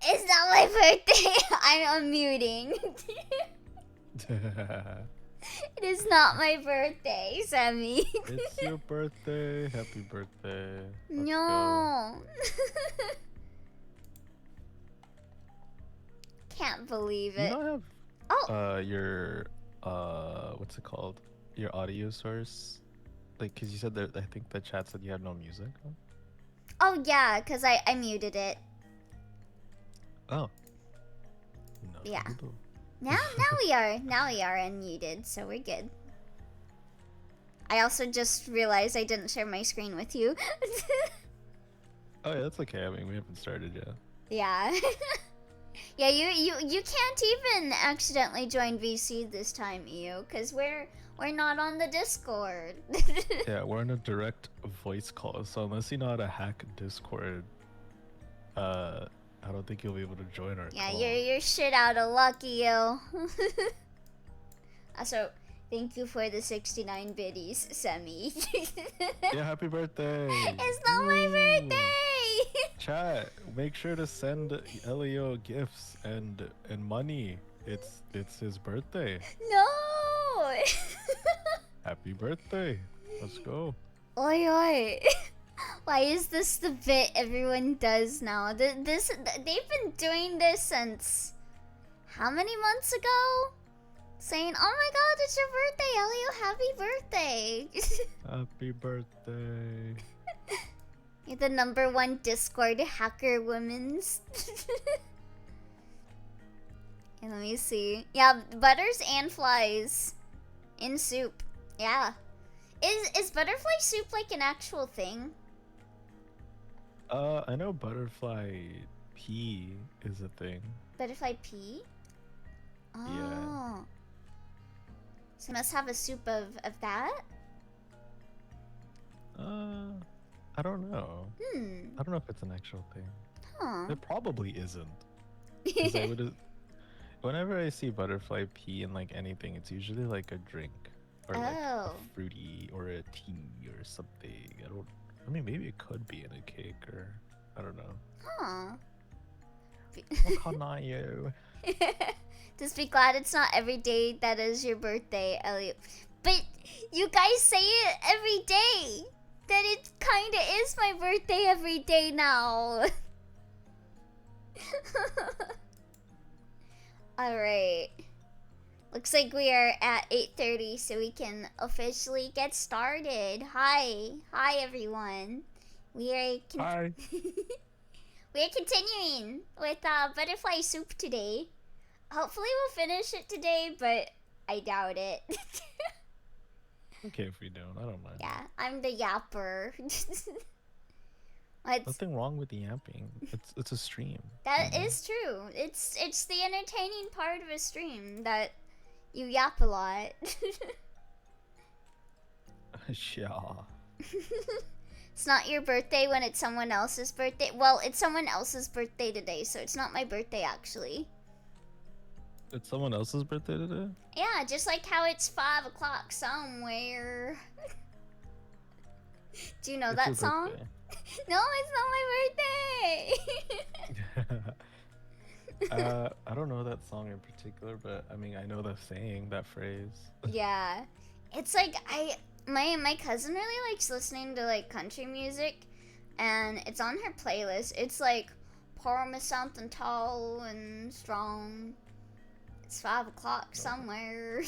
It's not my birthday. I'm unmuting. It is not my birthday, Semy. It's your birthday. Happy birthday. Let's go. No. Can't believe Do you it. not have Oh, your what's it called? Your audio source? Like, cause you said that I think the chat said you have no music. Huh? oh yeah, cause I muted it. Oh. No. Yeah. Now we are unmuted, so we're good. I also just realized I didn't share my screen with you. Oh yeah, that's okay. I mean, we haven't started yet. Yeah. Yeah, you can't even accidentally join VC this time, EU, cause we're not on the Discord. Yeah, we're in a direct voice call, so unless you know how to hack Discord, I don't think you'll be able to join our Yeah, call. you're shit out of luck, EU. Also, thank you for the 69 biddies, Semy. Yeah, happy birthday! It's not my Woo! birthday. Chat, make sure to send Elio gifts and money. It's his birthday. No. Happy birthday! Let's go. Oi oi. Why is this the bit everyone does now? They've been doing this since how many months ago? Saying, "Oh my God, it's your birthday, Elio! Happy birthday!" Happy birthday. You're the #1 Discord hacker women's. And let me see. Yeah, butters and flies in soup. Yeah. Is butterfly soup like an actual thing? I know butterfly pea is a thing. Butterfly pea? Oh. Yeah. So must have a soup of that? I don't know. Hmm. I don't know if it's an actual thing. Huh. It probably isn't. 'Cause I would. Whenever I see butterfly pea in like anything, it's usually like a drink or like a Oh. fruity or a tea or something. I mean, maybe it could be in a cake or I don't know. Huh. What can I you? Just be glad it's not every day that is your birthday, Elliot. But you guys say it every day. That it kinda is my birthday every day now. Alright. Looks like we are at 8:30, so we can officially get started. Hi. Hi, everyone. We are Hi. we are continuing with butterfly soup today. Hopefully we'll finish it today, but I doubt it. Okay, if we don't, I don't mind. Yeah, I'm the yapper. Nothing wrong with the yapping. It's a stream. That is true. It's the entertaining part of a stream that you yap a lot. Yeah. It's not your birthday when it's someone else's birthday. Well, it's someone else's birthday today, so it's not my birthday actually. It's someone else's birthday today? Yeah, just like how it's 5 o'clock somewhere. Do you know that song? No, it's not my birthday. I don't know that song in particular, but I mean I know the saying, that phrase. Yeah, it's like my cousin really likes listening to like country music, and it's on her playlist. It's like pour me something tall and strong. It's 5 o'clock somewhere.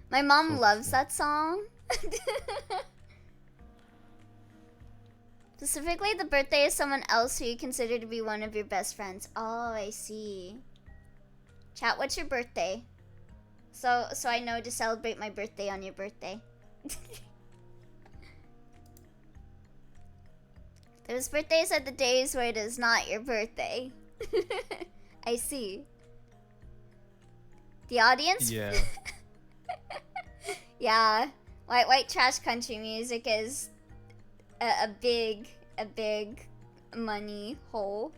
My mom loves that song. Specifically, the birthday of someone else who you consider to be one of your best friends. Oh, I see. Chat, what's your birthday? So I know to celebrate my birthday on your birthday. Those birthdays are the days where it is not your birthday. I see. The audience? Yeah. Yeah. White trash country music is a big money hole.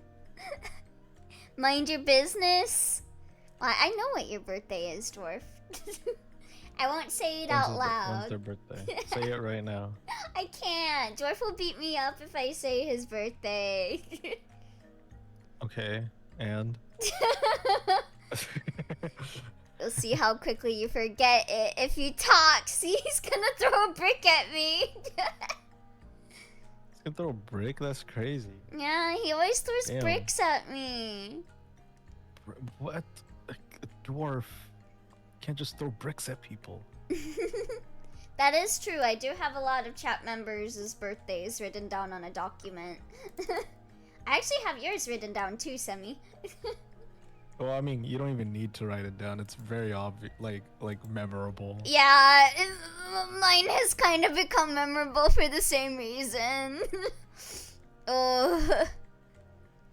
Mind your business. Well, I know what your birthday is, dwarf. I won't say it When's out when's their loud. birthday? Say it right now. I can't. Dwarf will beat me up if I say his birthday. Okay, and You'll see how quickly you forget it if you talk. See, he's gonna throw a brick at me. he's gonna throw a brick. That's crazy. Yeah, he always throws Damn. bricks at me. What? A dwarf can't just throw bricks at people. That is true. I do have a lot of chat members' birthdays written down on a document. I actually have yours written down too, Semy. Well, I mean, you don't even need to write it down. It's very obvious, like memorable. Yeah, mine has kind of become memorable for the same reason. Oh.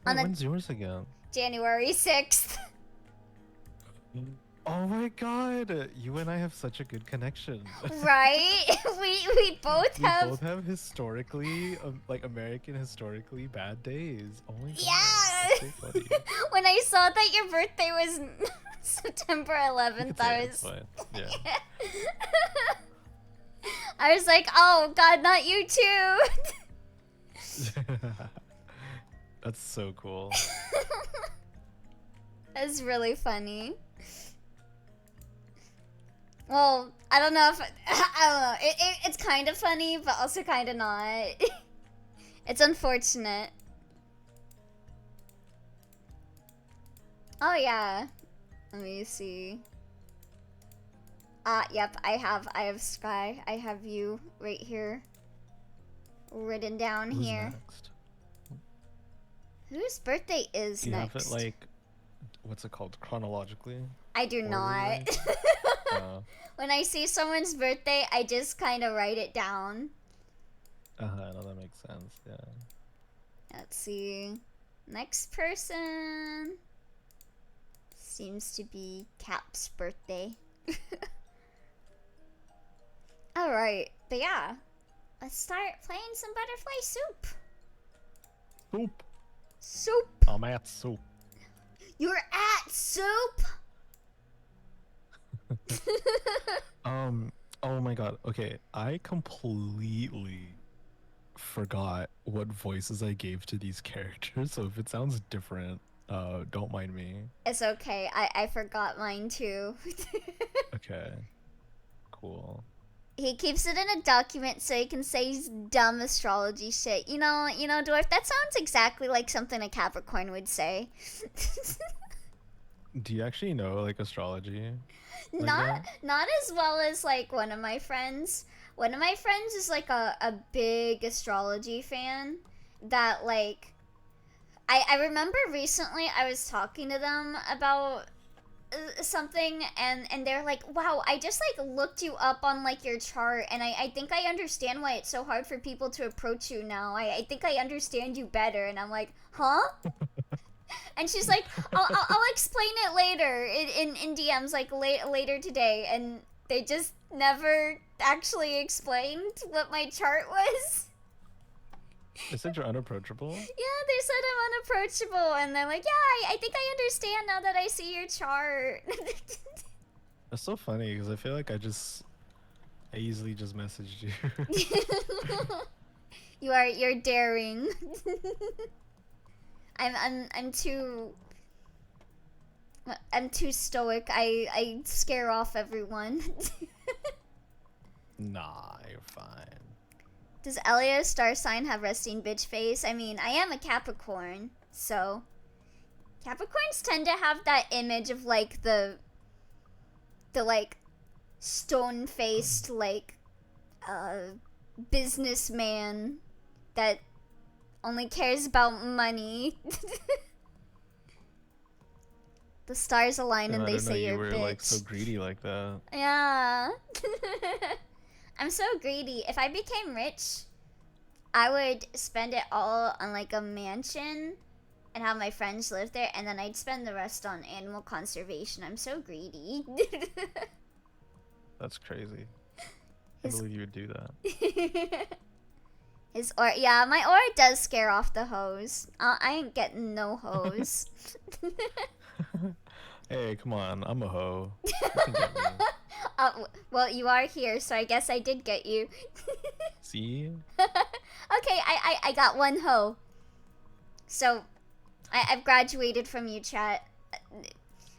Wait, when's yours again? January 6th. Oh my god, you and I have such a good connection. Right? we both We have. both have historically, like American historically bad days. Oh my god. Yeah. That's so funny. When I saw that your birthday was September You 11th, could say I it's was. fine. Yeah. I was like, oh god, not you too. That's so cool. That's really funny. Well, I don't know if I don't know. It's kind of funny, but also kind of not. It's unfortunate. Oh yeah. Let me see. Yep, I have Sky. I have you right here. Written down Who's here. next? Whose birthday is Do you next? have it like, what's it called, chronologically? I do not. When I see someone's birthday, I just kind of write it down. I know that makes sense. Yeah. Let's see. Next person seems to be Cap's birthday. Alright, but yeah. Let's start playing some butterfly soup. Soup. Soup! I'm at soup. You're at soup? Oh my god. Okay, I completely forgot what voices I gave to these characters, so if it sounds different, don't mind me. It's okay. I forgot mine too. Okay. Cool. He keeps it in a document so he can say dumb astrology shit. You know, Dwarf, that sounds exactly like something a Capricorn would say. Do you actually know like astrology? Like not that? not as well as like one of my friends. One of my friends is like a big astrology fan that like I remember recently I was talking to them about something and they're like, wow, I just like looked you up on like your chart and I think I understand why it's so hard for people to approach you now. I think I understand you better. And I'm like, huh? And she's like, I'll explain it later in DMs like later today. And they just never actually explained what my chart was. They said you're unapproachable? Yeah, they said I'm unapproachable, and they're like, yeah, I think I understand now that I see your chart. That's so funny because I feel like I easily just messaged you. You're daring. I'm too stoic. I scare off everyone. Nah, you're fine. Does Elia's star sign have resting bitch face? I mean, I am a Capricorn, so Capricorns tend to have that image of like the like stone-faced like businessman that only cares about money. The stars align and they say you're you were bitch. like so greedy like that. Yeah. I'm so greedy. If I became rich, I would spend it all on like a mansion and have my friends live there, and then I'd spend the rest on animal conservation. I'm so greedy. That's crazy. I can't believe you would do that. His aura, yeah, my aura does scare off the hoes. I ain't getting no hoes. Hey, come on, I'm a hoe. You can get me. Well, you are here, so I guess I did get you. See? Okay, I got one hoe. So, I've graduated from you, chat.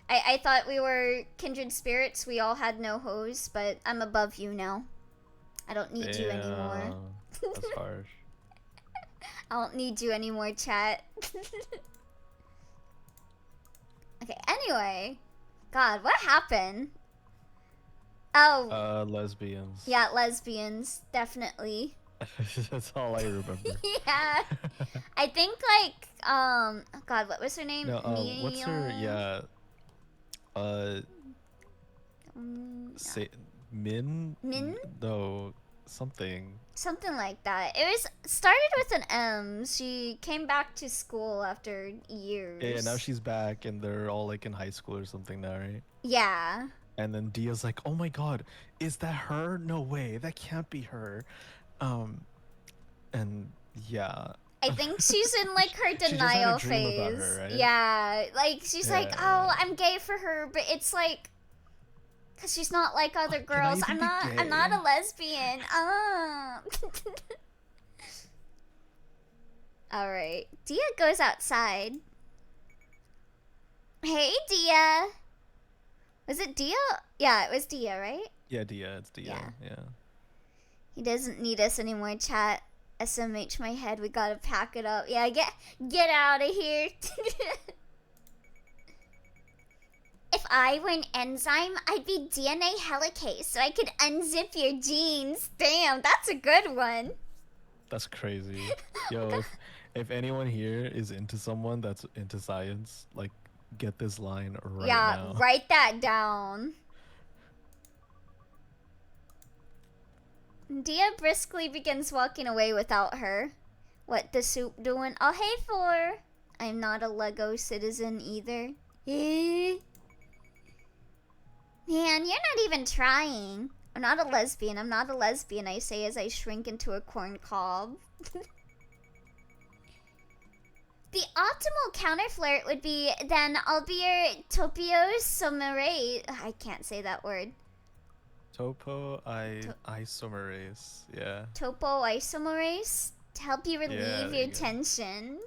I thought we were kindred spirits. We all had no hoes, but I'm above you now. I don't need you anymore. Damn. That's harsh. I don't need you anymore, chat. Okay, anyway. God, what happened? Oh, Lesbians. yeah, lesbians, definitely. That's all I remember. Yeah. I think like God, what was her name? No, what's her? Yeah. Uh, No. say Min? Min? No, something. Something like that. It was started with an M. She came back to school after years. Yeah, now she's back, and they're all like in high school or something now, right? Yeah. And then Dia's like, "Oh my God, is that her? No way, that can't be her." Um, and yeah. I think she's in like her She just had a denial dream about phase. her, right? Yeah. Like she's like, Yeah. "Oh, I'm gay for her," but it's like cuz she's not like other Can I girls. even be I'm not gay? a lesbian. All right. Dia goes outside. Hey, Dia. Was it Dia? Yeah, it was Dia, right? Yeah, Dia, it's Dia. Yeah. Yeah. He doesn't need us anymore, chat. SMH my head, we gotta pack it up. Yeah, get out of here. If I were an enzyme, I'd be DNA helicase, so I could unzip your genes. Damn, that's a good one. That's crazy. Yo, if anyone here is into someone that's into science, like, get this line right now. Write that down. Dia briskly begins walking away without her. What the soup doing? Oh, hey, Four. I'm not a Lego citizen either. Eh? Man, you're not even trying. I'm not a lesbian. I'm not a lesbian, I say as I shrink into a corn cob. The optimal counter flirt would be then I'll be your Topio Somere. I can't say that word. Topo isomerase. Yeah. Topo isomerase to help you relieve there your you go. tension.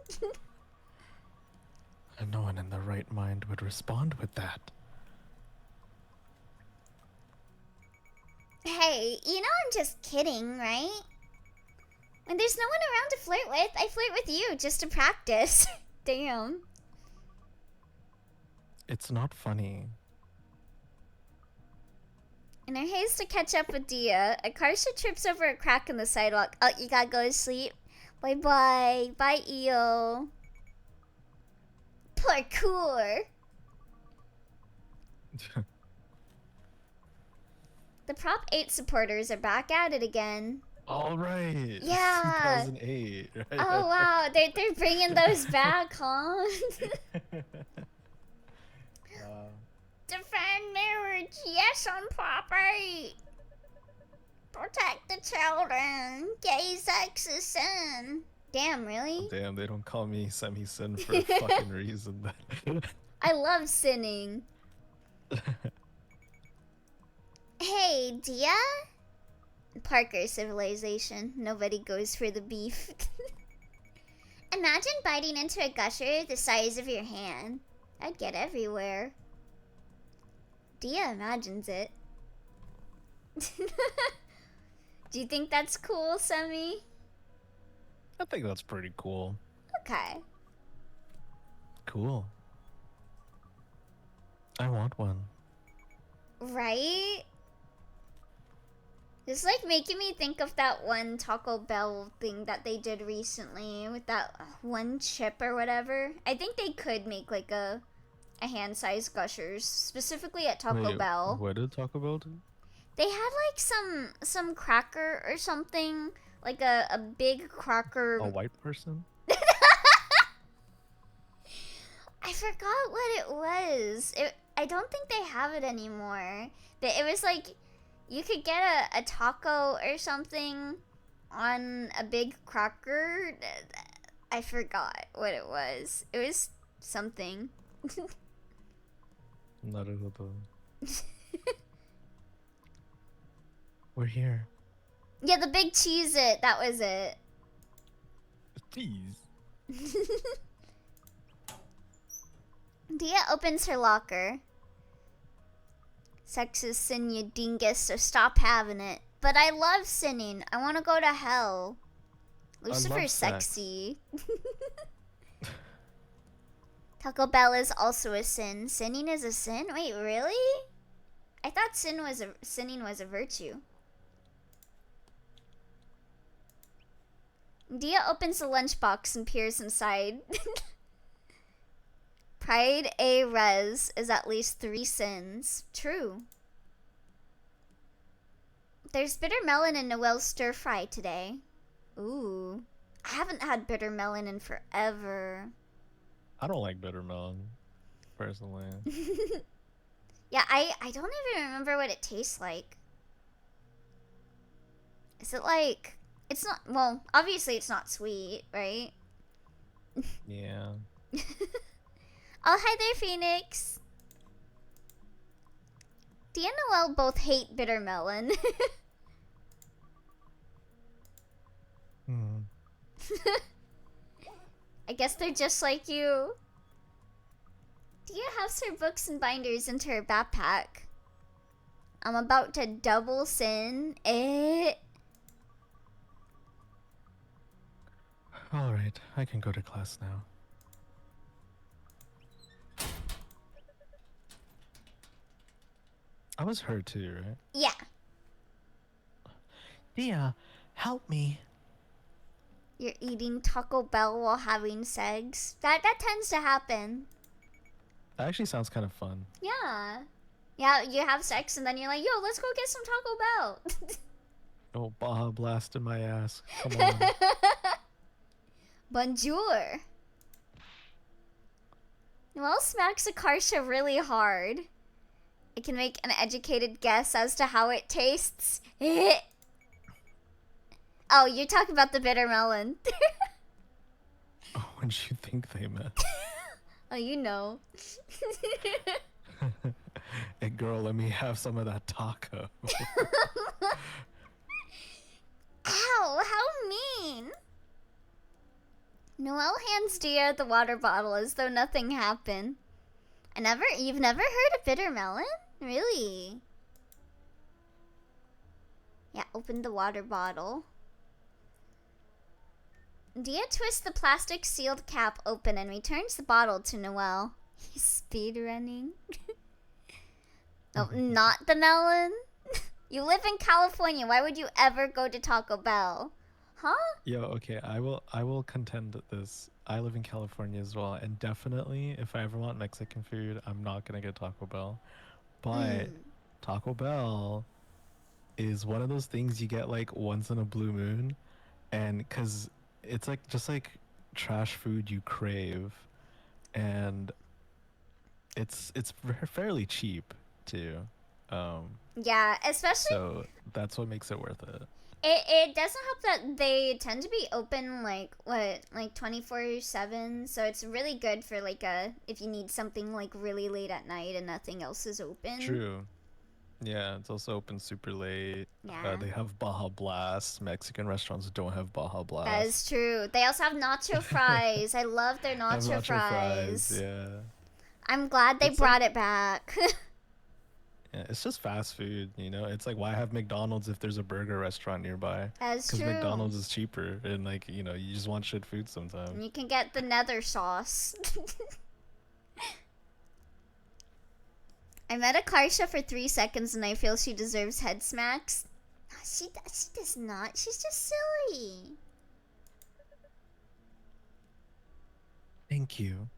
And no one in their right mind would respond with that. Hey, you know I'm just kidding, right? When there's no one around to flirt with, I flirt with you just to practice. Damn. It's not funny. In her haste to catch up with Dia, Akarsha trips over a crack in the sidewalk. Oh, you gotta go to sleep? Bye-bye. Bye, Eo. Parkour. The Prop 8 supporters are back at it again. All right. Yeah. 2008. Right? Oh, wow. They're bringing those back, huh? Defend marriage. Yes, on Prop 8. Protect the children. Gay sex is sin. Damn, really? Damn, they don't call me Semy Sin for a fucking reason. I love sinning. Hey, Dia? Parker civilization. Nobody goes for the beef. Imagine biting into a gusher the size of your hand. I'd get everywhere. Dia imagines it. Do you think that's cool, Semy? I think that's pretty cool. Okay. Cool. I want one. Right? It's like making me think of that one Taco Bell thing that they did recently with that one chip or whatever. I think they could make like a hand-sized gushers, specifically at Taco Wait, Bell. what did Taco Bell do? They had like some cracker or something, like a big cracker. A white person? I forgot what it was. I don't think they have it anymore. It was like you could get a taco or something on a big cracker. I forgot what it was. It was something. なるほど. We're here. Yeah, the big cheese it. That was it. Jeez. Dia opens her locker. Sex is sin, you dingus, so stop having it. But I love sinning. I want to go to hell. Lucifer's sexy. Taco Bell is also a sin. Sinning is a sin? Wait, really? I thought sinning was a virtue. Dia opens the lunchbox and peers inside. Pride a res is at least 3 sins. True. There's bitter melon in Noel's stir fry today. Ooh. I haven't had bitter melon in forever. I don't like bitter melon, personally. Yeah, I don't even remember what it tastes like. Is it like... It's not... Well, obviously it's not sweet, right? Yeah. Oh, hi there, Phoenix. Dia and Noel both hate bitter melon. I guess they're just like you. Dia has her books and binders into her backpack. I'm about to double sin. Alright, I can go to class now. I was her too, right? Yeah. Dia, help me. You're eating Taco Bell while having sex. That tends to happen. That actually sounds kind of fun. Yeah. Yeah, you have sex and then you're like, yo, let's go get some Taco Bell. Oh, Baja Blast in my ass. Come on. Bonjour. Noelle smacks Akarsha really hard. I can make an educated guess as to how it tastes. Oh, you're talking about the bitter melon. Oh, what did you think they meant? Oh, you know. Hey, girl, let me have some of that taco. Ow, how mean. Noelle hands Dia the water bottle as though nothing happened. You've never heard of bitter melon? Really? Yeah, open the water bottle. Dia twists the plastic sealed cap open and returns the bottle to Noelle. He's speed running. Oh, not the melon? You live in California. Why would you ever go to Taco Bell? Huh? Yo, okay, I will contend this. I live in California as well, and definitely if I ever want Mexican food, I'm not gonna get Taco Bell. But Taco Bell is one of those things you get like once in a blue moon, and cause it's like just like trash food you crave, and it's fairly cheap too. Yeah, especially So that's what makes it worth it. it doesn't help that they tend to be open like 24/7, so it's really good for like if you need something like really late at night and nothing else is open. True. Yeah, it's also open super late. Yeah. They have Baja Blast. Mexican restaurants don't have Baja Blast. That is true. They also have nacho fries. I love their Have nacho fries. Yeah. I'm glad they It's brought it back. Yeah, it's just fast food, you know? It's like, why have McDonald's if there's a burger restaurant nearby? That's Because true. McDonald's is cheaper, and like, you know, you just want shit food sometimes. And you can get the nether sauce. I met Akarsha for 3 seconds and I feel she deserves head smacks. No, she does not. She's just silly. Thank you.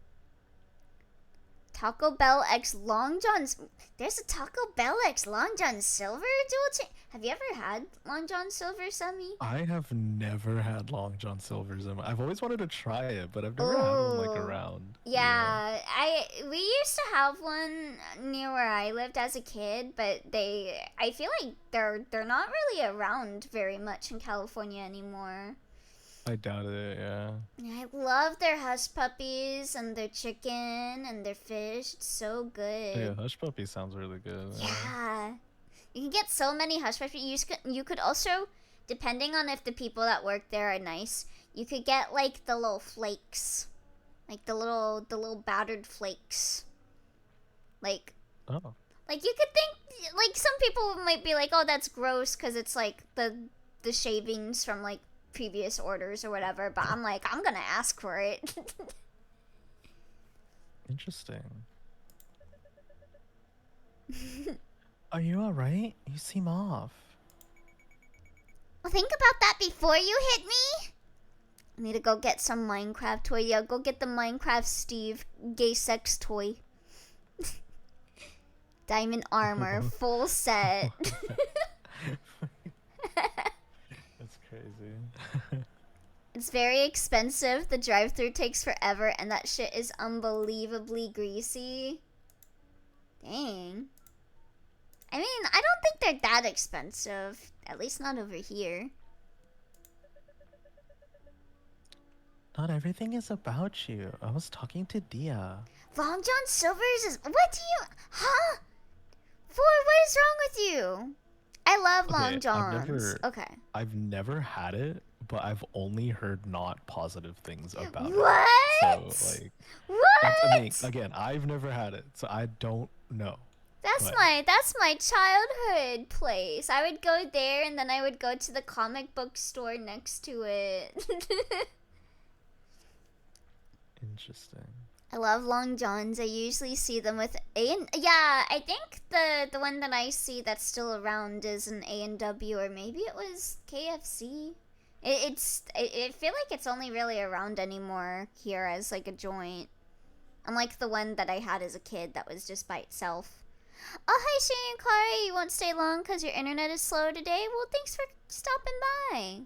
Taco Bell X Long John's. There's a Taco Bell X Long John Silver dual chain. Have you ever had Long John Silver, Semy? I have never had Long John Silver's. I've always wanted to try it, but I've never had one like around. Yeah, we used to have one near where I lived as a kid, but I feel like they're not really around very much in California anymore. I doubt it, yeah. I love their hush puppies and their chicken and their fish. It's so good. Yeah, Hush Puppy sounds really good. Yeah. You can get so many hush puppies. You could also, depending on if the people that work there are nice, you could get like the little flakes, like the little battered flakes. Like Oh. Like you could think, like some people might be like, "Oh, that's gross," because it's like the shavings from like previous orders or whatever. But I'm like, I'm gonna ask for it. Interesting. Are you alright? You seem off. Well, think about that before you hit me. I need to go get some Minecraft toy. Yeah, go get the Minecraft Steve gay sex toy. Diamond armor, full set. That's crazy. It's very expensive. The drive-thru takes forever, and that shit is unbelievably greasy. Dang. I mean, I don't think they're that expensive. At least not over here. Not everything is about you. I was talking to Dia. Long John Silver's is... What do you... Huh? Ford, what is wrong with you? I love Long Johns. I've never had it, but I've only heard not positive things about What? it. So, like... What? I mean, again, I've never had it, so I don't know. That's my childhood place. I would go there, and then I would go to the comic book store next to it. Interesting. I love Long Johns. I usually see them with yeah, I think the one that I see that's still around is an A&W, or maybe it was KFC. I feel like it's only really around anymore here as like a joint. Unlike the one that I had as a kid that was just by itself. Oh, hi, Shane and Kari. You won't stay long because your internet is slow today? Well, thanks for stopping by.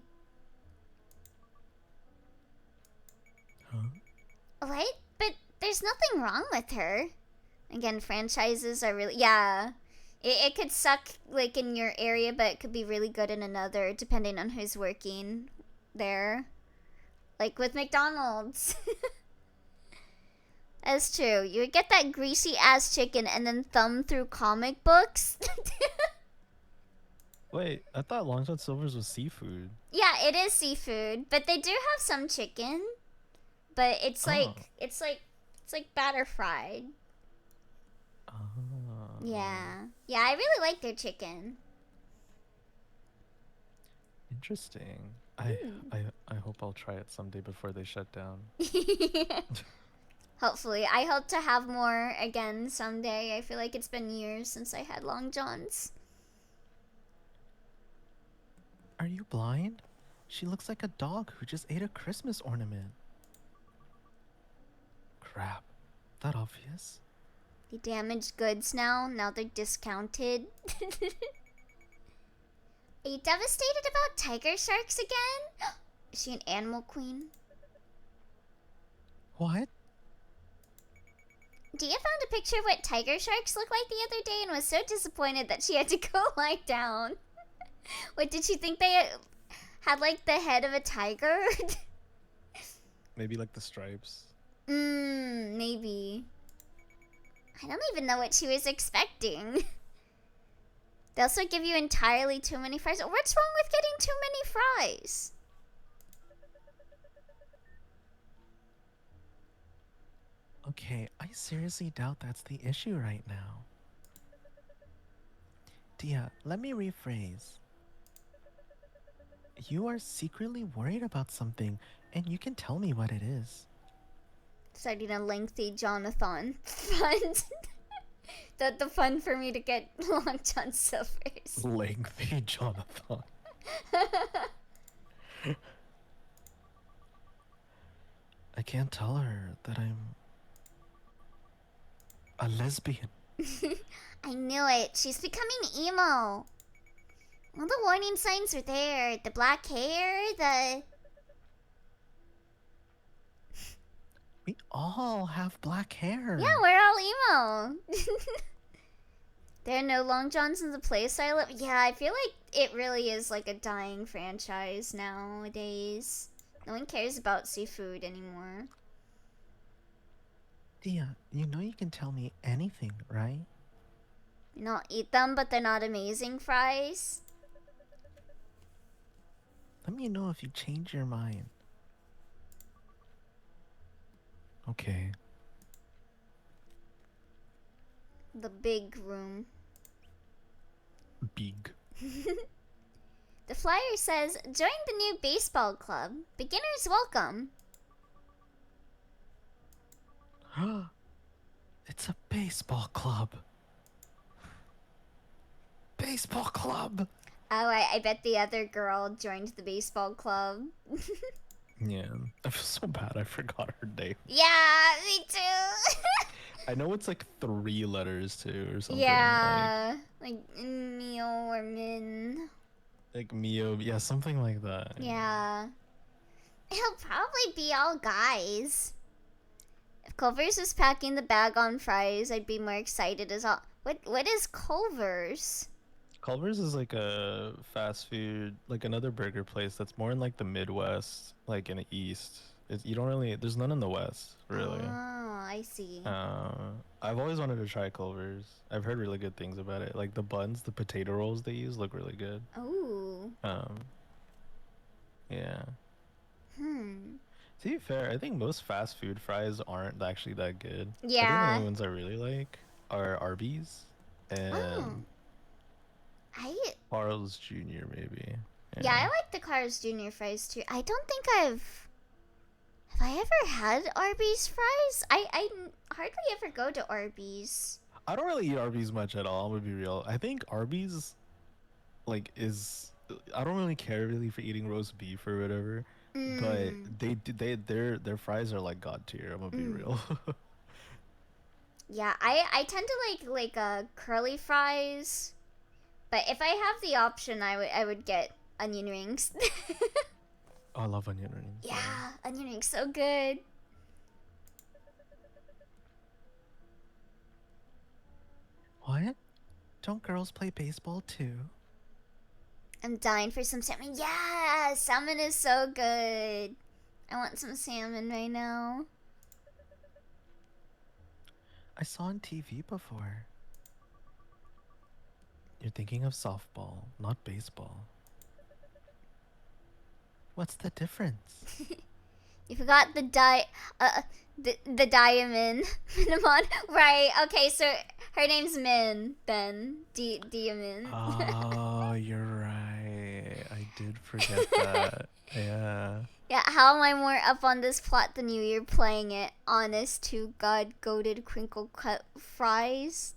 Huh? What? But there's nothing wrong with her. Again, franchises are really... Yeah. It could suck, like, in your area, but it could be really good in another, depending on who's working there. Like with McDonald's. That's true. You would get that greasy ass chicken and then thumb through comic books. Wait, I thought Long John Silver's was seafood. Yeah, it is seafood, but they do have some chicken. But it's it's like batter fried. Oh. Yeah. Yeah, I really like their chicken. Interesting. I hope I'll try it someday before they shut down. Hopefully. I hope to have more again someday. I feel like it's been years since I had Long Johns. Are you blind? She looks like a dog who just ate a Christmas ornament. Crap. That obvious? The damaged goods now they're discounted. Are you devastated about tiger sharks again? Is she an animal queen? What? Dia found a picture of what tiger sharks look like the other day and was so disappointed that she had to go lie down. What, did she think they had like the head of a tiger? Maybe like the stripes. Maybe. I don't even know what she was expecting. They also give you entirely too many fries. What's wrong with getting too many fries? Okay, I seriously doubt that's the issue right now. Dia, let me rephrase. You are secretly worried about something, and you can tell me what it is. Starting a lengthy Jonathan fund. the fun for me to get Long John Silver's. Lengthy Jonathan. I can't tell her that I'm a lesbian. I knew it. She's becoming emo. All the warning signs are there. The black hair, the... We all have black hair. Yeah, we're all emo. There are no Long Johns in the place I live. Yeah, I feel like it really is like a dying franchise nowadays. No one cares about seafood anymore. Dia, you know you can tell me anything, right? You don't eat them, but they're not amazing fries. Let me know if you change your mind. Okay. The big room. Big. The flyer says, join the new baseball club. Beginners welcome. It's a baseball club. Baseball club. Oh, I bet the other girl joined the baseball club. Yeah, I feel so bad. I forgot her name. Yeah, me too. I know it's like 3 letters too, or something. Yeah, like Mio or Min. Like Mio. Yeah, something like that. Yeah. It'll probably be all guys. If Culver's was packing the bag on fries, I'd be more excited as all. What is Culver's? Culver's is like a fast food, like another burger place that's more in like the Midwest, like in the East. You don't really, there's none in the West, really. Oh, I see. I've always wanted to try Culver's. I've heard really good things about it. Like the buns, the potato rolls they use look really good. Oh. Yeah. Hmm. To be fair, I think most fast food fries aren't actually that good. I think the Yeah. only ones I really like are Arby's and I Carl's Jr. maybe. Yeah, I like the Carl's Jr. fries too. I don't think Have I ever had Arby's fries? I hardly ever go to Arby's. I don't really eat Arby's much at all, I'm gonna be real. I think Arby's like is I don't really care really for eating roast beef or whatever, but their fries are like god tier, I'm gonna be real. Yeah, I tend to like curly fries. But if I have the option, I would get onion rings. I love onion rings. Yeah, onion rings so good. What? Don't girls play baseball too? I'm dying for some salmon. Yeah, salmon is so good. I want some salmon right now. I saw on TV before. You're thinking of softball, not baseball. What's the difference? You forgot the the diamond Minamon. Right, okay, so her name's Min then. Diamond. Oh, you're right. I did forget that. Yeah. Yeah, how am I more up on this plot than you? You're playing it. Honest to God, goated crinkle cut fries.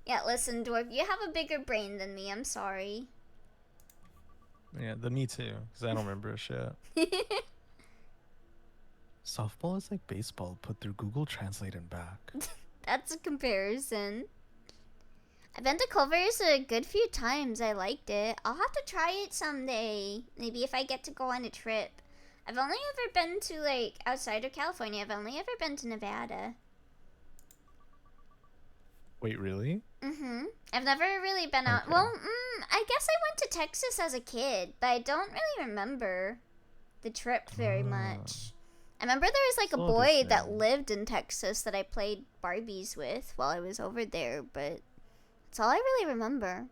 Yeah, listen, Dwarf, you have a bigger brain than me. I'm sorry. Yeah, me too, because I don't remember a shit. Softball is like baseball put through Google Translate and back. That's a comparison. I've been to Culver's a good few times. I liked it. I'll have to try it someday. Maybe if I get to go on a trip. I've only ever been to, like, outside of California. I've only ever been to Nevada. Wait, really? I've never really been out. Okay. Well, I guess I went to Texas as a kid, but I don't really remember the trip very much. I remember there was like a boy that lived in Texas that I played Barbies with while I was over there, but that's all I really remember.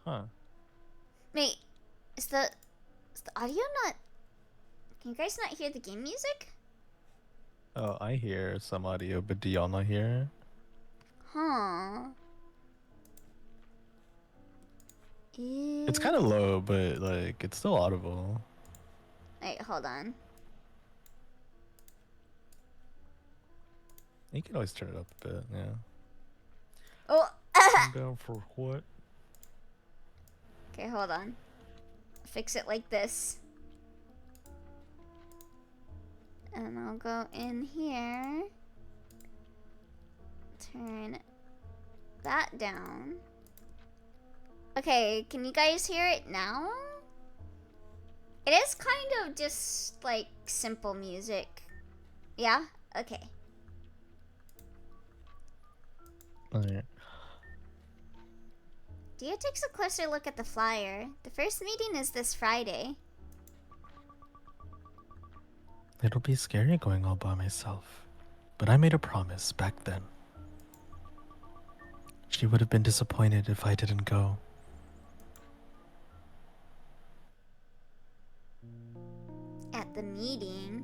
Huh. Wait, is the audio not? Can you guys not hear the game music? Oh, I hear some audio, but do y'all not hear? Huh. It's kind of low, but like it's still audible. Wait, hold on. You can always turn it up a bit, yeah. Oh. I'm down for what? Okay, hold on. Fix it like this. And I'll go in here. Turn that down. Okay, can you guys hear it now? It is kind of just like simple music. Yeah? Okay. Alright. Dia takes a closer look at the flyer. The first meeting is this Friday. It'll be scary going all by myself. but I made a promise back then. She would have been disappointed if I didn't go. At the meeting.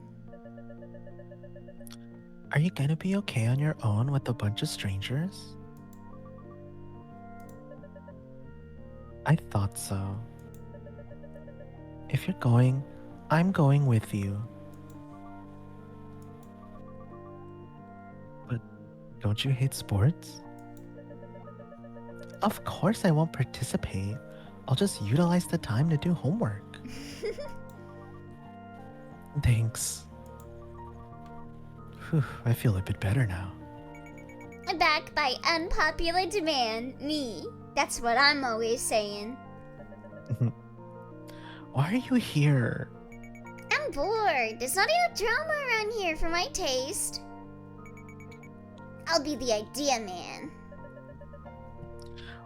Are you gonna be okay on your own with a bunch of strangers? I thought so. If you're going, I'm going with you. But don't you hate sports? Of course I won't participate. I'll just utilize the time to do homework. Thanks. Whew, I feel a bit better now. Back by unpopular demand, me. That's what I'm always saying. Why are you here? I'm bored. There's not enough drama around here for my taste. I'll be the idea man.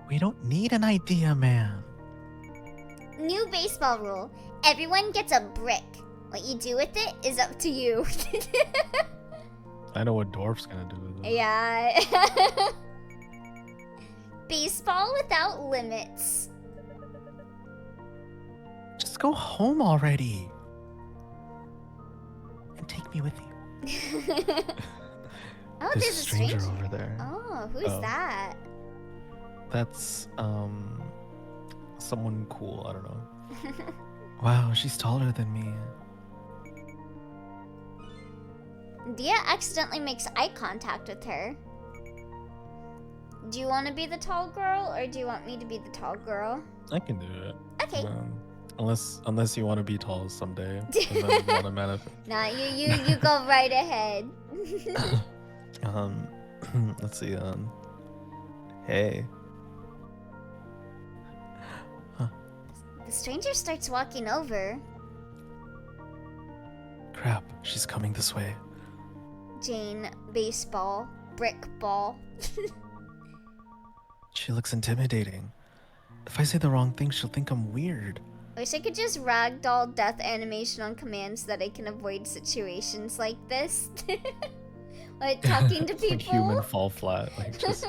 We don't need an idea, man. New baseball rule. Everyone gets a brick. What you do with it is up to you. I know what Dwarf's gonna do with it. Yeah. Baseball without limits. Just go home already. And take me with you. Oh, There's there's a stranger over there. Oh, who's that? That's someone cool, I don't know. Wow, she's taller than me. Dia accidentally makes eye contact with her. Do you want to be the tall girl, or do you want me to be the tall girl? I can do it. Okay. Unless you want to be tall someday. And then want to manifest. Nah, you go right ahead. Let's see. Hey. The stranger starts walking over. Crap, she's coming this way. Jane, baseball, brick ball. She looks intimidating. If I say the wrong thing, she'll think I'm weird. Wish I could just ragdoll death animation on command so that I can avoid situations like this. Like talking to people. Like human fall flat. Like just.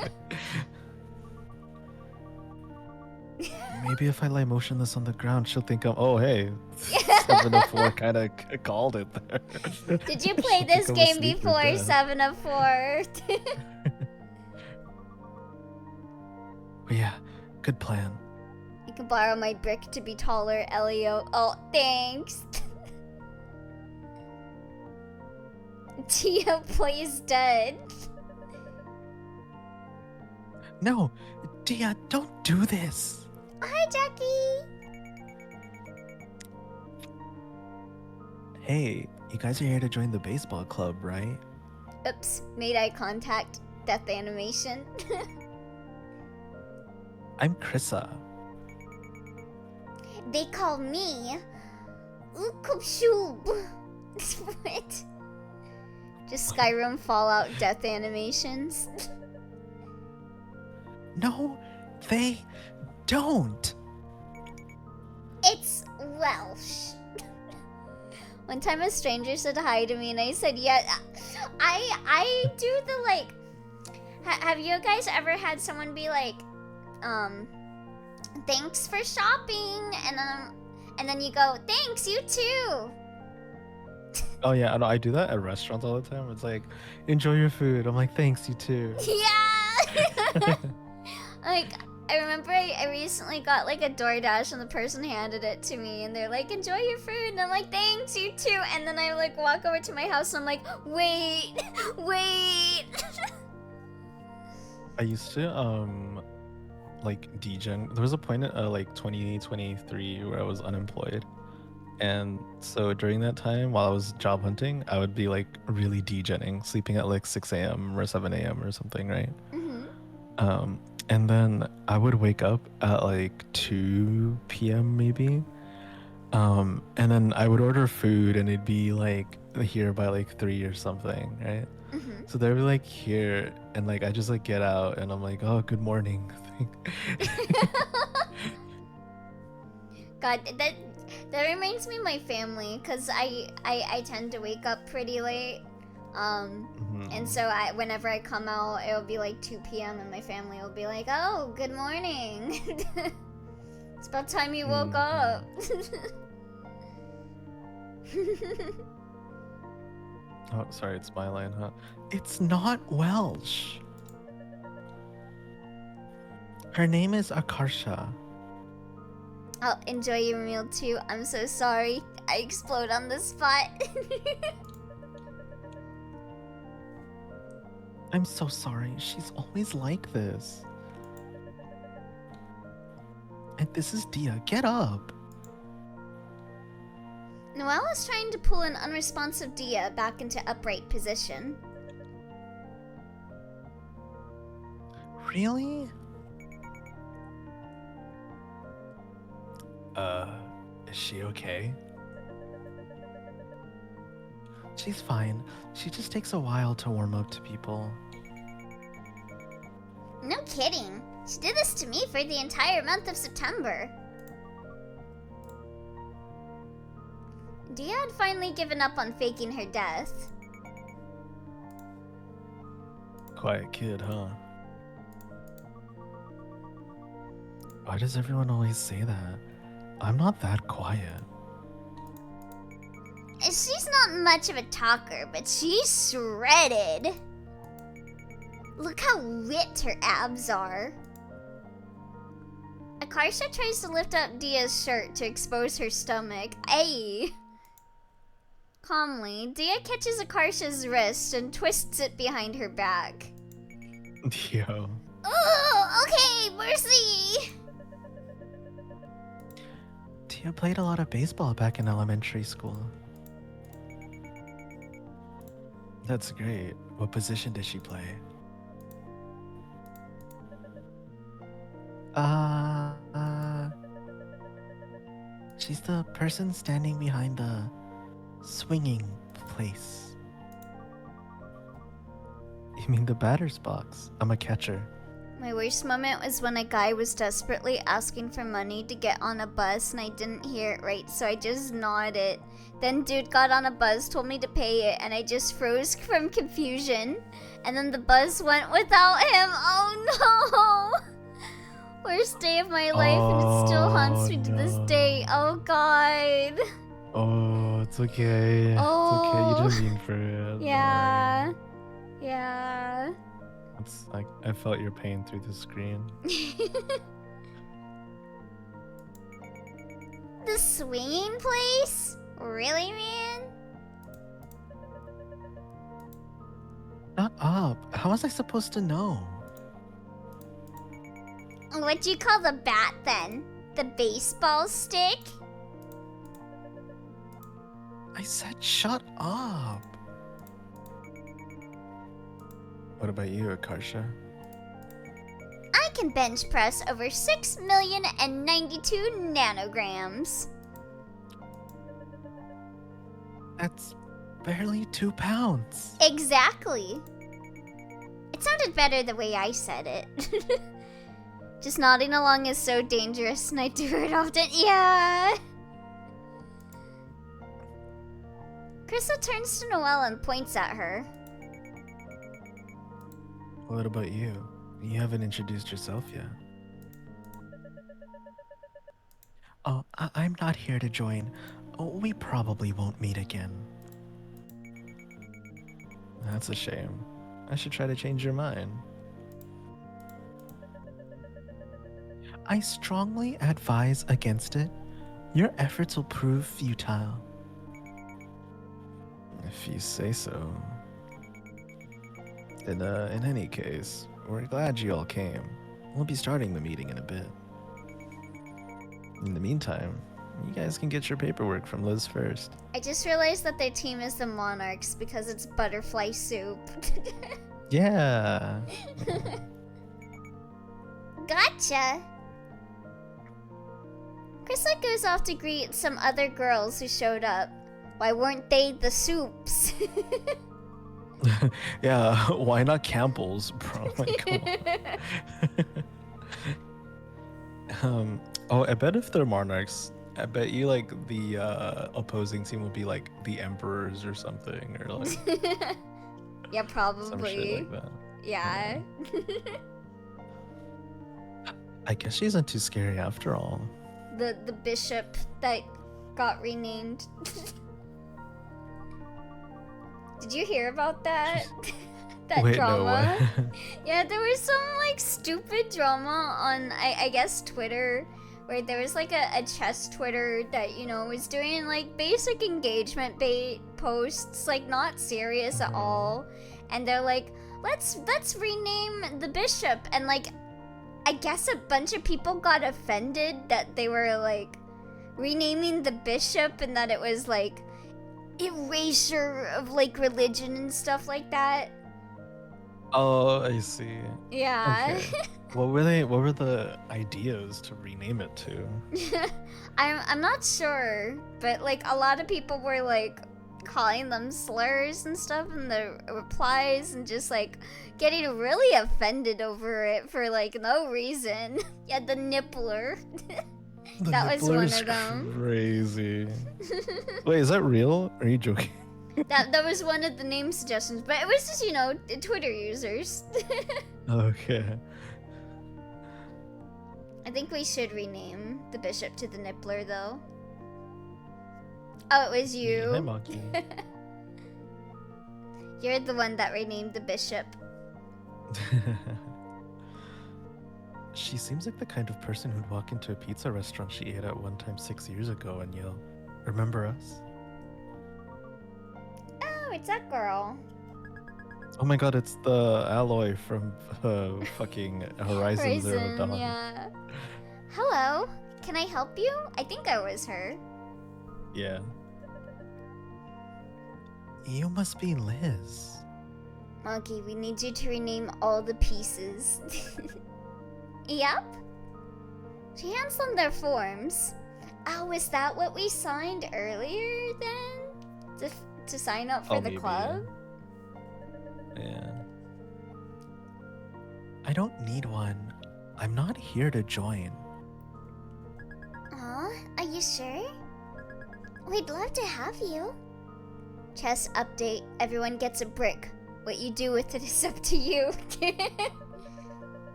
Maybe if I lay motionless on the ground, she'll think I'm. Oh hey, 7 of 4 kind of called it there. Did you play this game before 7 of 4? Yeah, good plan. You can borrow my brick to be taller, Elio. Oh, thanks. Tia plays dead. No, Dia, don't do this. Hi, Jackie. Hey, you guys are here to join the baseball club, right? Oops, made eye contact. Death animation. I'm Krissa. They call me Ukupshub. What? Just Skyrim Fallout death animations. No, they don't. It's Welsh. One time a stranger said hi to me and I said, yeah, I do the like, have you guys ever had someone be like, thanks for shopping, and then you go, thanks, you too. Oh yeah, I know. I do that at restaurants all the time. It's like, enjoy your food. I'm like, thanks, you too. Yeah. Like, I remember I recently got like a DoorDash and the person handed it to me and they're like, enjoy your food, and I'm like, thanks, you too. And then I like walk over to my house and I'm like, wait. I used to like degen. There was a point at like 2023 where I was unemployed, and so during that time while I was job hunting, I would be like really degenning, sleeping at like 6 a.m. or 7 a.m. or something, right? Mm-hmm. And then I would wake up at like 2 p.m. maybe, and then I would order food and it'd be like here by like 3 or something, right? Mm-hmm. So they'd be like here, and like I just like get out and I'm like, oh, good morning. God, that reminds me of my family, because I tend to wake up pretty late. And so whenever I come out, it'll be like 2 p.m. and my family will be like, "Oh, good morning. It's about time you woke up." Oh, sorry, it's my line, huh? It's not Welsh. Her name is Akarsha. I'll enjoy your meal too. I'm so sorry. I explode on the spot. I'm so sorry. She's always like this. And this is Dia. Get up. Noelle is trying to pull an unresponsive Dia back into upright position. Really? Is she okay? She's fine. She just takes a while to warm up to people. No kidding. She did this to me for the entire month of September. Dia had finally given up on faking her death. Quiet kid, huh? Why does everyone always say that? I'm not that quiet. She's not much of a talker, but she's shredded. Look how ripped her abs are. Akarsha tries to lift up Dia's shirt to expose her stomach. Ay! Calmly, Dia catches Akarsha's wrist and twists it behind her back. Yo. Oh, okay, mercy! Tia played a lot of baseball back in elementary school. That's great. What position did she play? She's the person standing behind the swinging place. You mean the batter's box? I'm a catcher. My worst moment was when a guy was desperately asking for money to get on a bus and I didn't hear it right, so I just nodded. Then dude got on a bus, told me to pay it, and I just froze from confusion. And then the bus went without him. Oh no! Worst day of my life, and it still haunts me to this day. Oh god. Oh, it's okay. Oh. It's okay. You didn't mean for it. Yeah. Yeah. It's like I felt your pain through the screen. The swinging place? Really, man? Shut up. How was I supposed to know? What do you call the bat then? The baseball stick? I said shut up. What about you, Akarsha? I can bench press over 6,092 nanograms. That's barely 2 pounds. Exactly. It sounded better the way I said it. Just nodding along is so dangerous and I do it often. Yeah. Krista turns to Noelle and points at her. What about you? You haven't introduced yourself yet. Oh, I'm not here to join. Oh, we probably won't meet again. That's a shame. I should try to change your mind. I strongly advise against it. Your efforts will prove futile. If you say so. In any case, we're glad you all came. We'll be starting the meeting in a bit. In the meantime, you guys can get your paperwork from Liz first. I just realized that their team is the Monarchs because it's butterfly soup. Yeah. Gotcha! Krista goes off to greet some other girls who showed up. Why weren't they the soups? Yeah, why not Campbell's, bro? Like, come on. Oh, I bet if they're monarchs, I bet you like the opposing team will be like the emperors or something, or like Yeah, Some shit probably. like that. Yeah. I guess she isn't too scary after all. The bishop that got renamed. Did you hear about that? That Wait, drama? no, what? Yeah, there was some like stupid drama on I guess Twitter, where there was like a chess Twitter that, you know, was doing like basic engagement bait posts, like not serious at all. And they're like, let's rename the bishop, and like I guess a bunch of people got offended that they were like renaming the bishop and that it was like erasure of like religion and stuff like that. Oh, I see. Yeah. Okay. What were the ideas to rename it to? I'm not sure, but like a lot of people were like calling them slurs and stuff in the replies and just like getting really offended over it for like no reason. Yeah, the nippler. The That was nippler one is of them. crazy. Wait, is that real? Or are you joking? That was one of the name suggestions, but it was just, you know, Twitter users. Okay. I think we should rename the bishop to the nippler though. Oh, it was you. Hi, Monkey. You're the one that renamed the bishop. She seems like the kind of person who'd walk into a pizza restaurant she ate at one time 6 years ago and yell, "Remember us?" Oh, it's that girl. Oh my god, it's the alloy from fucking Horizon Zero Dawn. Yeah. Hello, can I help you? I think I was her. Yeah. You must be Liz. Monkey, we need you to rename all the pieces. Yep. She hands them their forms. Oh, is that what we signed earlier then? To sign up for the Maybe, club? Yeah. I don't need one. I'm not here to join. Aw, are you sure? We'd love to have you. Chess update. Everyone gets a brick. What you do with it is up to you.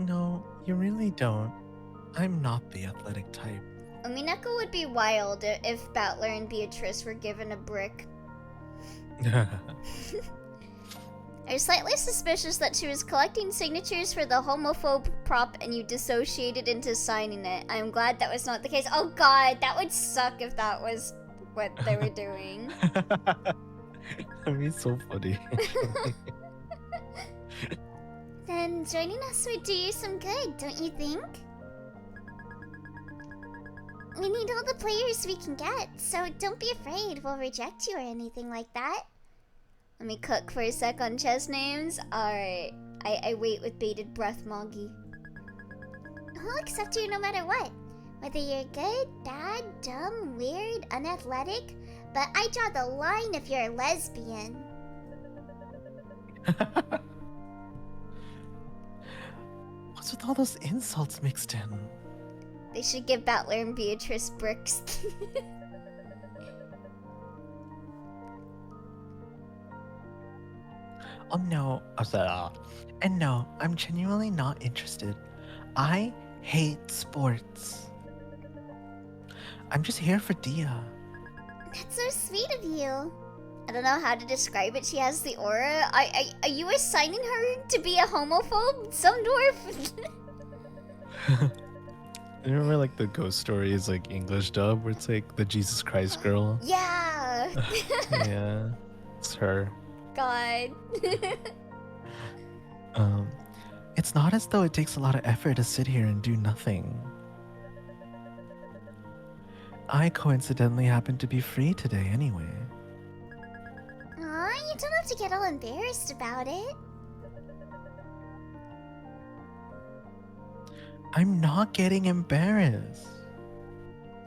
No, you really don't. I'm not the athletic type. Umineko would be wild if Battler and Beatrice were given a brick. I was slightly suspicious that she was collecting signatures for the homophobe prop and you dissociated into signing it. I'm glad that was not the case. Oh god, that would suck if that was what they were doing. That'd be so funny. Then joining us would do you some good, don't you think? We need all the players we can get, so don't be afraid we'll reject you or anything like that. Let me cook for a sec on chess names. Alright, I wait with bated breath, Moggy. We'll accept you no matter what. Whether you're good, bad, dumb, weird, unathletic, but I draw the line if you're a lesbian. What's with all those insults mixed in? They should give Battler and Beatrice bricks. Oh no, and no, I'm genuinely not interested. I hate sports. I'm just here for Dia. That's so sweet of you. I don't know how to describe it. She has the aura. Are you assigning her to be a homophobe? Some dwarf? You remember like the Ghost Stories like English dub where it's like the Jesus Christ girl? Yeah. Yeah, it's her. God. It's not as though it takes a lot of effort to sit here and do nothing. I coincidentally happen to be free today anyway. Aw, you don't have to get all embarrassed about it. I'm not getting embarrassed.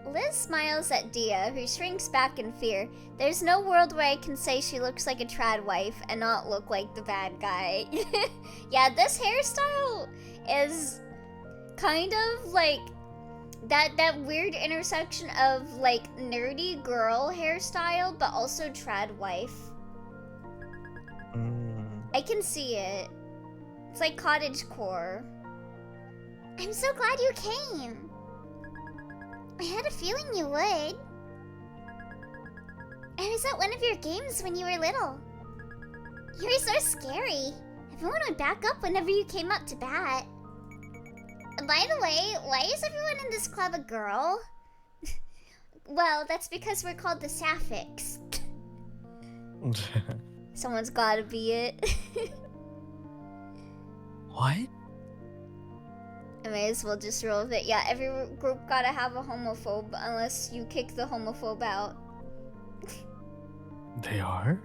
Liz smiles at Dia, who shrinks back in fear. There's no world where I can say she looks like a trad wife and not look like the bad guy. Yeah, this hairstyle is kind of like that weird intersection of like nerdy girl hairstyle, but also trad wife. I can see it. It's like cottagecore. I'm so glad you came. I had a feeling you would. I was at one of your games when you were little. You were so scary. Everyone would back up whenever you came up to bat. By the way, why is everyone in this club a girl? Well, that's because we're called the Sapphics. Someone's gotta be it. What? I may as well just roll with it. Yeah, every group gotta have a homophobe unless you kick the homophobe out. They are?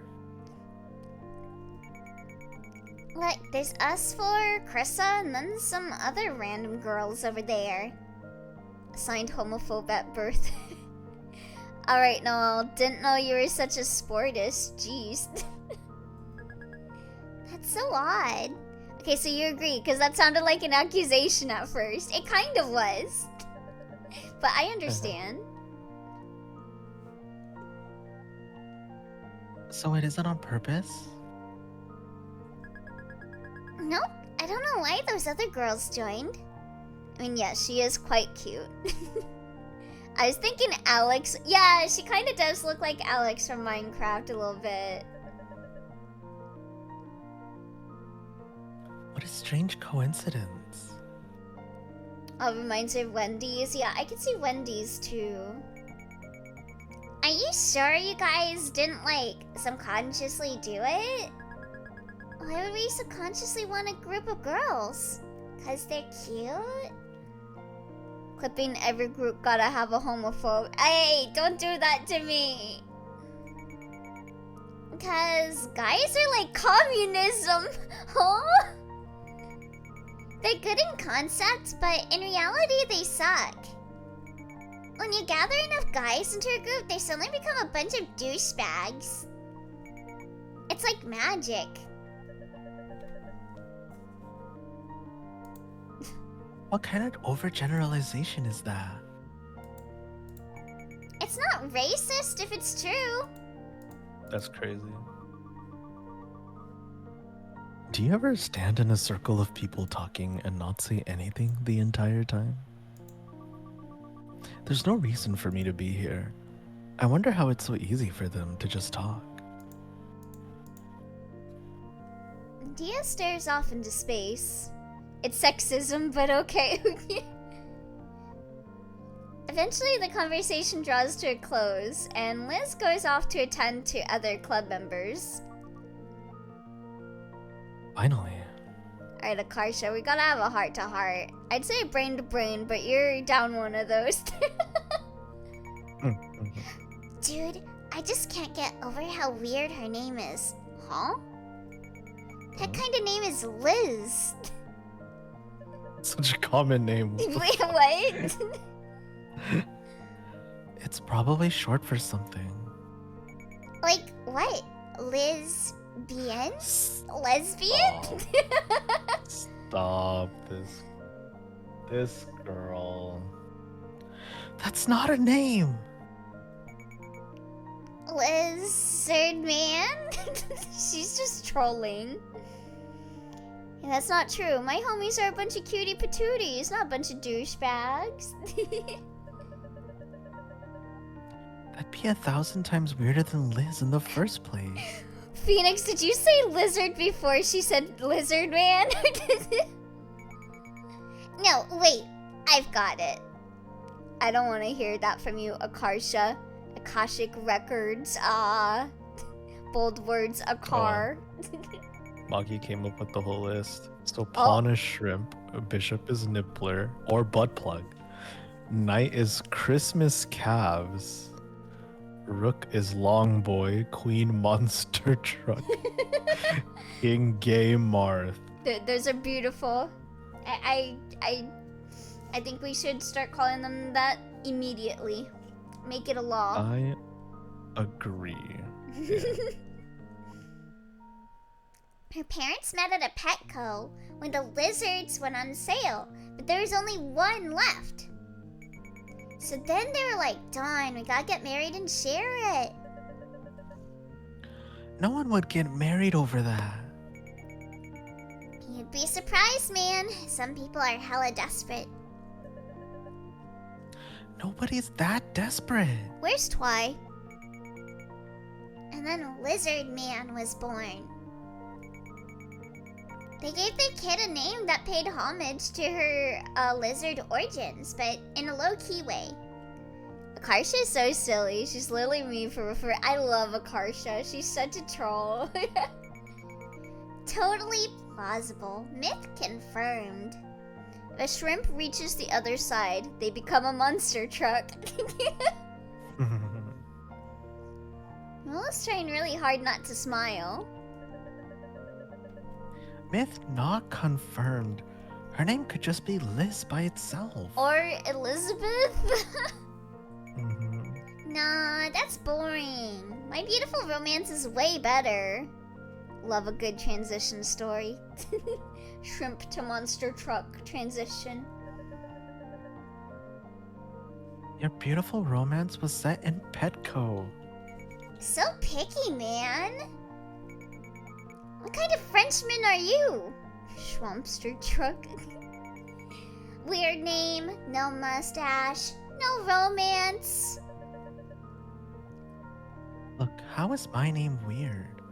Look, there's us four, Krissa, and then some other random girls over there. Assigned homophobe at birth. Alright, Noel, didn't know you were such a sportist. Jeez. That's so odd. Okay, so you agree, because that sounded like an accusation at first. It kind of was. But I understand. So it isn't on purpose? Nope, I don't know why those other girls joined. I mean, yeah, she is quite cute. I was thinking Alex. Yeah, she kind of does look like Alex from Minecraft a little bit. What a strange coincidence. Oh, reminds me of Wendy's. Yeah, I can see Wendy's too. Are you sure you guys didn't, like, subconsciously do it? Why would we subconsciously want a group of girls? 'Cause they're cute? Clipping every group gotta have a homophobe. Hey, don't do that to me! Because guys are like communism, huh? They're good in concept, but in reality they suck. When you gather enough guys into a group, they suddenly become a bunch of douchebags. It's like magic. What kind of overgeneralization is that? It's not racist if it's true. That's crazy. Do you ever stand in a circle of people talking and not say anything the entire time? There's no reason for me to be here. I wonder how it's so easy for them to just talk. Dia stares off into space. It's sexism, but okay. Eventually, the conversation draws to a close, and Liz goes off to attend to other club members. Finally. Alright, Akarsha, we gotta have a heart-to-heart. I'd say brain to brain, but you're down one of those. Dude, I just can't get over how weird her name is. Huh? That kind of name is Liz. Such a common name. Wait, what? It's probably short for something. Like, what? Lesbian? Lesbian? Stop this girl. That's not a name. Lizard man? She's just trolling. Yeah, that's not true. My homies are a bunch of cutie patooties, not a bunch of douchebags. That'd be 1,000 times weirder than Liz in the first place. Phoenix, did you say lizard before she said lizard man? No, wait. I've got it. I don't want to hear that from you, Akarsha. Akashic Records, bold words, a car. Magi came up with the whole list. So pawn is shrimp, bishop is nibbler or butt plug. Knight is Christmas calves. Rook is long boy, queen monster truck. King gay Marth. Those are beautiful. I think we should start calling them that immediately. Make it a law. I agree. Yeah. Her parents met at a Petco when the lizards went on sale, but there was only one left. So then they were like, darn, we gotta get married and share it. No one would get married over that. You'd be surprised, man. Some people are hella desperate. Nobody's that desperate. Where's Twy? And then a lizard man was born. They gave their kid a name that paid homage to her lizard origins, but in a low-key way. Akarsha is so silly. She's literally me for. I love Akarsha. She's such a troll. Totally plausible. Myth confirmed. If a shrimp reaches the other side, they become a monster truck. Willow's trying really hard not to smile. Myth not confirmed. Her name could just be Liz by itself. Or Elizabeth? Mm-hmm. Nah, that's boring. My Beautiful Romance is way better. Love a good transition story. Shrimp to monster truck transition. Your Beautiful Romance was set in Petco. So picky, man. What kind of Frenchman are you? Schwampster truck. Weird name, no mustache, no romance. Look, how is my name weird?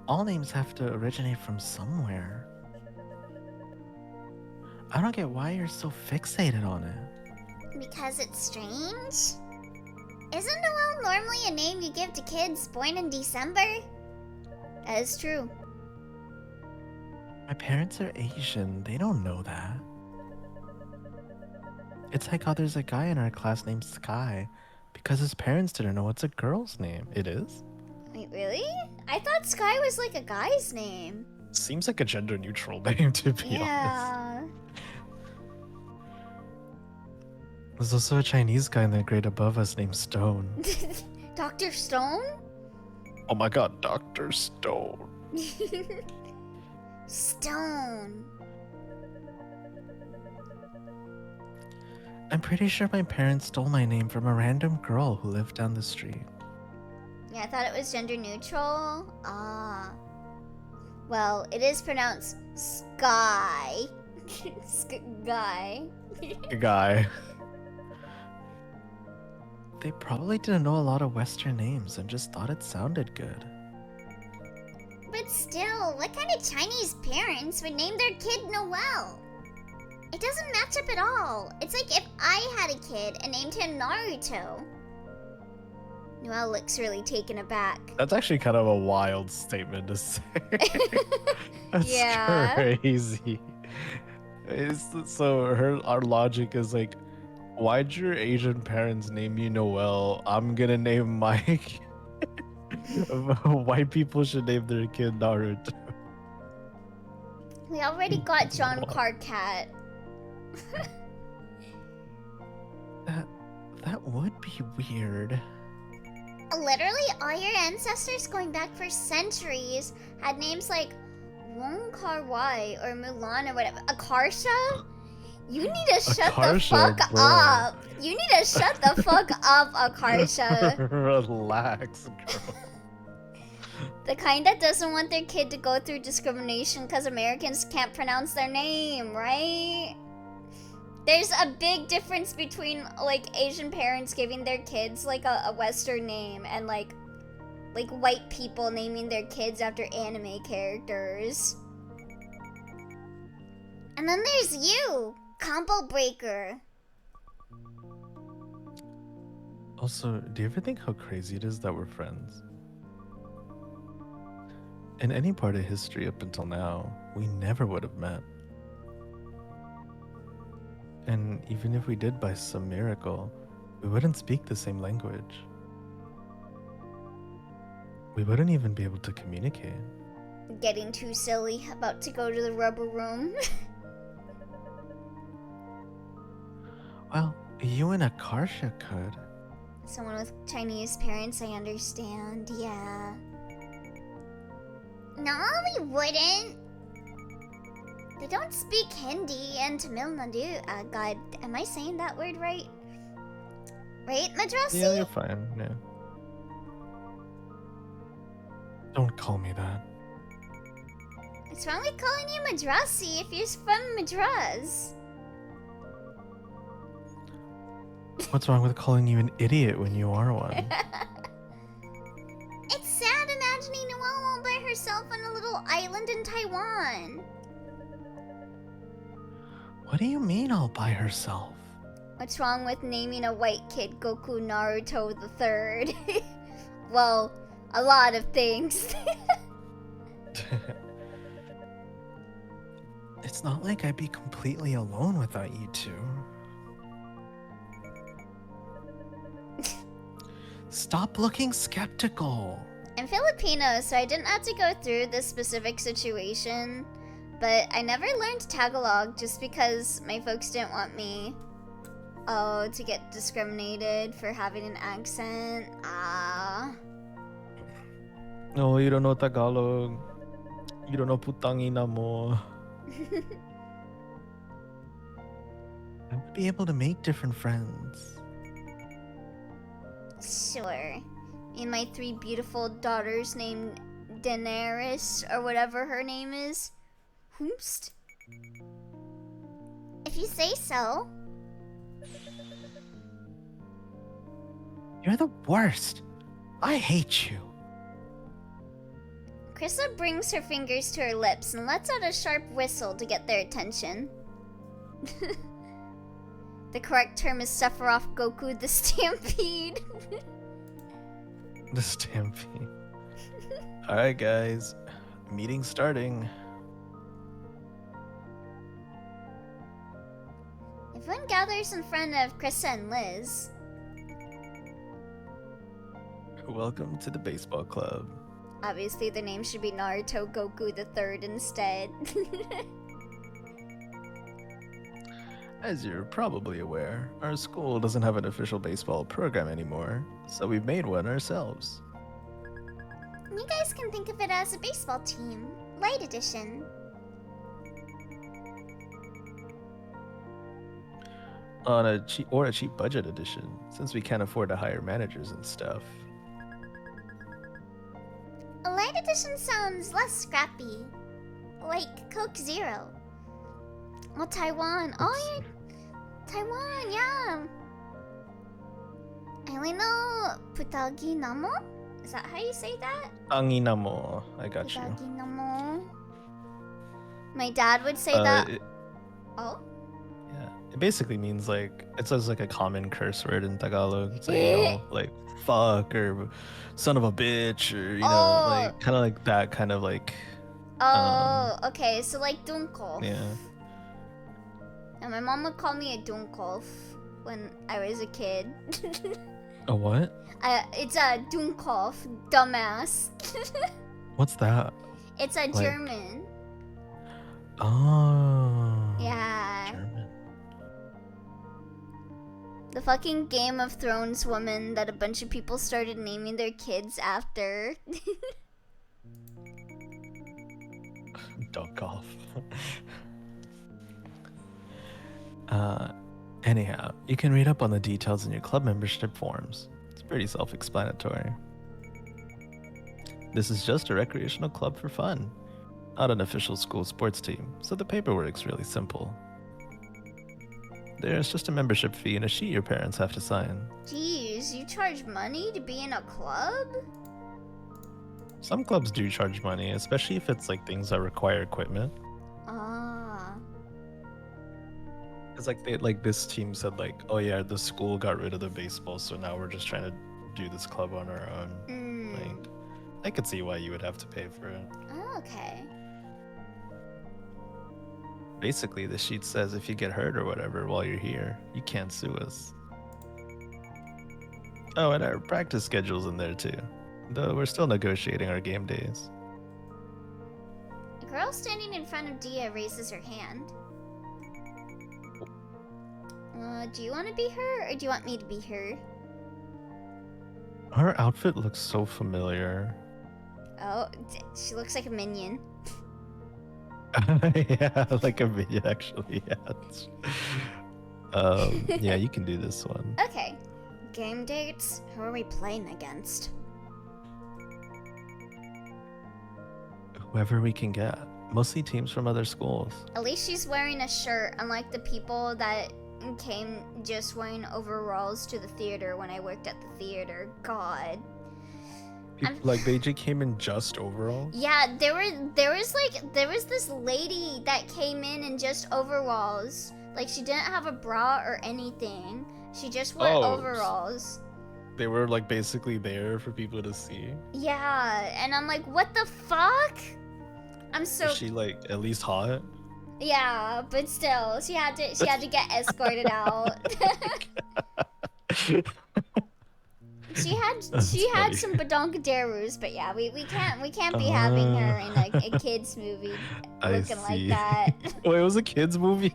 All names have to originate from somewhere. I don't get why you're so fixated on it. Because it's strange? Isn't Noel normally a name you give to kids born in December? That is true. My parents are Asian. They don't know that. It's like how there's a guy in our class named Sky because his parents didn't know it's a girl's name. It is? Wait, really? I thought Sky was like a guy's name. Seems like a gender neutral name, to be honest. Yeah. There's also a Chinese guy in the grade above us named Stone. Dr. Stone? Oh my god, Dr. Stone. Stone. I'm pretty sure my parents stole my name from a random girl who lived down the street. Yeah, I thought it was gender neutral. Ah. Well, it is pronounced Sky. Sky. Guy. They probably didn't know a lot of Western names and just thought it sounded good. But still, what kind of Chinese parents would name their kid Noel? It doesn't match up at all. It's like if I had a kid and named him Naruto. Noel looks really taken aback. That's actually kind of a wild statement to say. That's Yeah. crazy. So our logic is like, why'd your Asian parents name you Noel? I'm gonna name my kid. White people should name their kid Naruto. We already got John Carcat. That would be weird. Literally, all your ancestors going back for centuries had names like Wong Kar Wai or Mulan or whatever. Akarsha? You need to shut the Akarsha, fuck bro. up. You need to shut the fuck up, Akarsha. Relax, girl. The kind that doesn't want their kid to go through discrimination because Americans can't pronounce their name, right? There's a big difference between like Asian parents giving their kids like a Western name and like white people naming their kids after anime characters. And then there's you, Combo Breaker. Also, do you ever think how crazy it is that we're friends? In any part of history up until now, we never would have met. And even if we did by some miracle, we wouldn't speak the same language. We wouldn't even be able to communicate. Getting too silly, about to go to the rubber room. Well, you and Akarsha could. Someone with Chinese parents, I understand, yeah. No, we wouldn't. They don't speak Hindi and Tamil Nadu. God, am I saying that word right? Right, Madrasi? Yeah, you're fine, yeah. Don't call me that. What's wrong with calling you Madrasi if you're from Madras? What's wrong with calling you an idiot when you are one? It's sad imagining Noelle all by herself on a little island in Taiwan. What do you mean all by herself? What's wrong with naming a white kid Goku Naruto the Third? Well, a lot of things. It's not like I'd be completely alone without you two. Stop looking skeptical. I'm Filipino, so I didn't have to go through this specific situation, but I never learned Tagalog just because my folks didn't want me, to get discriminated for having an accent. No, you don't know Tagalog. You don't know putangina mo. I would be able to make different friends. Sure. Me and my 3 beautiful daughters named Daenerys, or whatever her name is. Hoomst? If you say so. You're the worst. I hate you. Krista brings her fingers to her lips and lets out a sharp whistle to get their attention. The correct term is Sephiroth Goku the Stampede. The Stampede. Alright, guys. Meeting starting. Everyone gathers in front of Krista and Liz. Welcome to the baseball club. Obviously, their name should be Naruto Goku the Third instead. As you're probably aware, our school doesn't have an official baseball program anymore, so we've made one ourselves. You guys can think of it as a baseball team. Light edition. On a cheap budget edition, since we can't afford to hire managers and stuff. A light edition sounds less scrappy. Like Coke Zero. Well, Taiwan. Oh, yeah. Taiwan, yeah. I only know Putagi Namo? Is that how you say that? Angina mo. I got you. Putagi Namo. My dad would say that. Oh? Yeah. It basically means like, it says like a common curse word in Tagalog. It's like, you know, like fuck or son of a bitch or, you know, like kind of like that kind of like. Oh, okay. So like Dunkof. Yeah. And my mom would call me a Dunkof when I was a kid. A what? It's a Dunkof, dumbass. What's that? It's a Like- German. Oh. Yeah. German. The fucking Game of Thrones woman that a bunch of people started naming their kids after. Dunk off. Anyhow, you can read up on the details in your club membership forms. It's pretty self-explanatory. This is just a recreational club for fun, not an official school sports team, so the paperwork's really simple. There's just a membership fee and a sheet your parents have to sign. Jeez, you charge money to be in a club? Some clubs do charge money, especially if it's like things that require equipment. Ah. It's like this team said like, oh yeah, the school got rid of the baseball, so now we're just trying to do this club on our own. Like, I could see why you would have to pay for it. Oh, okay. Basically, the sheet says if you get hurt or whatever while you're here, you can't sue us. Oh, and our practice schedule's in there too, though we're still negotiating our game days. A girl standing in front of Dia raises her hand. Do you want to be her, or do you want me to be her? Her outfit looks so familiar. Oh, she looks like a minion. Yeah, like a minion actually, yeah. Yeah, you can do this one. Okay. Game dates? Who are we playing against? Whoever we can get. Mostly teams from other schools. At least she's wearing a shirt, unlike the people that came just wearing overalls to the theater when I worked at the theater. God. Like Beijing came in just overalls. Yeah, there was this lady that came in just overalls. Like she didn't have a bra or anything. She just wore overalls. They were like basically there for people to see. Yeah, and I'm like, what the fuck? I'm so. Is she like at least hot? Yeah, but still, she had to get escorted out. She had some badonkadaroos, but yeah, we can't be having her in a kids movie looking like that. Oh, it was a kids movie.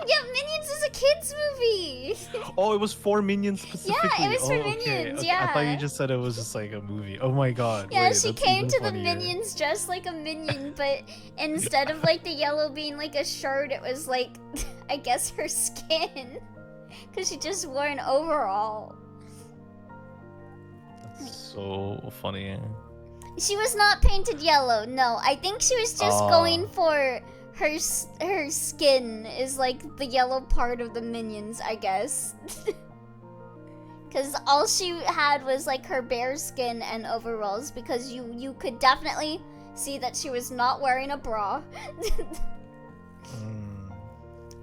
Yeah, Minions is a kids movie. Oh, it was for Minions specifically. Yeah, it was for Minions. Okay. Yeah. I thought you just said it was just like a movie. Oh my god. Yeah, wait, she came to the Minions dressed like a minion, but instead of like the yellow being like a shirt, it was like, I guess her skin, because she just wore an overall. So funny. She was not painted yellow. No, I think she was just going for her skin is like the yellow part of the Minions, I guess. Because all she had was like her bare skin and overalls, because you could definitely see that she was not wearing a bra.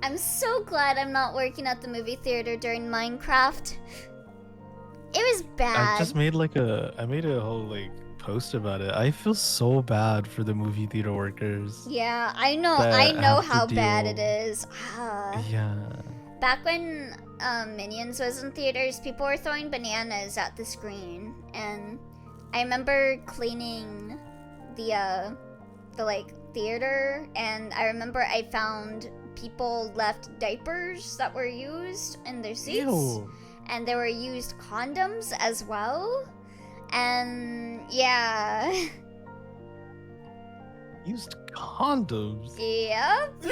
I'm so glad I'm not working at the movie theater during Minecraft. It was bad. I just made I made a whole like post about it. I feel so bad for the movie theater workers. Yeah, I know how bad it is. Yeah. Back when Minions was in theaters, people were throwing bananas at the screen, and I remember cleaning the like theater, and I remember I found people left diapers that were used in their seats. Ew. And there were used condoms as well. And yeah. Used condoms? Yep.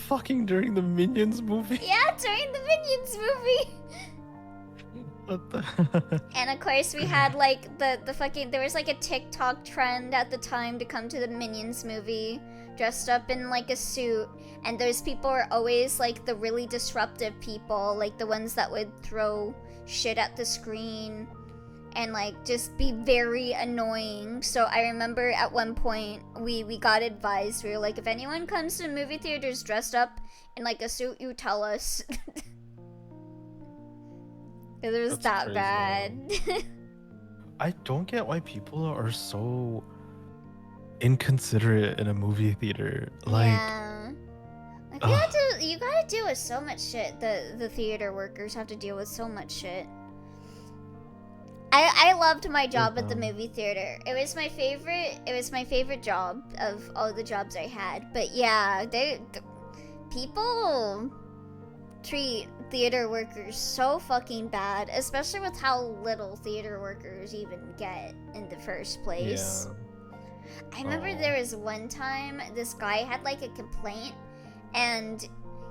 Fucking during the Minions movie? Yeah, during the Minions movie. What the? And of course we had like the fucking, there was like a TikTok trend at the time to come to the Minions movie dressed up in like a suit, and those people were always like the really disruptive people, like the ones that would throw shit at the screen and like just be very annoying. So I remember at one point we got advised, we were like, if anyone comes to movie theaters dressed up in like a suit, you tell us. Because it was that bad. I don't get why people are so inconsiderate in a movie theater. Like, yeah. You gotta deal with so much shit. The theater workers have to deal with so much shit. I loved my job at the movie theater. It was my favorite job of all the jobs I had. But yeah, people treat theater workers so fucking bad, especially with how little theater workers even get in the first place. yeah. I remember there was one time this guy had like a complaint, and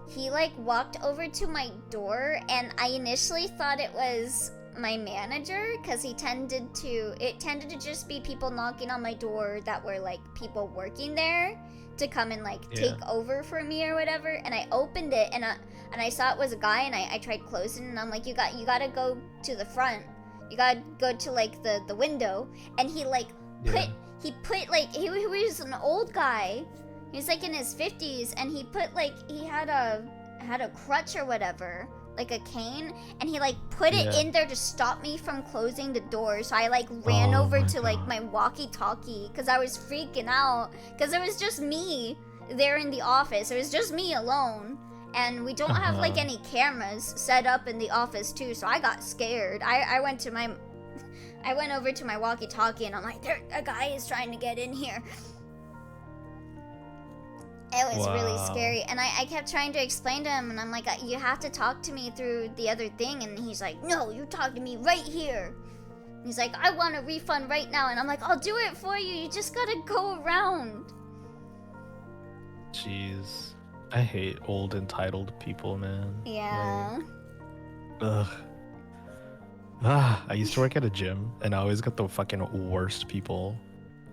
he like walked over to my door, and I initially thought it was my manager, because it tended to just be people knocking on my door that were like people working there to come and like take over for me or whatever. And I opened it, and I saw it was a guy, and I tried closing, and I'm like, you gotta go to the front, you gotta go to like the window. And he like put like he was an old guy, he was like in his 50s, and he put like he had a crutch or whatever, like a cane, and he like put it in there to stop me from closing the door. So I like ran over to like my walkie-talkie, because I was freaking out, because it was just me there in the office. It was just me alone, and we don't have like any cameras set up in the office too, so I got scared. I went over to my walkie-talkie, and I'm like, a guy is trying to get in here. It was really scary, and I kept trying to explain to him, and I'm like, you have to talk to me through the other thing. And he's like, no, you talk to me right here. And he's like, I want a refund right now. And I'm like, I'll do it for you, you just gotta go around. Jeez, I hate old entitled people, man. Yeah. Like, I used to work at a gym, and I always got the fucking worst people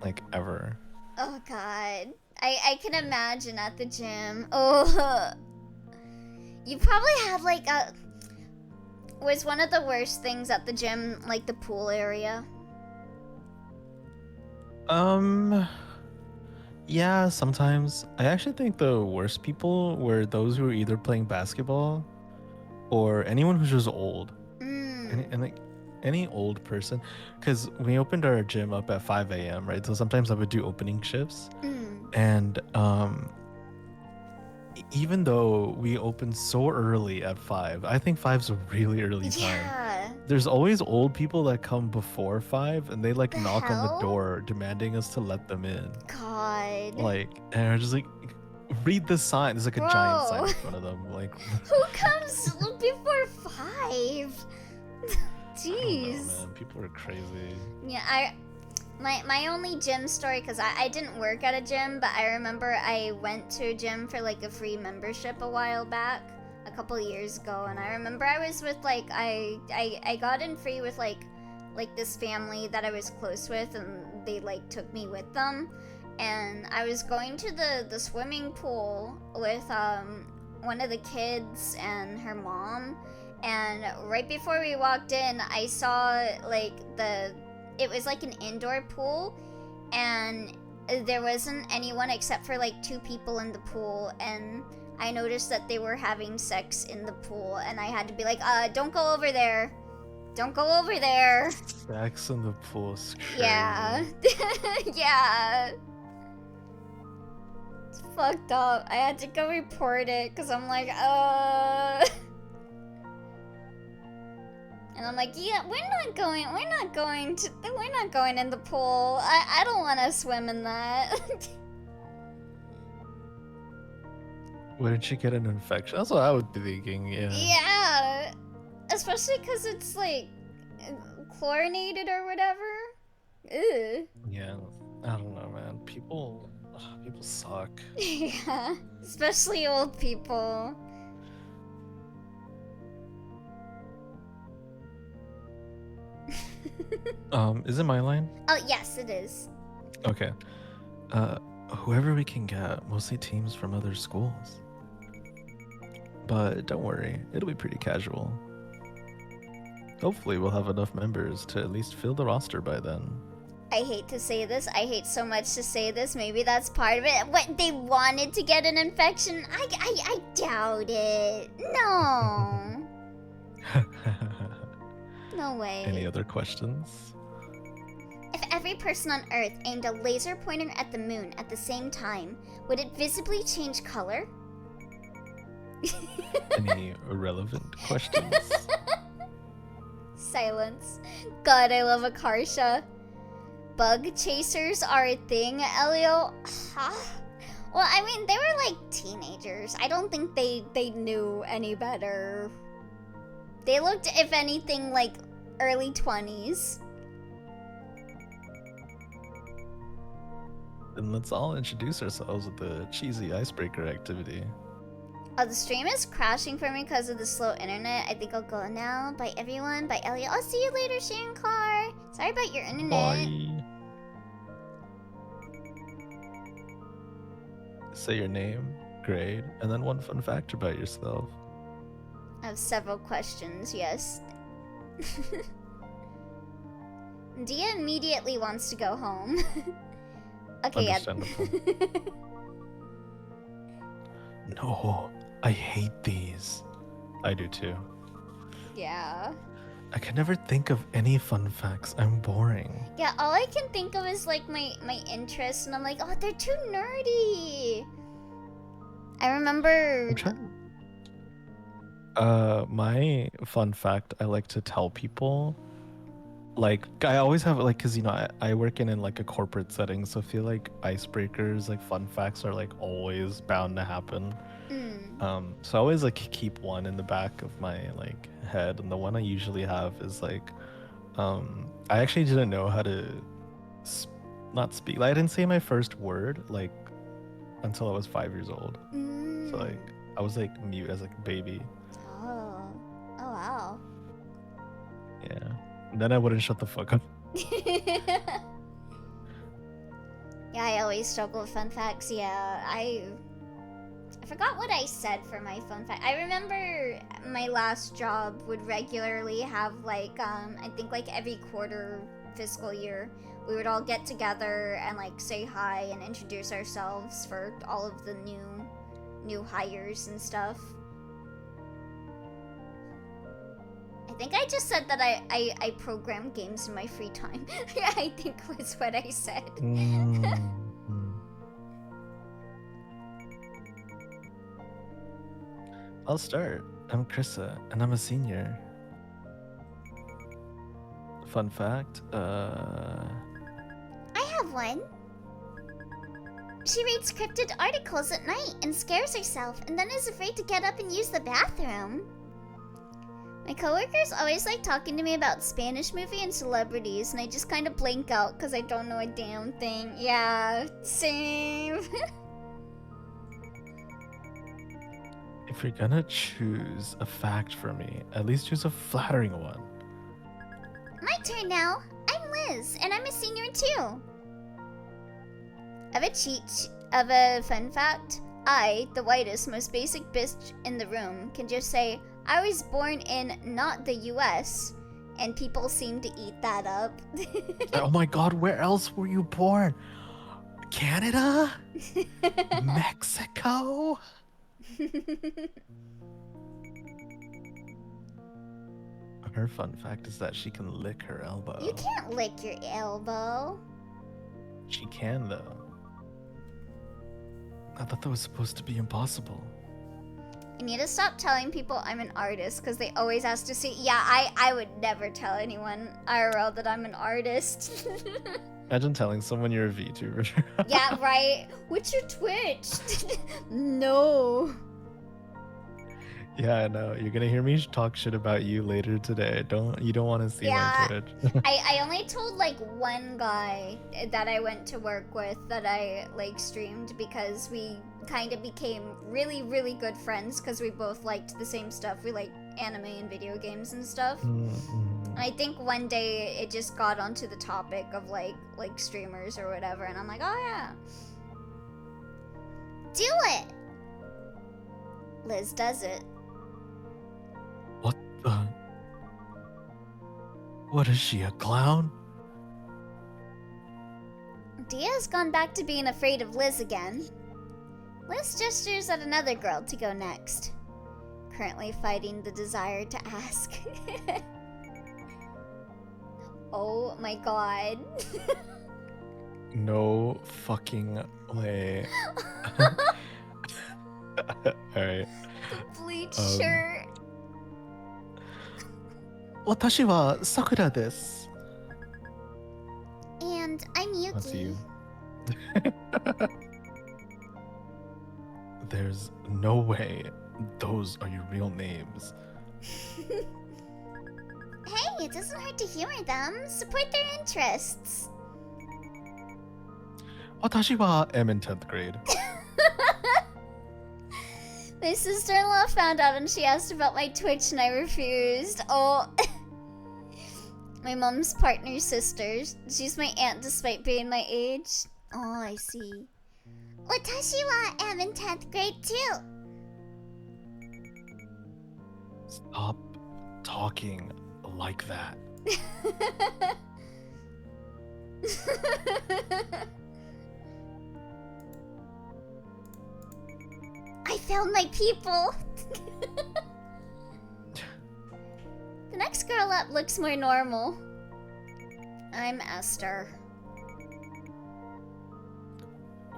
like ever. Oh god, I can imagine at the gym. Oh, you probably had like a. Was one of the worst things at the gym like the pool area? Yeah, sometimes. I actually think the worst people were those who were either playing basketball or anyone who's just old. And like any old person, because we opened our gym up at 5 a.m., right? So sometimes I would do opening shifts, and even though we open so early at 5, I think 5's a really early time. Yeah. There's always old people that come before 5 and they like The knock on the hell? door demanding us to let them in. God. Like, and we're just like, read the sign. There's like a giant sign Bro. in front of them. Like, Who comes before 5? I don't know, Jeez. man. People are crazy. Yeah, my only gym story, because I didn't work at a gym, but I remember I went to a gym for like a free membership a while back, a couple years ago, and I remember I was with like I got in free with like this family that I was close with, and they like took me with them, and I was going to the swimming pool with one of the kids and her mom, and right before we walked in, I saw like it was like an indoor pool, and there wasn't anyone except for like 2 people in the pool, and I noticed that they were having sex in the pool, and I had to be like, don't go over there. Don't go over there. Sex in the pool is crazy. Yeah. Yeah. It's fucked up. I had to go report it because I'm like, And I'm like, yeah, we're not going in the pool. I don't want to swim in that. Wouldn't you get an infection? That's what I would be thinking, yeah. Yeah. Especially because it's like chlorinated or whatever. Ew. Yeah, I don't know, man. People suck. Yeah. Especially old people. Is it my line? Oh, yes, it is. Okay. Whoever we can get, mostly teams from other schools. But don't worry, it'll be pretty casual. Hopefully we'll have enough members to at least fill the roster by then. I hate to say this. I hate so much to say this. Maybe that's part of it. What, they wanted to get an infection? I doubt it. No. No way. Any other questions? If every person on Earth aimed a laser pointer at the moon at the same time, would it visibly change color? Any irrelevant questions? Silence. God, I love Akarsha. Bug chasers are a thing, Elio? Huh? Well, I mean, they were like teenagers. I don't think they knew any better. They looked, if anything, like early 20s. Then let's all introduce ourselves with the cheesy icebreaker activity. Oh, the stream is crashing for me because of the slow internet. I think I'll go now. Bye, everyone. Bye, Elliot. I'll see you later, Shankar. Sorry about your internet. Bye. Say your name, grade, and then one fun fact about yourself. I have several questions, yes. Dia immediately wants to go home. Okay, yeah. Understandable. No, I hate these. I do too. Yeah. I can never think of any fun facts. I'm boring. Yeah, all I can think of is like my interests, and I'm like, oh, they're too nerdy. I remember. I'm trying. My fun fact I like to tell people, like I always have like, cause you know I work in like a corporate setting, so I feel like icebreakers, like fun facts, are like always bound to happen. So I always like keep one in the back of my like head, and the one I usually have is like, I actually didn't know how to not speak. Like, I didn't say my first word like until I was 5 years old. So like I was like mute as like a baby. Oh. Oh wow. Yeah. And then I wouldn't shut the fuck up. Yeah, I always struggle with fun facts. Yeah, I forgot what I said for my fun fact. I remember my last job would regularly have like I think like every quarter fiscal year we would all get together and like say hi and introduce ourselves for all of the new hires and stuff. I think I just said that I program games in my free time. I think was what I said. I'll start. I'm Krissa, and I'm a senior. Fun fact, I have one. She reads cryptid articles at night and scares herself and then is afraid to get up and use the bathroom. My coworkers always like talking to me about Spanish movie and celebrities, and I just kind of blank out because I don't know a damn thing. Yeah, same. if you're gonna choose a fact for me, at least choose a flattering one. My turn now. I'm Liz, and I'm a senior too. Of a fun fact, I, the whitest, most basic bitch in the room, can just say, I was born in not the US, and people seem to eat that up. Oh my god, where else were you born? Canada? Mexico? Her fun fact is that she can lick her elbow. You can't lick your elbow. She can, though. I thought that was supposed to be impossible. I need to stop telling people I'm an artist because they always ask to see. Yeah, I would never tell anyone IRL that I'm an artist. Imagine telling someone you're a VTuber. Yeah, right. What's your Twitch? No. Yeah, I know. You're gonna hear me talk shit about you later today. You don't want to see Yeah, my Twitch. I only told like one guy that I went to work with that I like streamed because we kind of became really, really good friends because we both liked the same stuff. We like anime and video games and stuff. Mm-hmm. I think one day it just got onto the topic of like streamers or whatever, and I'm like, oh yeah, do it. Liz does it. What the? What is she, a clown? Dia's gone back to being afraid of Liz again. Liz gestures at another girl to go next, currently fighting the desire to ask. Oh my god. No fucking way. Alright. The bleach shirt. 私はSakuraです. And I'm Yuki. That's you. There's no way those are your real names. Hey, it doesn't hurt to humor them. Support their interests. 私は am in 10th grade. My sister-in-law found out and she asked about my Twitch and I refused. Oh. My mom's partner's sister. She's my aunt despite being my age. Oh, I see. Watashi wa am in 10th grade too. Stop talking like that. I found my people. The next girl up looks more normal. I'm Esther.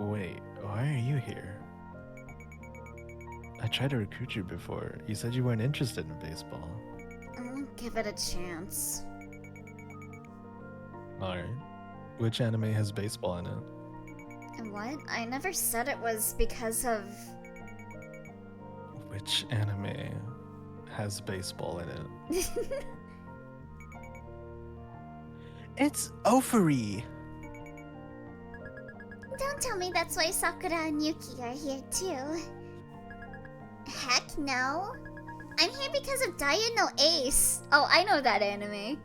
Wait, why are you here? I tried to recruit you before. You said you weren't interested in baseball. I'll give it a chance. Alright. Which anime has baseball in it? And what? I never said it was because of... Which anime has baseball in it? It's Ofuri! Don't tell me that's why Sakura and Yuki are here too. Heck no. I'm here because of Daya no Ace. Oh, I know that anime.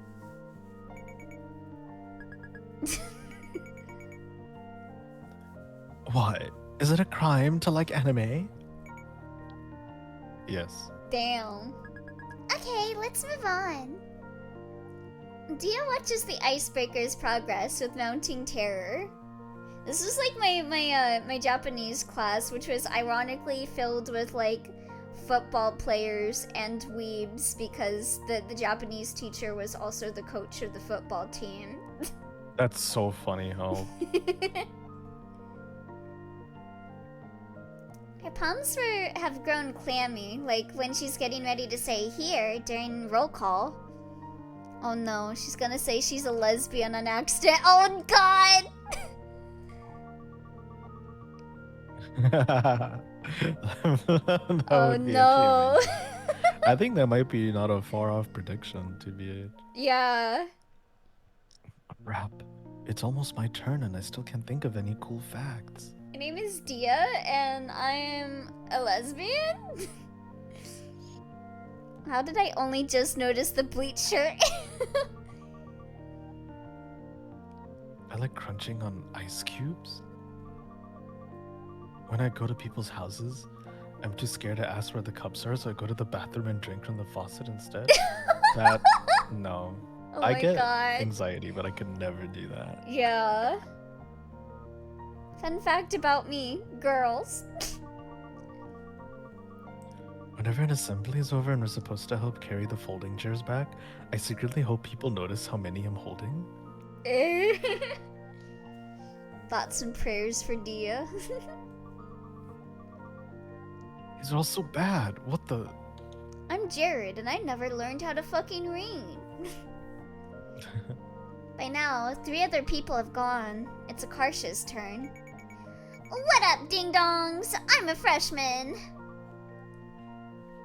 What? Is it a crime to like anime? Yes. Damn. Okay, let's move on. Dia watches the icebreakers progress with mounting terror. This was like my Japanese class, which was ironically filled with like football players and weebs because the Japanese teacher was also the coach of the football team. That's so funny how. Her palms have grown clammy, like when she's getting ready to say here during roll call. Oh no, she's gonna say she's a lesbian on accident. Oh god! That Oh would be no. actually amazing. I think that might be not a far off prediction to be it. Yeah. Rap. It's almost my turn and I still can't think of any cool facts. My name is Dia and I'm a lesbian? How did I only just notice the bleach shirt? I like crunching on ice cubes. When I go to people's houses, I'm too scared to ask where the cups are, so I go to the bathroom and drink from the faucet instead. No. Oh I my get god. anxiety, but I could never do that. Yeah. Fun fact about me, girls. Whenever an assembly is over and we're supposed to help carry the folding chairs back, I secretly hope people notice how many I'm holding. Thoughts and prayers for Dia. These are all so bad. What the? I'm Jared, and I never learned how to fucking read. By now, 3 other people have gone. It's Akarsha's turn. What up, ding-dongs? I'm a freshman.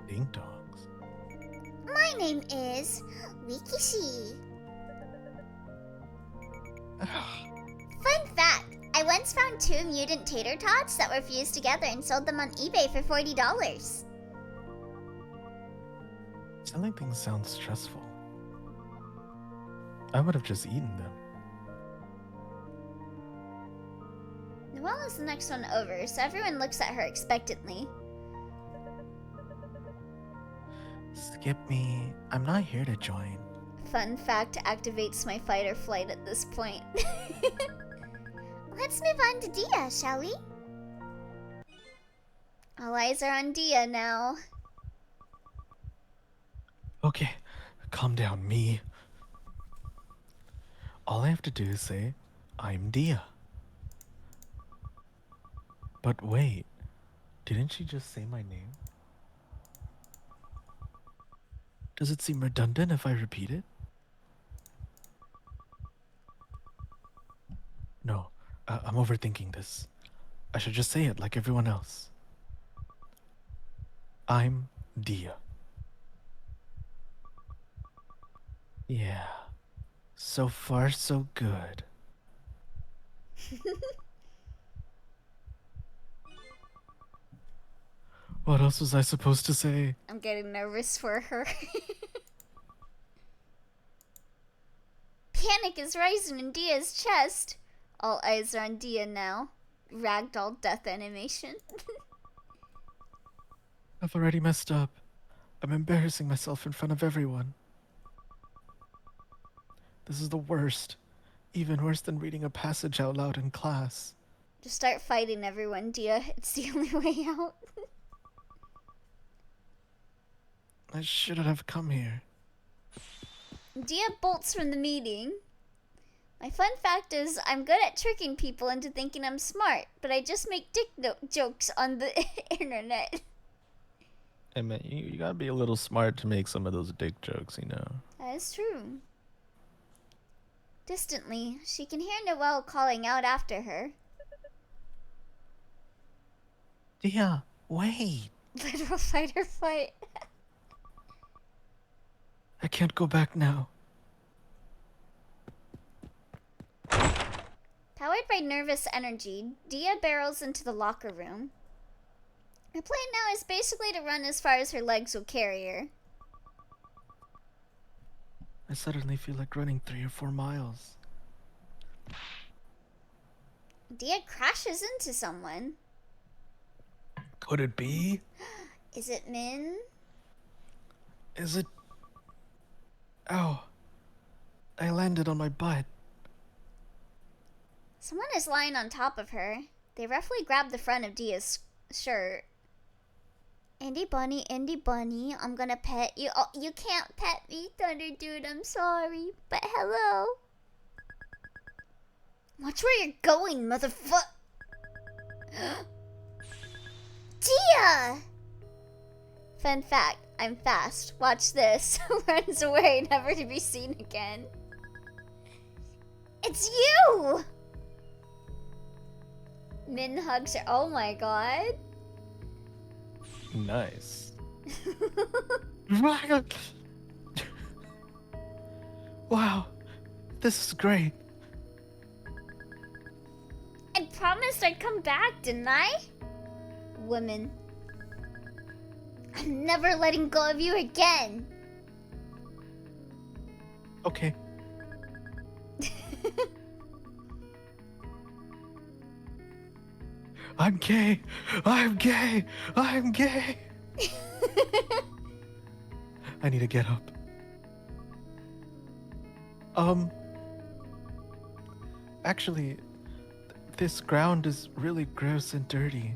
Ding-dongs. My name is Rikishi. Fun fact, I once found 2 mutant tater tots that were fused together and sold them on eBay for $40. Selling things sounds stressful. I would have just eaten them. Noelle is the next one over, so everyone looks at her expectantly. Skip me. I'm not here to join. Fun fact activates my fight or flight at this point. Let's move on to Dia, shall we? All eyes are on Dia now. Okay, calm down, me. All I have to do is say, I'm Dia. But wait, didn't she just say my name? Does it seem redundant if I repeat it? No, I'm overthinking this. I should just say it like everyone else. I'm Dia. Yeah, so far so good. What else was I supposed to say? I'm getting nervous for her. Panic is rising in Dia's chest. All eyes are on Dia now. Ragdoll death animation. I've already messed up. I'm embarrassing myself in front of everyone. This is the worst. Even worse than reading a passage out loud in class. Just start fighting everyone, Dia. It's the only way out. I shouldn't have come here. Dia bolts from the meeting. My fun fact is, I'm good at tricking people into thinking I'm smart, but I just make dick jokes on the internet. Hey man, you gotta be a little smart to make some of those dick jokes, you know. That is true. Distantly, she can hear Noelle calling out after her. Dia, wait. Literal fight or flight. I can't go back now. Powered by nervous energy, Dia barrels into the locker room. Her plan now is basically to run as far as her legs will carry her. I suddenly feel like running 3 or 4 miles. Dia crashes into someone. Could it be? Is it Min? Is it? Ow. I landed on my butt. Someone is lying on top of her. They roughly grab the front of Dia's shirt. Indy Bunny, I'm gonna pet you. Oh, you can't pet me, Thunder Dude, I'm sorry. But hello. Watch where you're going, motherfucker. Dia! Fun fact, I'm fast. Watch this. Runs away, never to be seen again. It's you! Min hugs her. Oh my god. Nice. Wow. This is great. I promised I'd come back, didn't I? Women. I'm never letting go of you again. Okay. I'm gay. I'm gay. I'm gay. I need to get up. Actually, this ground is really gross and dirty.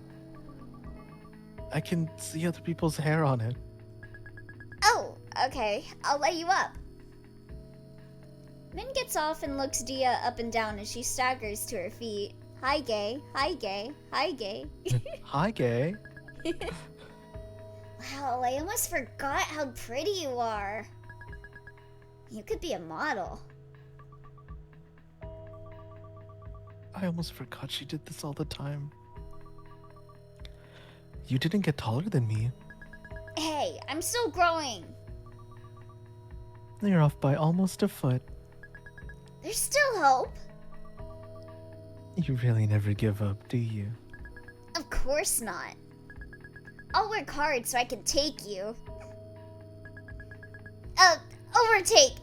I can see other people's hair on it. Oh, okay. I'll let you up. Min gets off and looks Dia up and down as she staggers to her feet. Hi, gay. Hi, gay. Hi, gay. Hi, gay. Wow, I almost forgot how pretty you are. You could be a model. I almost forgot she did this all the time. You didn't get taller than me. Hey, I'm still growing. You're off by almost a foot. There's still hope. You really never give up, do you? Of course not. I'll work hard so I can take you. Overtake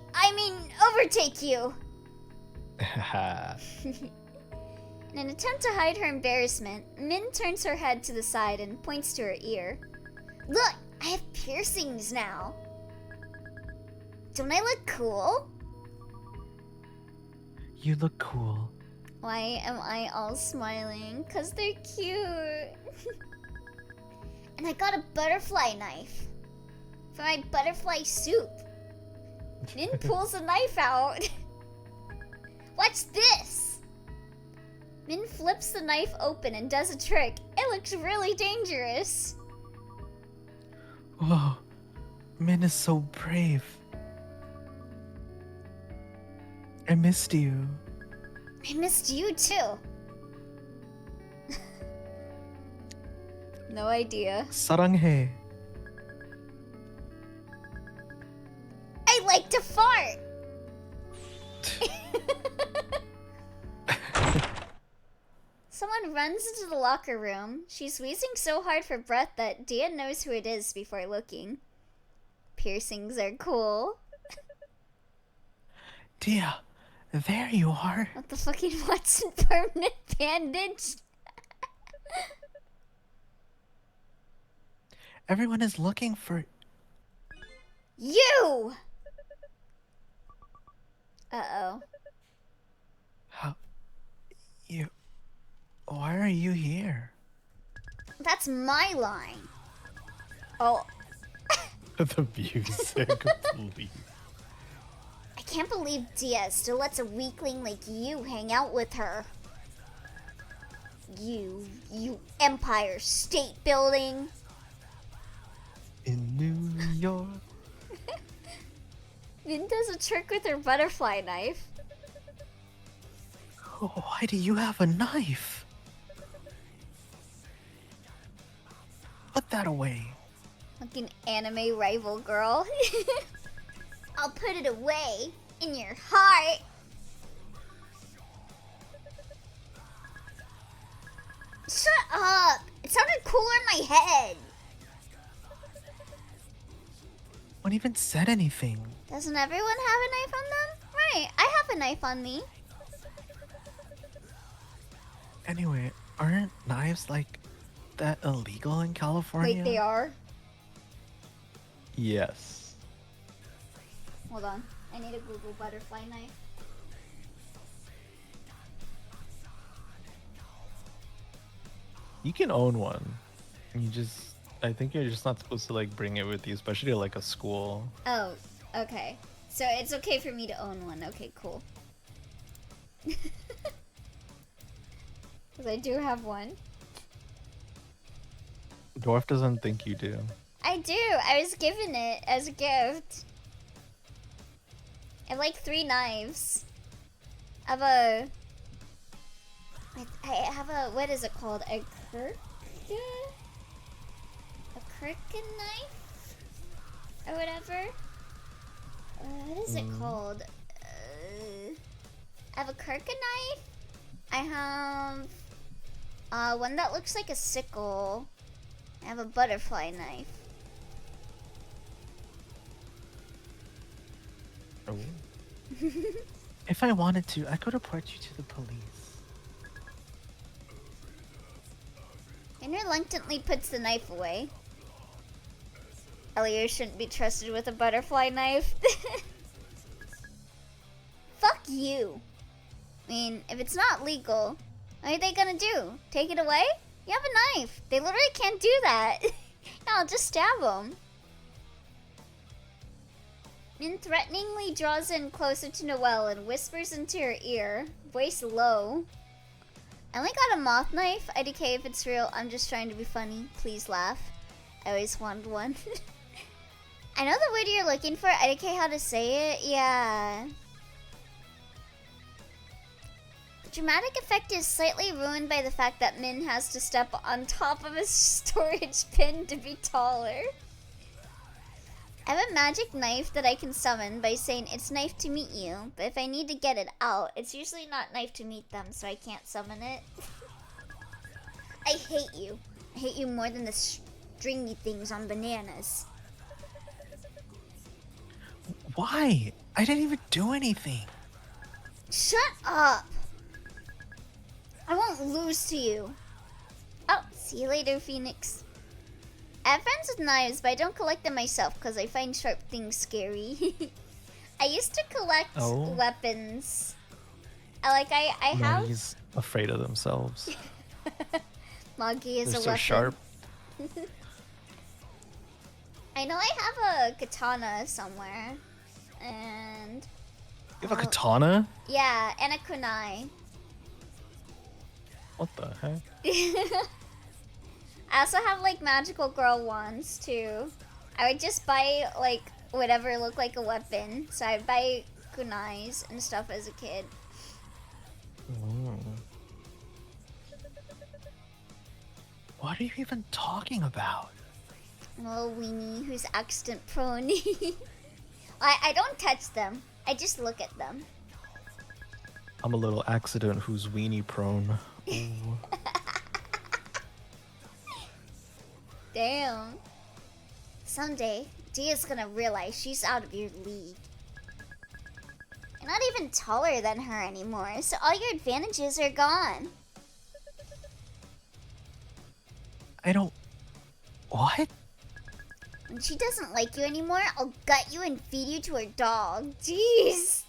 you. In an attempt to hide her embarrassment, Min turns her head to the side and points to her ear. Look, I have piercings now. Don't I look cool? You look cool. Why am I all smiling? 'Cause they're cute. And I got a butterfly knife for my butterfly soup. Min pulls a knife out. Watch this. Min flips the knife open and does a trick. It looks really dangerous. Whoa, Min is so brave. I missed you. I missed you too. No idea. 사랑해. I like to fart. Someone runs into the locker room. She's wheezing so hard for breath that Dia knows who it is before looking. Piercings are cool. Dia, there you are. What the fucking Watson permanent bandage? Everyone is looking for... You! Uh-oh. How... You... Why are you here? That's my line. Oh. The music, please. I can't believe Dia still lets a weakling like you hang out with her. You Empire State Building. In New York. Min does a trick with her butterfly knife. Why do you have a knife? Put that away. Fucking anime rival girl. I'll put it away in your heart. Shut up! It sounded cooler in my head. No one even said anything. Doesn't everyone have a knife on them? Right, I have a knife on me. Anyway, aren't knives like that illegal in California? Wait, they are? Yes. Hold on. I need a Google butterfly knife. You can own one. I think you're just not supposed to like bring it with you, especially to like a school. Oh, okay. So it's okay for me to own one. Okay, cool. Because I do have one. Dwarf doesn't think you do. I do. I was given it as a gift. I have like 3 knives. I have a... I have a... What is it called? A kirk? A kirkin knife? Or whatever? What is it called? I have a kirkin knife. I have... one that looks like a sickle. I have a butterfly knife. Oh. If I wanted to, I could report you to the police. And reluctantly puts the knife away. Elio shouldn't be trusted with a butterfly knife. Fuck you. I mean, if it's not legal, what are they gonna do? Take it away? You have a knife. They literally can't do that. No, I'll just stab them. Min threateningly draws in closer to Noelle and whispers into her ear, voice low. I only got a moth knife. IDK if it's real. I'm just trying to be funny. Please laugh. I always wanted one. I know the word you're looking for. IDK how to say it. Yeah. The dramatic effect is slightly ruined by the fact that Min has to step on top of a storage bin to be taller. I have a magic knife that I can summon by saying it's knife to meet you, but if I need to get it out, it's usually not knife to meet them, so I can't summon it. I hate you. I hate you more than the stringy things on bananas. Why? I didn't even do anything. Shut up! I won't lose to you. Oh, see you later, Phoenix. I have friends with knives, but I don't collect them myself because I find sharp things scary. I used to collect weapons. I have... Moggy's afraid of themselves. Moggy is They're a so weapon. sharp. I know I have a katana somewhere. And... You have a katana? Yeah, and a kunai. What the heck? I also have like magical girl wands too. I would just buy like whatever looked like a weapon. So I'd buy kunais and stuff as a kid. What are you even talking about? I'm a little weenie who's accident prone. I don't touch them. I just look at them. I'm a little accident who's weenie prone. Ooh. Damn. Someday, Dia's gonna realize she's out of your league. You're not even taller than her anymore, so all your advantages are gone. I don't... What? When she doesn't like you anymore, I'll gut you and feed you to her dog. Jeez.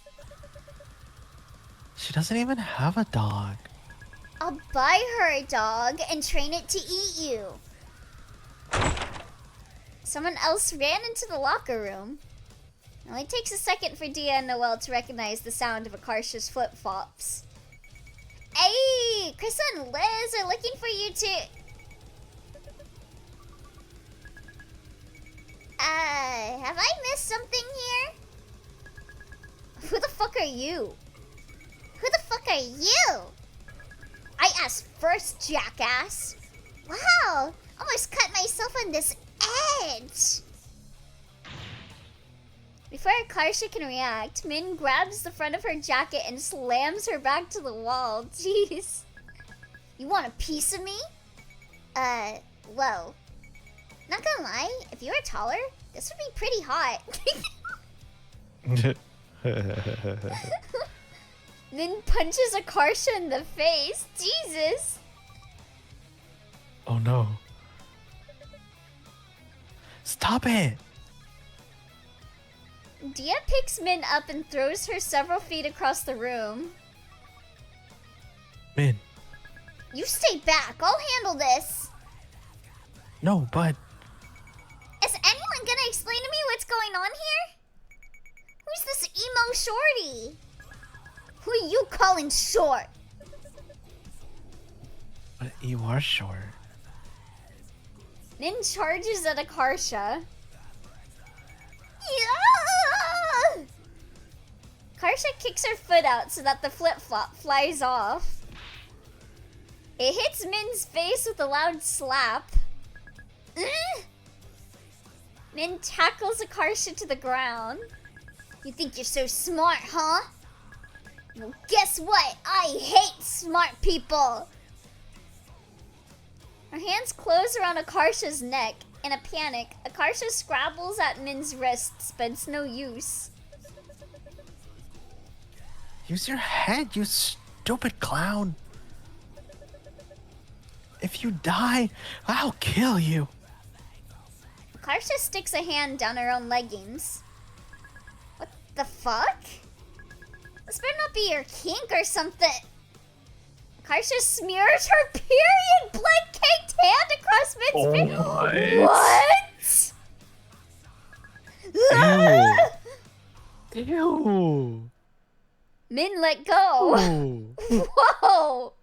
She doesn't even have a dog. I'll buy her a dog and train it to eat you. Someone else ran into the locker room. It only takes a second for Dia and Noelle to recognize the sound of Akarsha's flip-flops. Hey, Chris and Liz are looking for you too. Have I missed something here? Who the fuck are you? Who the fuck are you? I asked first, jackass. Wow, almost cut myself on this edge. Before Akarsha can react, Min grabs the front of her jacket and slams her back to the wall. Jeez. You want a piece of me? Whoa. Not gonna lie, if you were taller, this would be pretty hot. Min punches Akarsha in the face. Jesus. Oh no. Stop it! Dia picks Min up and throws her several feet across the room. Min. You stay back. I'll handle this. No, but... Is anyone gonna explain to me what's going on here? Who's this emo shorty? Who are you calling short? But you are short. Min charges at Akarsha. Yeah! Akarsha kicks her foot out so that the flip-flop flies off. It hits Min's face with a loud slap. Min tackles Akarsha to the ground. You think you're so smart, huh? Well, guess what? I hate smart people! Her hands close around Akarsha's neck. In a panic, Akarsha scrabbles at Min's wrists, but it's no use. Use your head, you stupid clown. If you die, I'll kill you. Akarsha sticks a hand down her own leggings. What the fuck? This better not be your kink or something. Akarsha smears her period blood-caked hand across Min's face. What? Ew. Ew. Min, let go. Ooh. Whoa.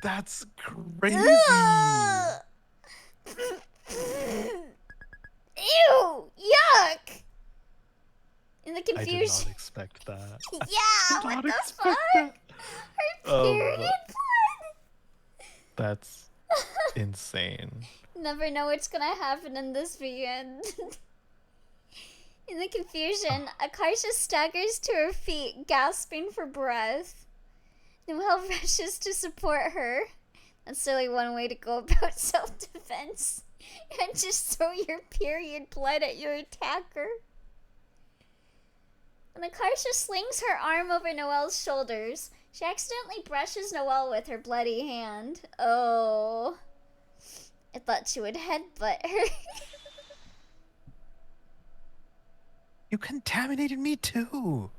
That's crazy. Ew. Yuck. In the confusion. I did not expect that. Yeah, what the fuck? That. Her period blood. That's insane. Never know what's gonna happen in this weekend. In the confusion, Akarsha staggers to her feet, gasping for breath. Noelle rushes to support her. That's only one way to go about self-defense. And just throw your period blood at your attacker. When Akarsha slings her arm over Noelle's shoulders, she accidentally brushes Noelle with her bloody hand. Oh. I thought she would headbutt her. You contaminated me too.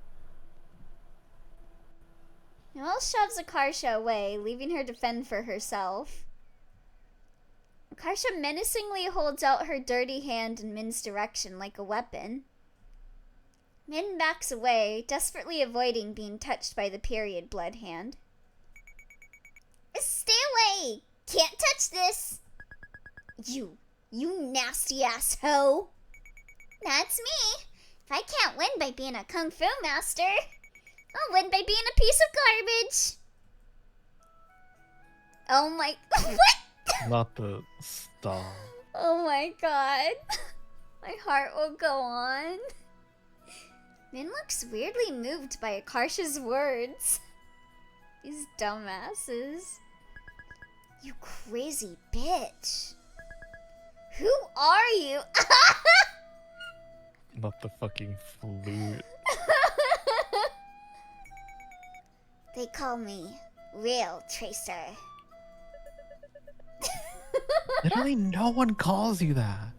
Noelle shoves Akarsha away, leaving her to fend for herself. Akarsha menacingly holds out her dirty hand in Min's direction like a weapon. Min backs away, desperately avoiding being touched by the period blood hand. Stay away! Can't touch this! You nasty ass hoe! That's me! If I can't win by being a kung fu master, I'll win by being a piece of garbage! Oh my... What? Not the stall. Oh my god. My heart will go on. Min looks weirdly moved by Akarsha's words. These dumbasses. You crazy bitch. Who are you? Not the fucking flute. They call me Real Tracer. Literally no one calls you that.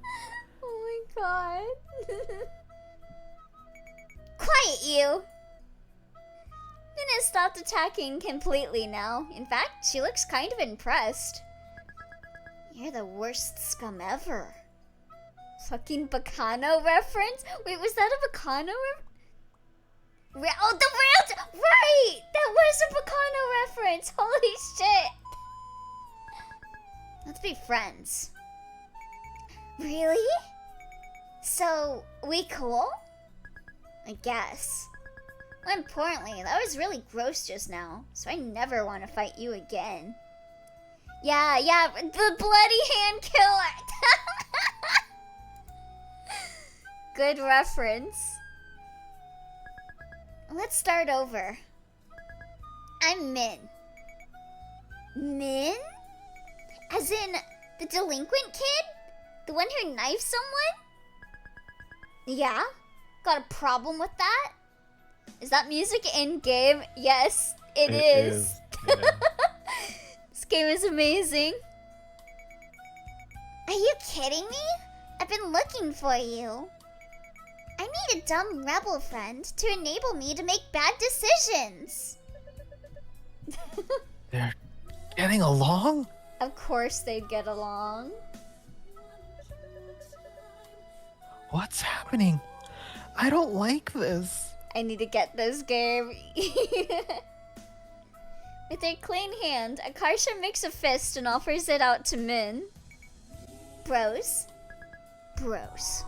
Oh my god. Quiet, you! Min has stopped attacking completely now. In fact, she looks kind of impressed. You're the worst scum ever. Fucking Bacano reference? Wait, was that a Bacano reference? Oh, the real... Right! That was a Bacano reference! Holy shit! Let's be friends. Really? So, we cool? I guess. More importantly, that was really gross just now, so I never want to fight you again. Yeah, the bloody hand killer! Good reference. Let's start over. I'm Min. Min? As in, the delinquent kid? The one who knifed someone? Yeah? Got a problem with that? Is that music in game? Yes. It It is. is. Yeah. This game is amazing. Are you kidding me? I've been looking for you. I need a dumb rebel friend to enable me to make bad decisions. They're getting along? Of course they'd get along. What's happening? I don't like this. I need to get this game. With her clean hand, Akarsha makes a fist and offers it out to Min. Bros. Bros.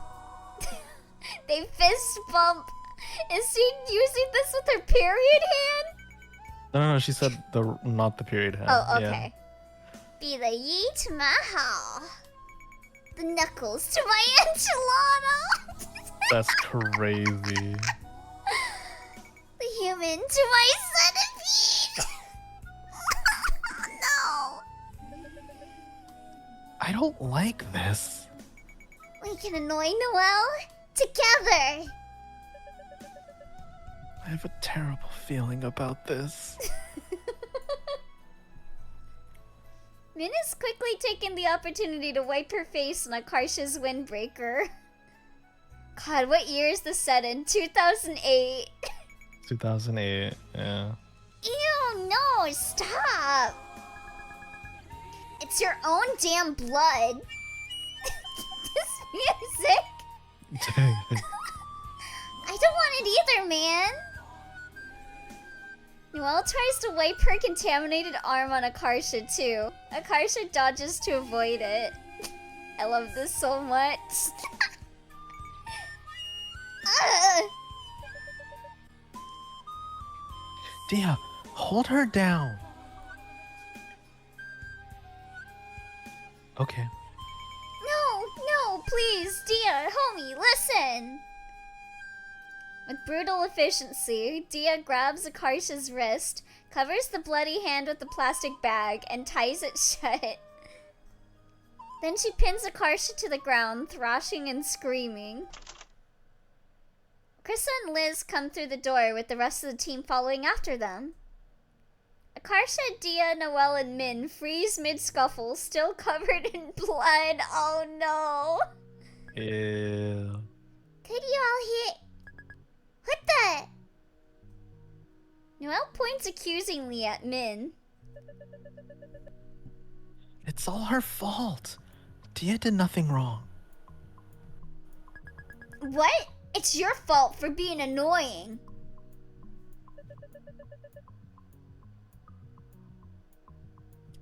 They fist bump. Is she using this with her period hand? No, she said not the period hand. Oh, Yeah. okay. Be the ye to my how. The knuckles to my enchilada. That's crazy. The human to my centipede. No. I don't like this. We can annoy Noelle together. I have a terrible feeling about this. Min is quickly taking the opportunity to wipe her face on Akarsha's windbreaker. God, what year is this set in? 2008. 2008, yeah. Ew, no, stop. It's your own damn blood. This music. I don't want it either, man. Noelle tries to wipe her contaminated arm on Akarsha, too. Akarsha dodges to avoid it. I love this so much. Dia, hold her down. Okay. No, please, Dia, homie, listen. With brutal efficiency, Dia grabs Akarsha's wrist, covers the bloody hand with the plastic bag, and ties it shut. Then she pins Akarsha to the ground, thrashing and screaming. Krista and Liz come through the door with the rest of the team following after them. Akarsha, Dia, Noelle, and Min freeze mid-scuffle, still covered in blood. Oh no. Ew. Could you all hear... What the... Noelle points accusingly at Min. It's all her fault. Dia did nothing wrong. What? It's your fault for being annoying.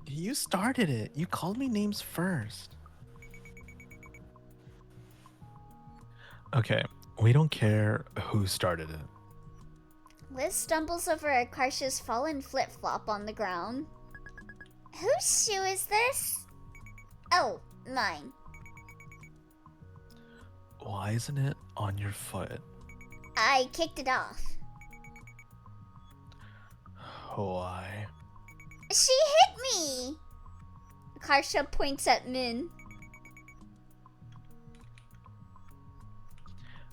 You started it. You called me names first. Okay, we don't care who started it. Liz stumbles over Akarsha's fallen flip-flop on the ground. Whose shoe is this? Oh, mine. Why isn't it on your foot? I kicked it off. Why? She hit me! Akarsha points at Min.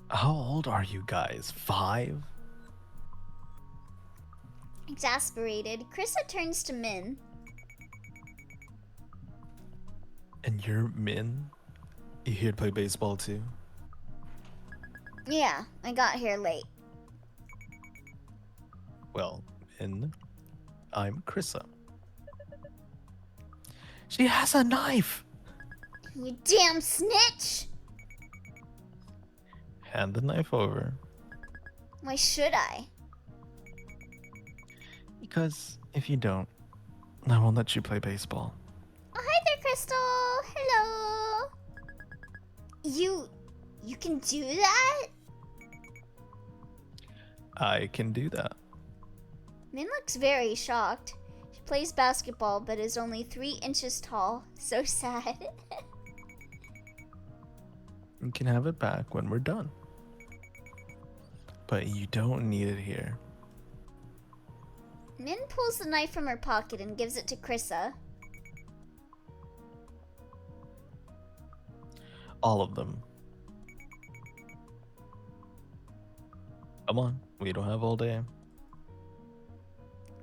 How old are you guys? 5? Exasperated, Krista turns to Min. And you're Min? You here to play baseball too? Yeah, I got here late. Well, Min, I'm Krissa. She has a knife! You damn snitch! Hand the knife over. Why should I? Because if you don't, I won't let you play baseball. Oh, hi there, Crystal! Hello! You can do that? I can do that. Min looks very shocked. She plays basketball but is only 3 inches tall. So sad. You can have it back when we're done. But you don't need it here. Min pulls the knife from her pocket and gives it to Krissa. All of them. Come on, we don't have all day.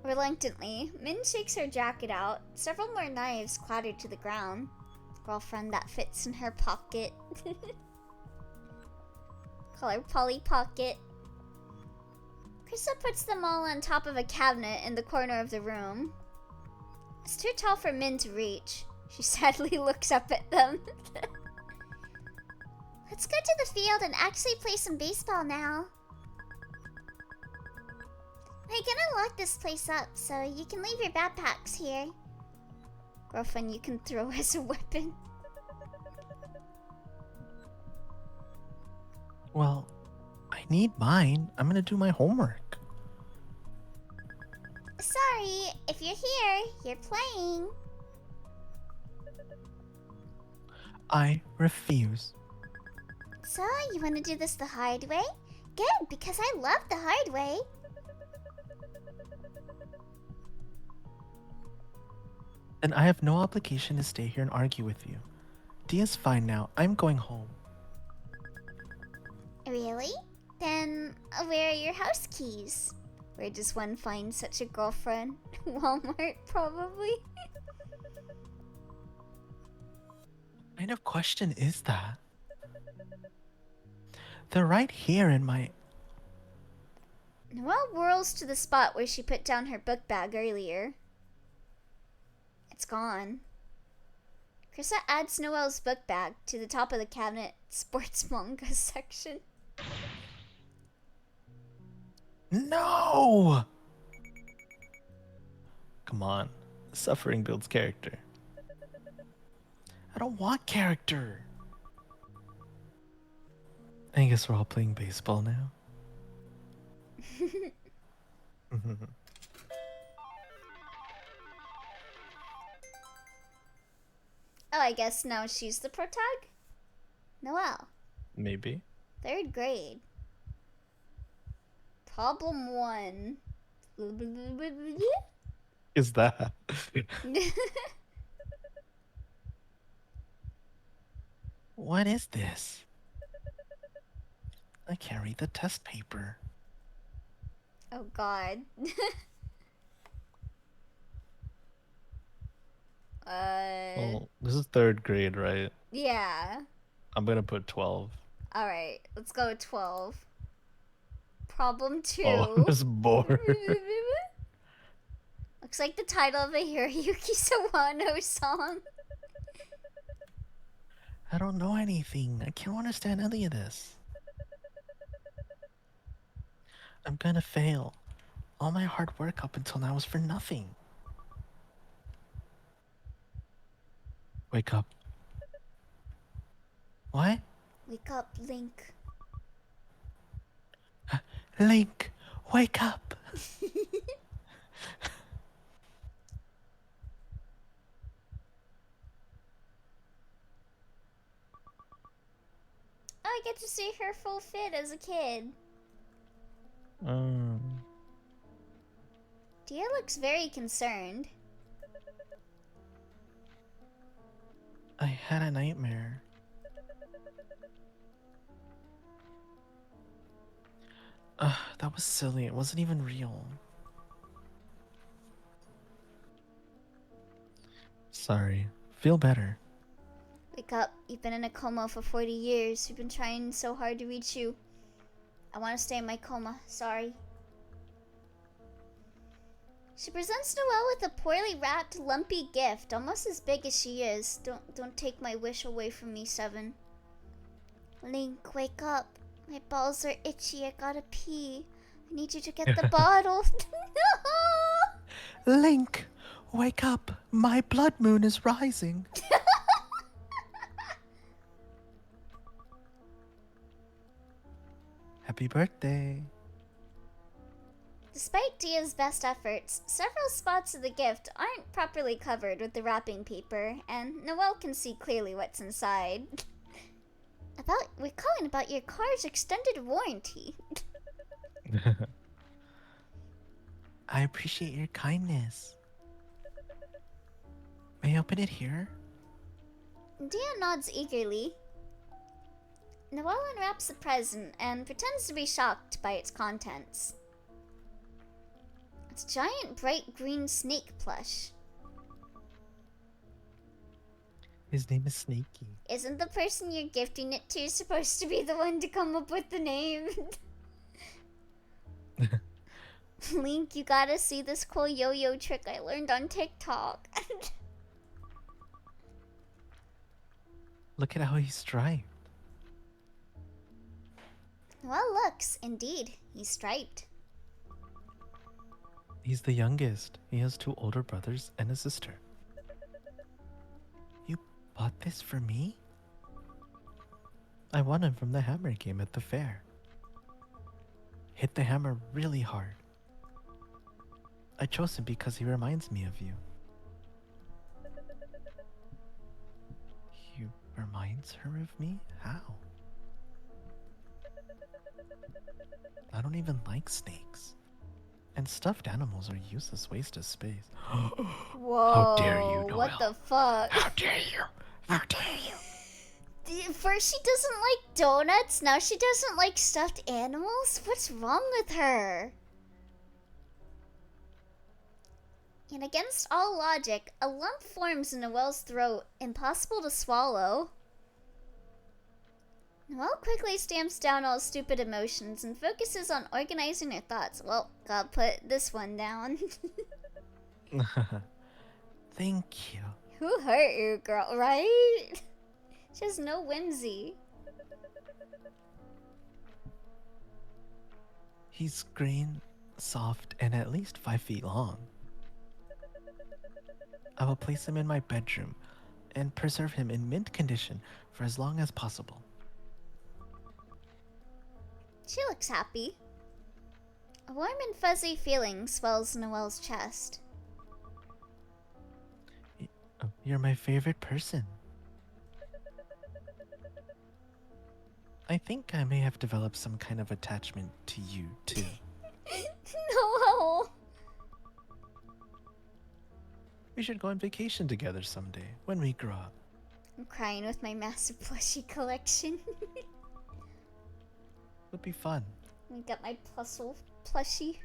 Reluctantly, Min shakes her jacket out. Several more knives clatter to the ground. Girlfriend that fits in her pocket. Call her Polly Pocket. Krista puts them all on top of a cabinet in the corner of the room. It's too tall for Min to reach. She sadly looks up at them. Let's go to the field and actually play some baseball now. I'm gonna lock this place up so you can leave your backpacks here. Girlfriend you can throw as a weapon. Well, I need mine. I'm gonna do my homework. Sorry, if you're here, you're playing. I refuse. So, you want to do this the hard way? Good, because I love the hard way. Then I have no obligation to stay here and argue with you. Dia's fine now. I'm going home. Really? Then, where are your house keys? Where does one find such a girlfriend? Walmart, probably. What kind of question is that? They're right here in my... Noelle whirls to the spot where she put down her book bag earlier. It's gone. Krista adds Noelle's book bag to the top of the cabinet sports manga section. No! Come on. Suffering builds character. I don't want character. I guess we're all playing baseball now. Oh, I guess now she's the protag? Noelle. Maybe. 3rd grade. Problem 1. Is that? What is this? I can't read the test paper. Oh god. Well, this is 3rd grade, right? Yeah. I'm gonna put 12. Alright, let's go with 12. Problem 2. Oh, I'm just bored. Looks like the title of a Hiroyuki Sawano song. I don't know anything. I can't understand any of this. I'm gonna fail. All my hard work up until now was for nothing. Wake up. What? Wake up, Link. Link, wake up. Oh, I get to see her full fit as a kid. Dia looks very concerned. I had a nightmare. That was silly. It wasn't even real. Sorry. Feel better. Wake up. You've been in a coma for 40 years. We've been trying so hard to reach you. I want to stay in my coma. Sorry. She presents Noelle with a poorly wrapped, lumpy gift, almost as big as she is. Don't take my wish away from me, Seven. Link, wake up. My balls are itchy. I gotta pee. I need you to get the bottle. No! Link, wake up. My blood moon is rising. Happy birthday. Despite Dia's best efforts, several spots of the gift aren't properly covered with the wrapping paper, and Noelle can see clearly what's inside. We're calling about your car's extended warranty. I appreciate your kindness. May I open it here? Dia nods eagerly. Noelle unwraps the present and pretends to be shocked by its contents. A It's giant bright green snake plush. His name is Snaky. Isn't the person you're gifting it to supposed to be the one to come up with the name? Link, you gotta see this cool yo-yo trick I learned on TikTok. Look at how he's striped. Well, looks, indeed, he's striped. He's the youngest. He has 2 older brothers and a sister. You bought this for me? I won him from the hammer game at the fair. Hit the hammer really hard. I chose him because he reminds me of you. He reminds her of me? How? I don't even like snakes. And stuffed animals are useless waste of space. Whoa. How dare you, Noelle? What the fuck? How dare you? How dare you? First she doesn't like donuts, now she doesn't like stuffed animals? What's wrong with her? And against all logic, a lump forms in Noelle's throat, impossible to swallow. Noelle quickly stamps down all stupid emotions and focuses on organizing her thoughts. Well, gotta put this one down. Thank you. Who hurt you, girl, right? She has no whimsy. He's green, soft, and at least 5 feet long. I will place him in my bedroom and preserve him in mint condition for as long as possible. She looks happy. A warm and fuzzy feeling swells Noelle's chest. You're my favorite person. I think I may have developed some kind of attachment to you, too. No! We should go on vacation together someday, when we grow up. I'm crying with my massive plushie collection. It'll be fun. I got my plushie.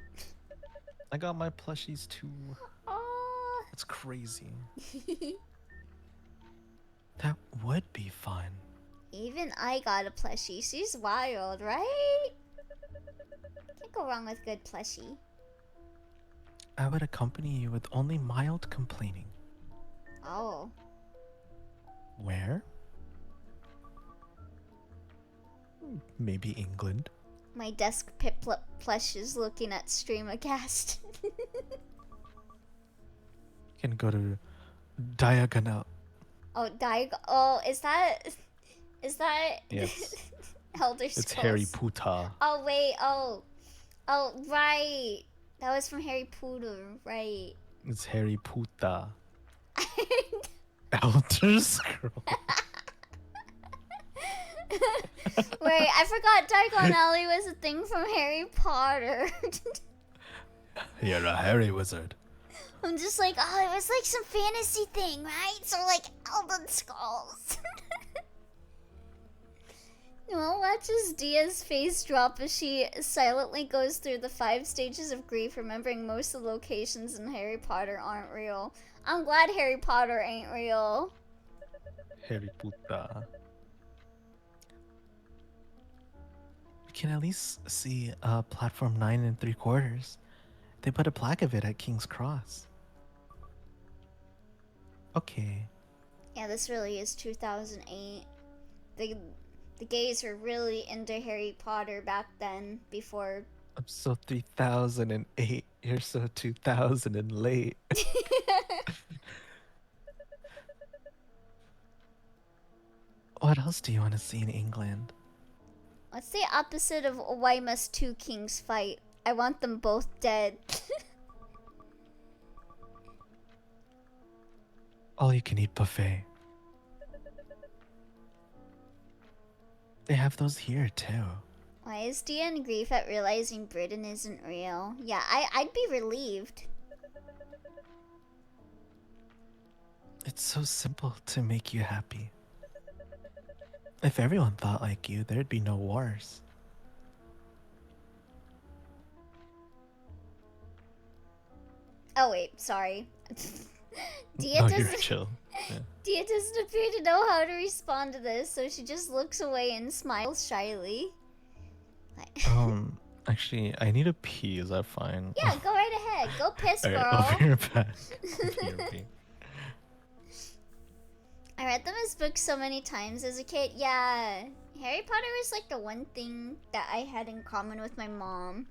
I got my plushies, too. Aww. That's crazy. That would be fun. Even I got a plushie. She's wild, right? Can't go wrong with good plushie. I would accompany you with only mild complaining. Oh. Where? Maybe England. My desk pip plush is looking at stream aghast. You can go to Diagonal. Oh, oh, is that Yes. Elder Scrolls? It's Harry Potter. Oh wait, oh right. That was from Harry Potter, right? It's Harry Potter. Elder Scrolls. Wait, I forgot Diagon Alley was a thing from Harry Potter. You're a Harry wizard. I'm just like, oh, it was like some fantasy thing, right? So like Elden Scrolls. Noelle watches Dia's face drop as she silently goes through the 5 stages of grief, remembering most of the locations in Harry Potter aren't real. I'm glad Harry Potter ain't real. Harry Potter. We can at least see platform 9 3/4. They put a plaque of it at King's Cross. Okay. Yeah, this really is 2008. The gays were really into Harry Potter back then, before... I'm so 3008. You're so 2000 and late. What else do you want to see in England? What's the opposite of why must 2 kings fight? I want them both dead. All you can eat buffet. They have those here too. Why is Dia in grief at realizing Britain isn't real? Yeah, I'd be relieved. It's so simple to make you happy. If everyone thought like you, there'd be no wars. Oh wait, sorry. Dia No, doesn't. you're chill. Yeah. Dia doesn't appear to know how to respond to this, so she just looks away and smiles shyly. Actually, I need a pee. Is that fine? Yeah, go right ahead. Go piss, Alright, girl. I'll be right back. Pee. I read them as books so many times as a kid. Yeah, Harry Potter was like the one thing that I had in common with my mom.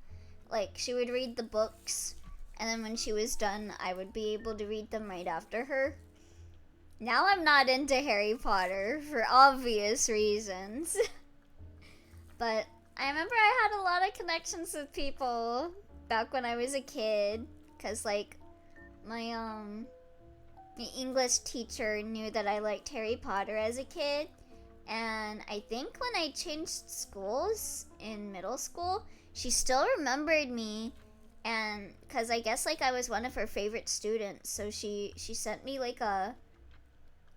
Like, she would read the books, and then when she was done, I would be able to read them right after her. Now I'm not into Harry Potter for obvious reasons. But I remember I had a lot of connections with people back when I was a kid. Cause like, my English teacher knew that I liked Harry Potter as a kid. And I think when I changed schools in middle school, she still remembered me. And cause I guess like I was one of her favorite students. So she sent me like a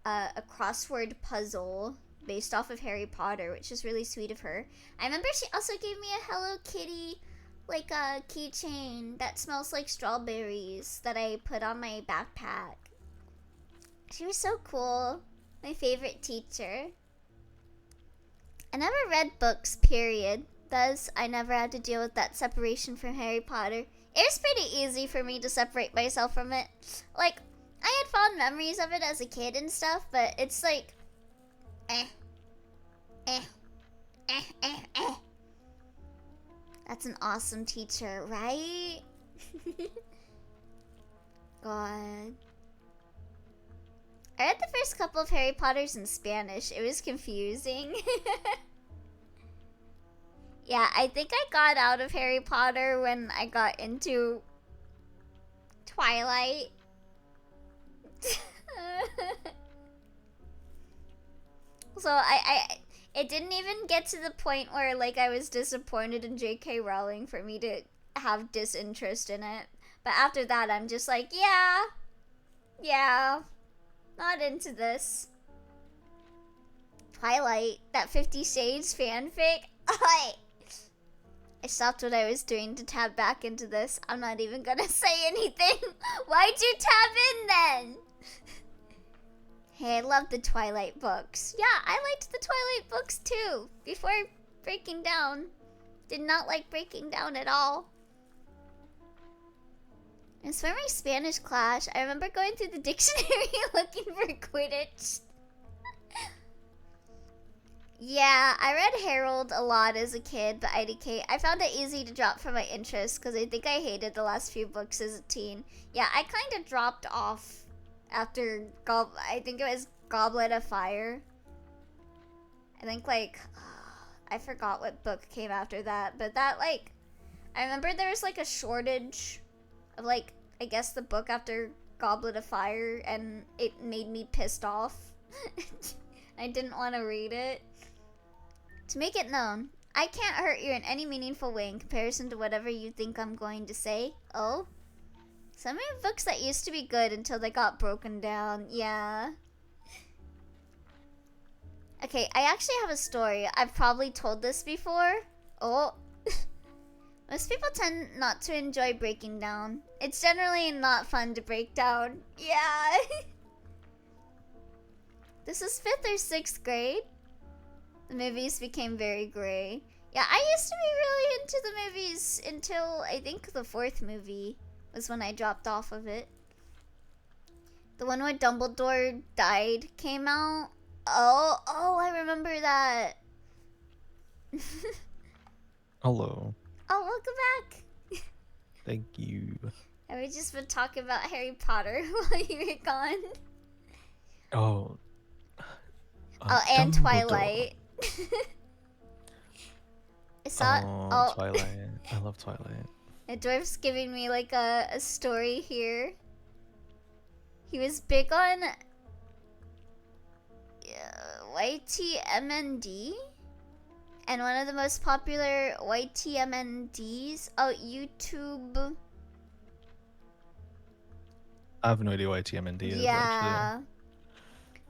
crossword puzzle based off of Harry Potter, which is really sweet of her. I remember she also gave me a Hello Kitty, like a keychain that smells like strawberries that I put on my backpack. She was so cool. My favorite teacher. I never read books, period. Thus, I never had to deal with that separation from Harry Potter. It was pretty easy for me to separate myself from it. Like, I had fond memories of it as a kid and stuff, but it's like, That's an awesome teacher, right? God. I read the first couple of Harry Potters in Spanish. It was confusing. Yeah, I think I got out of Harry Potter when I got into Twilight. So it didn't even get to the point where like I was disappointed in J.K. Rowling for me to have disinterest in it. But after that, I'm just like, yeah, not into this. Twilight, that 50 Shades fanfic. I stopped what I was doing to tab back into this. I'm not even gonna say anything. Why'd you tab in then? Hey, I love the Twilight books. Yeah, I liked the Twilight books too. Before Breaking Down. Did not like Breaking Down at all. As for my Spanish class, I remember going through the dictionary looking for Quidditch. Yeah, I read Harold a lot as a kid, but IDK, I found it easy to drop from my interest because I think I hated the last few books as a teen. Yeah, I kind of dropped off after, I think it was Goblet of Fire. I think, like, I forgot what book came after that, but that, like, I remember there was, like, a shortage of, like, I guess the book after Goblet of Fire, and it made me pissed off. I didn't want to read it. To make it known, I can't hurt you in any meaningful way in comparison to whatever you think I'm going to say. Oh? Some of the books that used to be good until they got broken down. Yeah. Okay, I actually have a story. I've probably told this before. Oh. Most people tend not to enjoy breaking down. It's generally not fun to break down. Yeah. This is 5th or 6th grade. The movies became very gray. Yeah, I used to be really into the movies until I think the 4th movie was when I dropped off of it. The one where Dumbledore died came out. Oh, I remember that. Hello. Oh, welcome back. Thank you. I was just been talking about Harry Potter while you were gone. Oh. And Dumbledore. Twilight. I saw. Twilight. I love Twilight. A dwarf's giving me like a story here. He was big on YTMND, and one of the most popular YTMNDs. Oh, YouTube. I have no idea why TMND is Yeah. actually.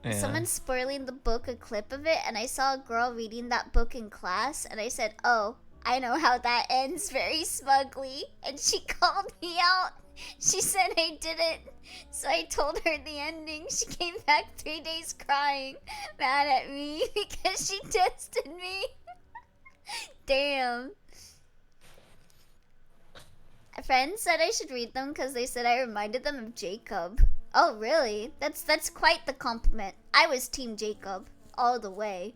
Yeah. Someone's spoiling the book, a clip of it, and I saw a girl reading that book in class, and I said, oh, I know how that ends very smugly, and she called me out. She said I didn't, so I told her the ending. She came back 3 days crying, mad at me because she tested me. Damn. A friend said I should read them because they said I reminded them of Jacob. Oh, really? That's quite the compliment. I was Team Jacob all the way.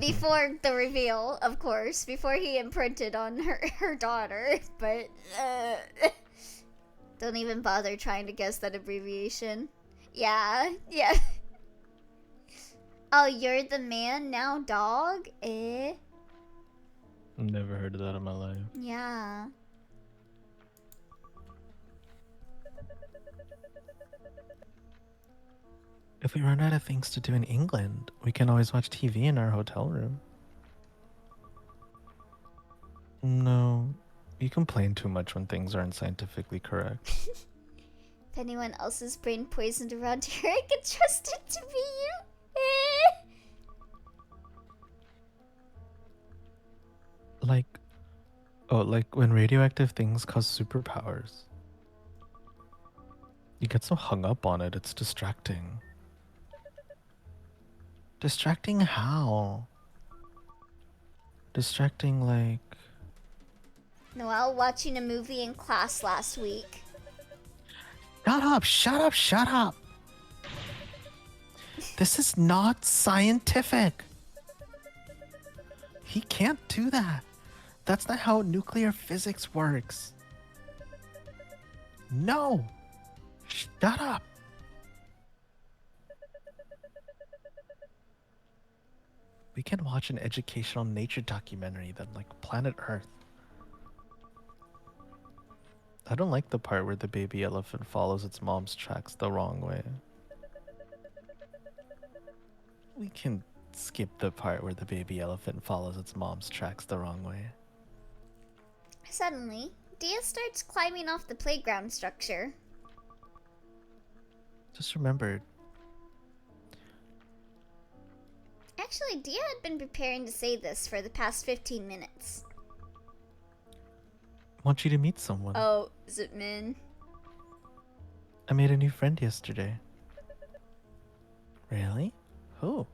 Before the reveal, of course, before he imprinted on her daughter, but don't even bother trying to guess that abbreviation. Yeah. Oh, you're the man now, dog? Eh? Never heard of that in my life. Yeah. If we run out of things to do in England, we can always watch TV in our hotel room. No, you complain too much when things aren't scientifically correct. If anyone else's brain poisoned around here, I could trust it to be you. Eh? Like when radioactive things cause superpowers. You get so hung up on it, it's distracting. Distracting how? Distracting like... Noelle watching a movie in class last week. Shut up! This is not scientific! He can't do that. That's not how nuclear physics works. No! Shut up! We can watch an educational nature documentary then, like Planet Earth. I don't like the part where the baby elephant follows its mom's tracks the wrong way. We can skip the part where the baby elephant follows its mom's tracks the wrong way. Suddenly, Dia starts climbing off the playground structure. Just remembered. Actually, Dia had been preparing to say this for the past 15 minutes. I want you to meet someone. Oh, is it Min? I made a new friend yesterday. Really? Who?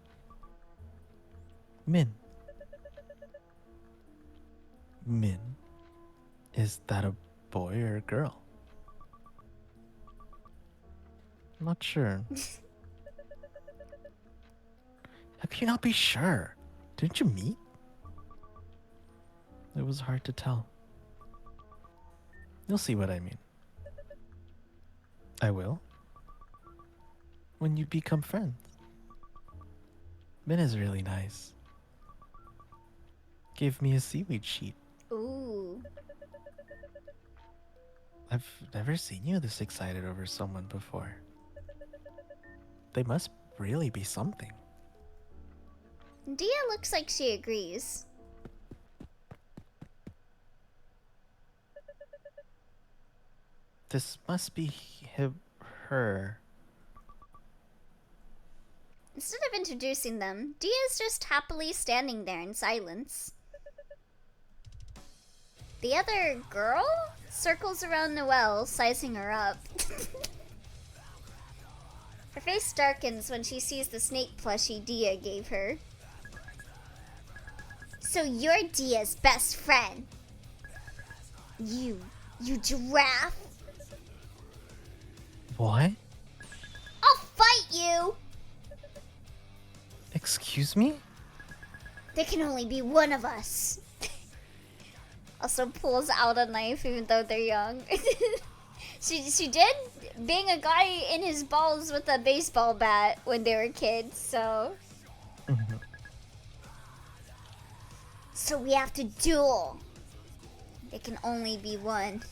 Min. Min. Is that a boy or a girl? I'm not sure. How can you not be sure? Didn't you meet? It was hard to tell. You'll see what I mean. I will. When you become friends. Min is really nice. Gave me a seaweed sheet. Ooh. I've never seen you this excited over someone before. They must really be something. Dia looks like she agrees. This must be her. Instead of introducing them, Dia is just happily standing there in silence. The other girl circles around Noelle, sizing her up. Her face darkens when she sees the snake plushie Dia gave her. So you're Dia's best friend. You giraffe. What? I'll fight you! Excuse me? There can only be one of us. Also pulls out a knife even though they're young. She did bang a guy in his balls with a baseball bat when they were kids, so... So we have to duel. There can only be one.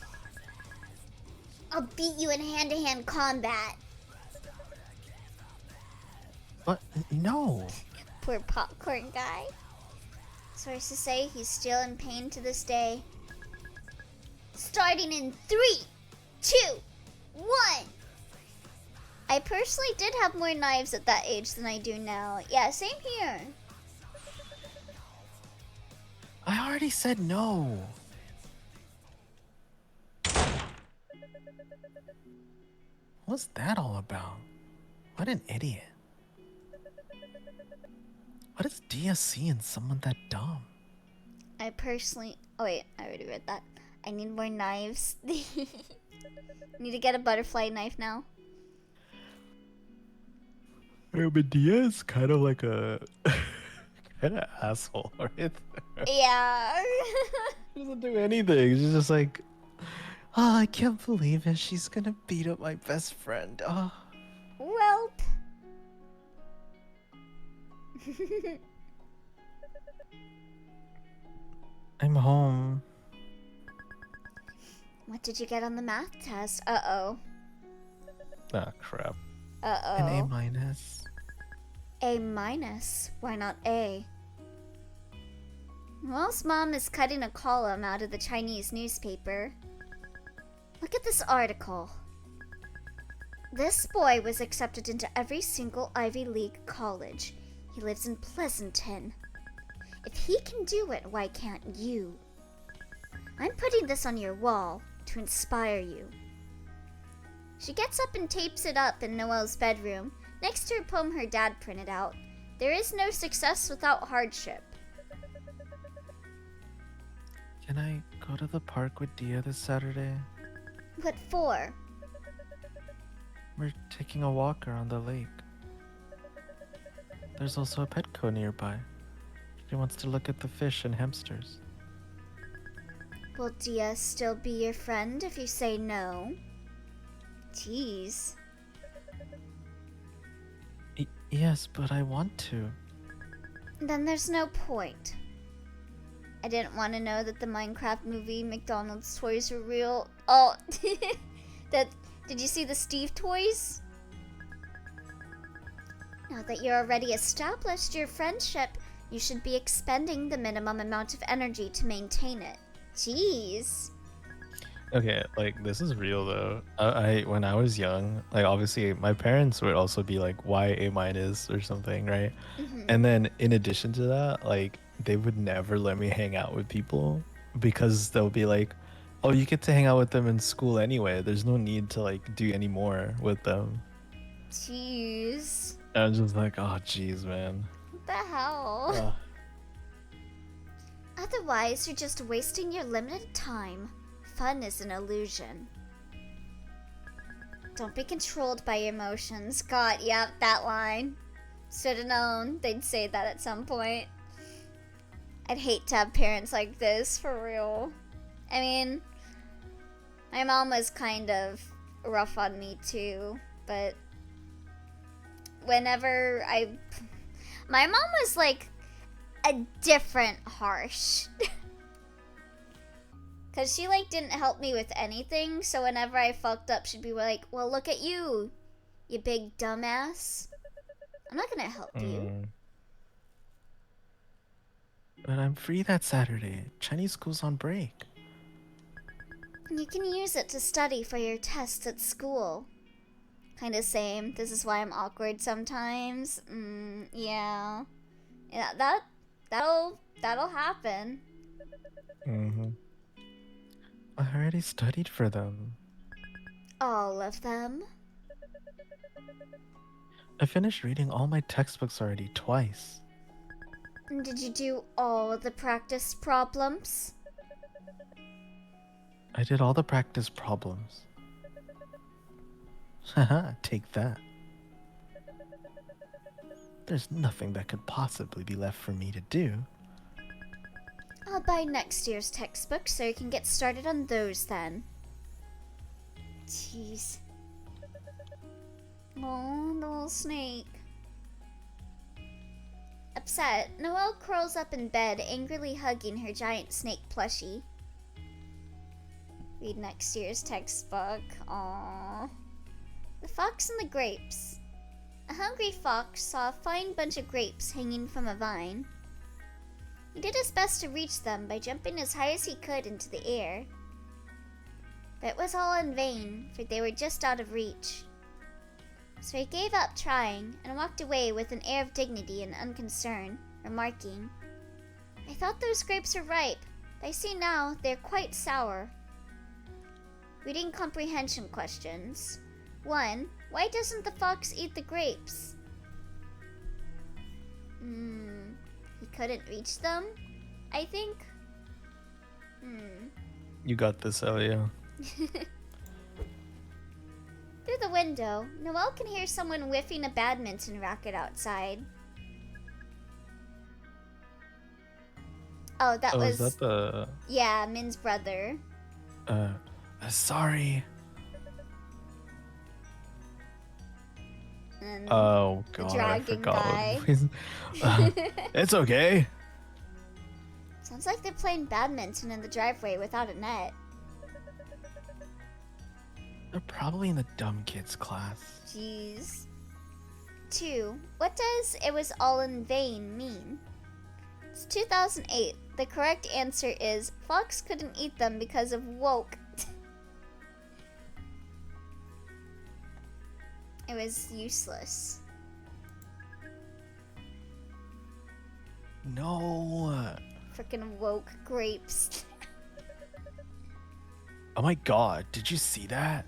I'll beat you in hand-to-hand combat. What? No. Poor popcorn guy. Sources say he's still in pain to this day. Starting in 3, 2, 1. I personally did have more knives at that age than I do now. Yeah, same here. I already said no. What's that all about? What an idiot. What does Dia see in someone that dumb? I personally. Oh, wait, I already read that. I need more knives. Need to get a butterfly knife now. Yeah, but Dia is kind of like a kind of asshole, right? Yeah. She doesn't do anything. She's just like, oh, I can't believe it. She's gonna beat up my best friend. Oh. Welp. I'm home. What did you get on the math test? Uh-oh. Ah, crap. Uh-oh. An A minus. A minus. Why not A? Noelle's mom is cutting a column out of the Chinese newspaper. Look at this article. This boy was accepted into every single Ivy League college. He lives in Pleasanton. If he can do it, why can't you? I'm putting this on your wall to inspire you. She gets up and tapes it up in Noelle's bedroom, next to a poem her dad printed out. There is no success without hardship. Can I go to the park with Dia this Saturday? What for? We're taking a walk around the lake. There's also a Petco nearby. She wants to look at the fish and hamsters. Will Dia still be your friend if you say no? Jeez. Yes, but I want to. Then there's no point. I didn't want to know that the Minecraft movie McDonald's toys were real. Oh, did you see the Steve toys? Now that you're already established your friendship, you should be expending the minimum amount of energy to maintain it. Jeez. Okay, like this is real though. I when I was young, like obviously my parents would also be like, "Why A minus or something," right? Mm-hmm. And then in addition to that, like they would never let me hang out with people because they'll be like, "Oh, you get to hang out with them in school anyway. There's no need to like do any more with them." Jeez. And I'm just like, "Oh, jeez, man." What the hell? Ugh. Otherwise, you're just wasting your limited time. Fun is an illusion. Don't be controlled by your emotions. God, yep, that line. Should've known they'd say that at some point. I'd hate to have parents like this, for real. I mean, my mom was kind of rough on me too, but whenever my mom was like a different harsh. Cause she like didn't help me with anything, so whenever I fucked up, she'd be like, "Well, look at you, you big dumbass. I'm not gonna help you." But I'm free that Saturday. Chinese school's on break. You can use it to study for your tests at school. Kinda same. This is why I'm awkward sometimes. Yeah. Yeah, that'll happen. Mm-hmm. I already studied for them. All of them? I finished reading all my textbooks already twice. Did you do all of the practice problems? I did all the practice problems. Haha, take that. There's nothing that could possibly be left for me to do. I'll buy next year's textbooks so you can get started on those then. Jeez. Oh, the little snake. Upset, Noelle curls up in bed, angrily hugging her giant snake plushie. Read next year's textbook. Aww. The Fox and the Grapes. A hungry fox saw a fine bunch of grapes hanging from a vine. He did his best to reach them by jumping as high as he could into the air. But it was all in vain, for they were just out of reach. So he gave up trying and walked away with an air of dignity and unconcern, remarking, "I thought those grapes were ripe, but I see now they're quite sour." Reading comprehension questions. 1. Why doesn't the fox eat the grapes? He couldn't reach them, I think. You got this, Elio. Through the window, Noelle can hear someone whiffing a badminton racket outside. Oh, that was... Is that the... Yeah, Min's brother. Sorry. And Oh, the God, I dragon forgot. guy. It's okay. Sounds like they're playing badminton in the driveway without a net. They're probably in the dumb kids class. Jeez. 2. What does "it was all in vain" mean? It's 2008. The correct answer is fox couldn't eat them because of woke. It was useless. No. Frickin' woke grapes. Oh my God, did you see that?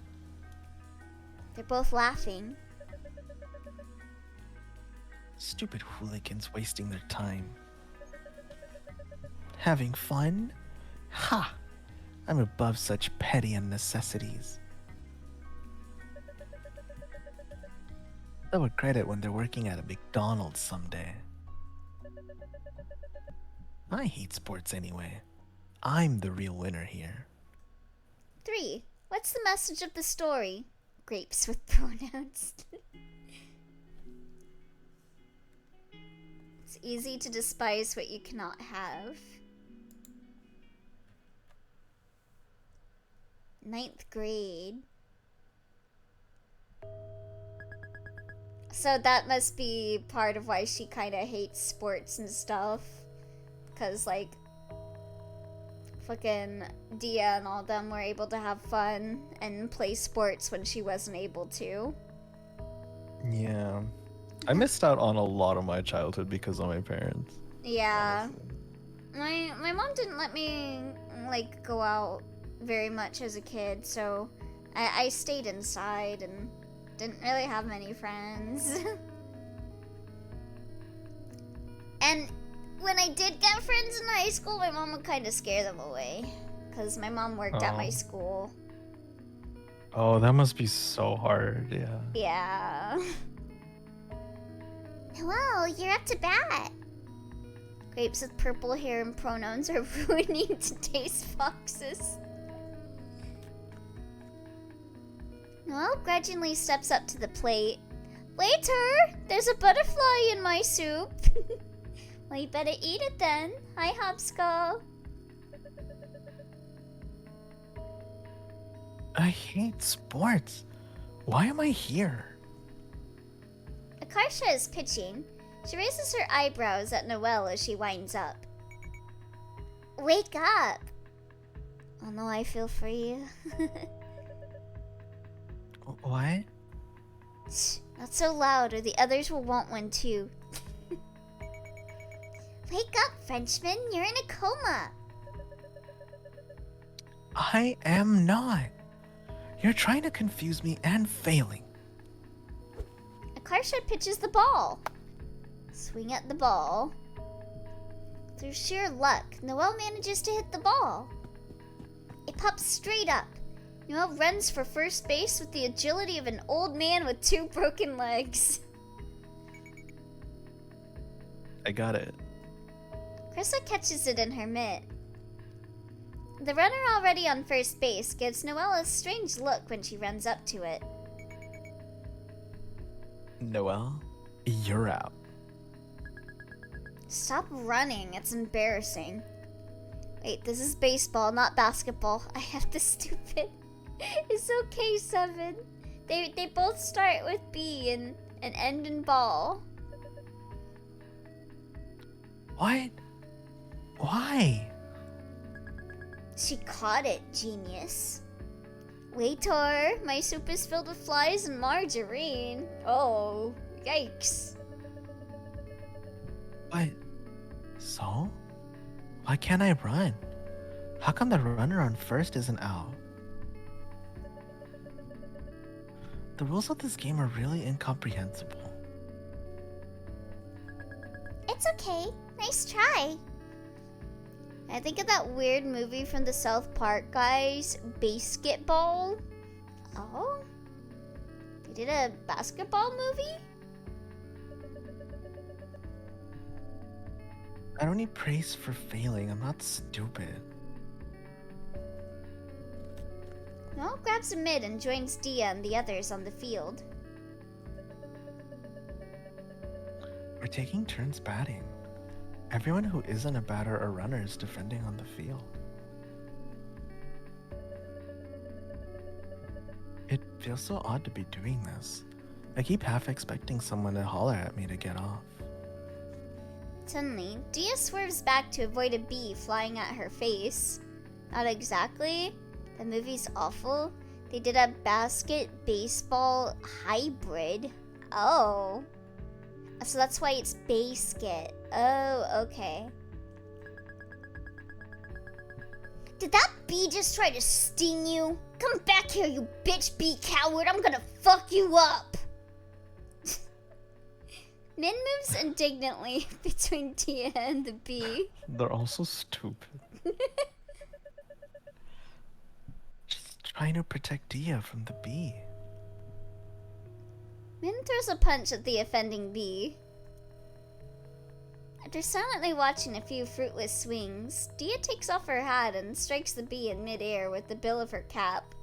They're both laughing. Stupid hooligans wasting their time. Having fun? Ha! I'm above such petty unnecessities. They'll regret it when they're working at a McDonald's someday. I hate sports anyway. I'm the real winner here. 3. What's the message of the story? Grapes with pronouns. It's easy to despise what you cannot have. 9th grade. So that must be part of why she kind of hates sports and stuff. Because, like, fucking Dia and all them were able to have fun and play sports when she wasn't able to. Yeah. I missed out on a lot of my childhood because of my parents. Yeah. My mom didn't let me, like, go out very much as a kid, so I stayed inside and didn't really have many friends. And when I did get friends in high school, my mom would kind of scare them away. Because my mom worked at my school. Oh, that must be so hard, yeah. Yeah. Noelle, you're up to bat. Grapes with purple hair and pronouns are ruining today's foxes. Noelle grudgingly steps up to the plate. Waiter, there's a butterfly in my soup. Well, you better eat it then. Hi, Hopskull. I hate sports. Why am I here? Akarsha is pitching. She raises her eyebrows at Noelle as she winds up. Wake up! Oh no, I feel for you. What? Shh, not so loud or the others will want one too. Wake up, Frenchman, you're in a coma. I am not. You're trying to confuse me and failing. Akarsha pitches the ball. Swing at the ball. Through sheer luck, Noelle manages to hit the ball. It pops straight up. Noelle runs for first base with the agility of an old man with 2 broken legs. I got it. Krissa catches it in her mitt. The runner already on first base gives Noelle a strange look when she runs up to it. Noelle, you're out. Stop running, it's embarrassing. Wait, this is baseball, not basketball. I have to stupid. It's okay, 7. They both start with B and end in ball. What? Why? She caught it, genius. Waiter, my soup is filled with flies and margarine. Oh, yikes. But, so? Why can't I run? How come the runner on first isn't out? The rules of this game are really incomprehensible. It's okay. Nice try. I think of that weird movie from the South Park guys, Basketball. Oh? They did a basketball movie? I don't need praise for failing. I'm not stupid. Noel grabs a mid and joins Dia and the others on the field. We're taking turns batting. Everyone who isn't a batter or runner is defending on the field. It feels so odd to be doing this. I keep half expecting someone to holler at me to get off. Suddenly, Dia swerves back to avoid a bee flying at her face. Not exactly. The movie's awful. They did a baseball hybrid. Oh. So that's why it's basket. Oh, okay. Did that bee just try to sting you? Come back here, you bitch bee coward. I'm gonna fuck you up. Min moves indignantly between Tia and the bee. They're also stupid. Just trying to protect Dia from the bee. Min throws a punch at the offending bee. After silently watching a few fruitless swings, Dia takes off her hat and strikes the bee in midair with the bill of her cap.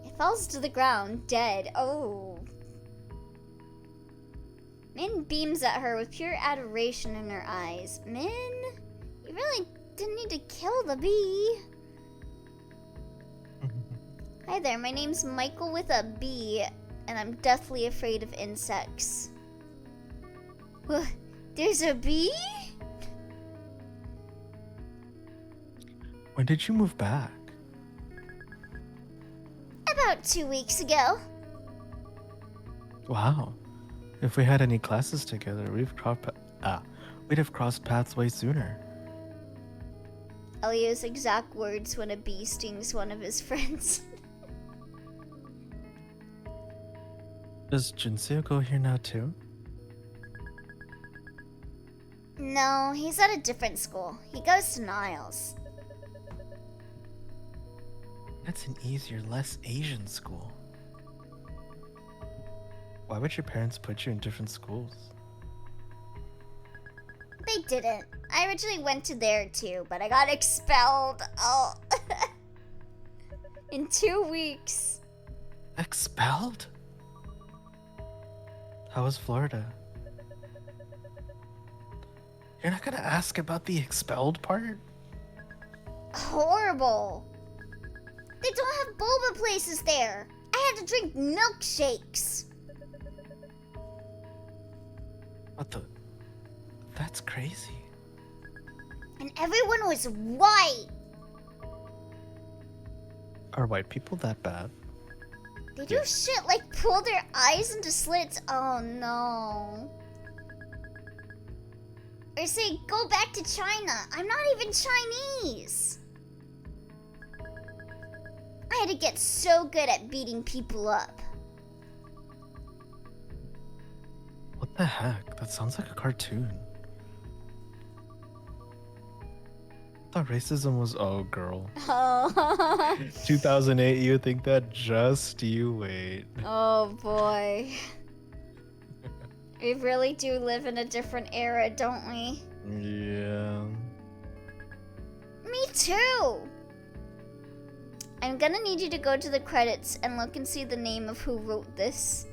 It falls to the ground, dead. Oh. Min beams at her with pure adoration in her eyes. Min, you really didn't need to kill the bee. Hi there, my name's Michael with a B, and I'm deathly afraid of insects. There's a bee? When did you move back? About 2 weeks ago. Wow. If we had any classes together, we'd have crossed paths way sooner. Elio's exact words when a bee stings one of his friends. Does Jinseo go here now too? No, he's at a different school. He goes to Niles. That's an easier, less Asian school. Why would your parents put you in different schools? They didn't. I originally went to there too, but I got expelled. Oh. In 2 weeks. Expelled? How was Florida? You're not gonna ask about the expelled part? Horrible. They don't have boba places there. I had to drink milkshakes. What the? That's crazy. And everyone was white. Are white people that bad? They do shit like pull their eyes into slits. Oh no. Or say, go back to China. I'm not even Chinese. I had to get so good at beating people up. What the heck? That sounds like a cartoon. I thought racism was, oh girl. Oh. 2008, you think that? Just you wait. Oh boy. We really do live in a different era, don't we? Yeah. Me too! I'm gonna need you to go to the credits and look and see the name of who wrote this.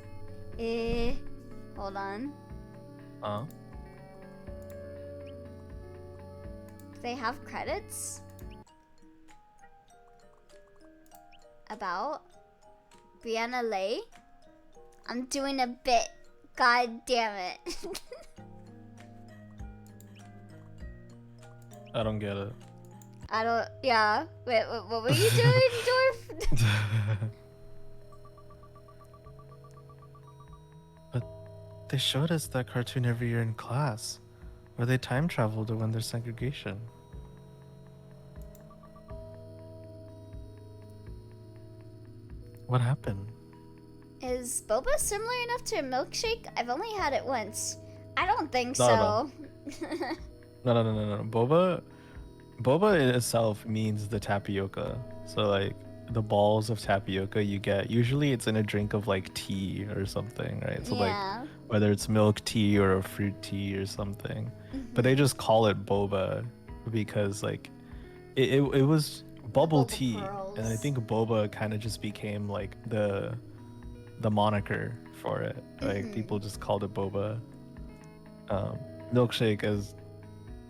Hold on. Huh? Do they have credits? About Brianna Lay? I'm doing a bit. God damn it. I don't get it. I don't, yeah. Wait, what were you doing, Dorf? But they showed us that cartoon every year in class, where they time travel to when there's segregation. What happened? Is boba similar enough to a milkshake? I've only had it once. I don't think No, no, so. no. Boba in itself means the tapioca. So like the balls of tapioca you get, usually it's in a drink of like tea or something, right? So like Yeah. whether it's milk tea or a fruit tea or something. But they Mm-hmm. just call it boba because like it was The bubble boba tea, and I pearls. think boba kind of just became like the moniker for it. Like Mm-hmm. people just called it boba. Um, milkshake is,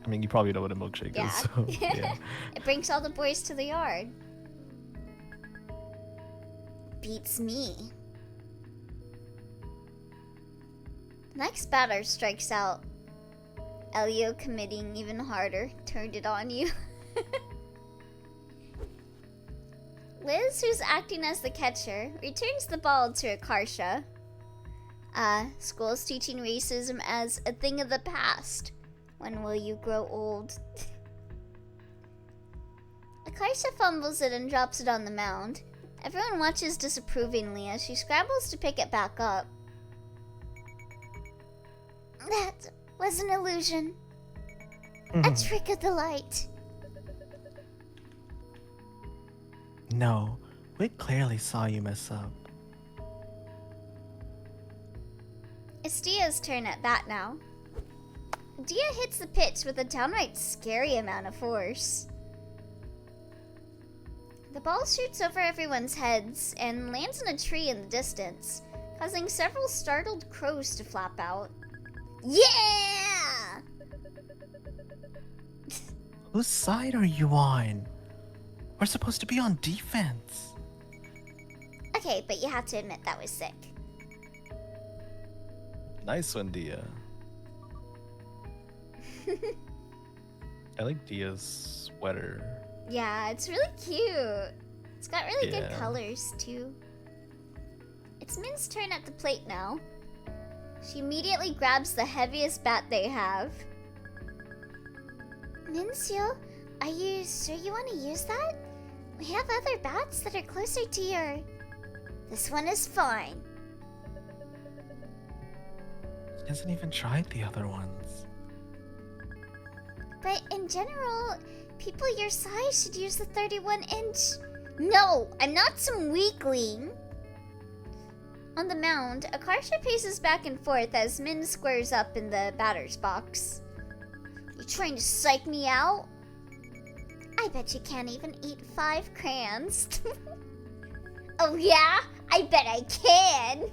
I mean, you probably know what a milkshake is, Yeah. so yeah. It brings all the boys to the yard. Beats me. Next batter strikes out. Elio committing even harder. Turned it on you. Liz, who's acting as the catcher, returns the ball to Akarsha. School's teaching racism as a thing of the past. When will you grow old? Akarsha fumbles it and drops it on the mound. Everyone watches disapprovingly as she scrambles to pick it back up. That was an illusion. A trick of the light. No, we clearly saw you mess up. It's Dia's turn at bat now. Dia hits the pitch with a downright scary amount of force. The ball shoots over everyone's heads and lands in a tree in the distance, causing several startled crows to flap out. Yeah! Whose side are you on? We're supposed to be on defense. Okay, but you have to admit that was sick. Nice one, Dia. I like Dia's sweater. Yeah, it's really cute. It's got really good Yeah. colors, too. It's Min's turn at the plate now. She immediately grabs the heaviest bat they have. Minseo, are you sure you want to use that? We have other bats that are closer to your... This one is fine. He hasn't even tried the other ones. But in general, people your size should use the 31-inch. No, I'm not some weakling. On the mound, Akarsha paces back and forth as Min squares up in the batter's box. You trying to psych me out? I bet you can't even eat 5 crayons. Oh yeah? I bet I can.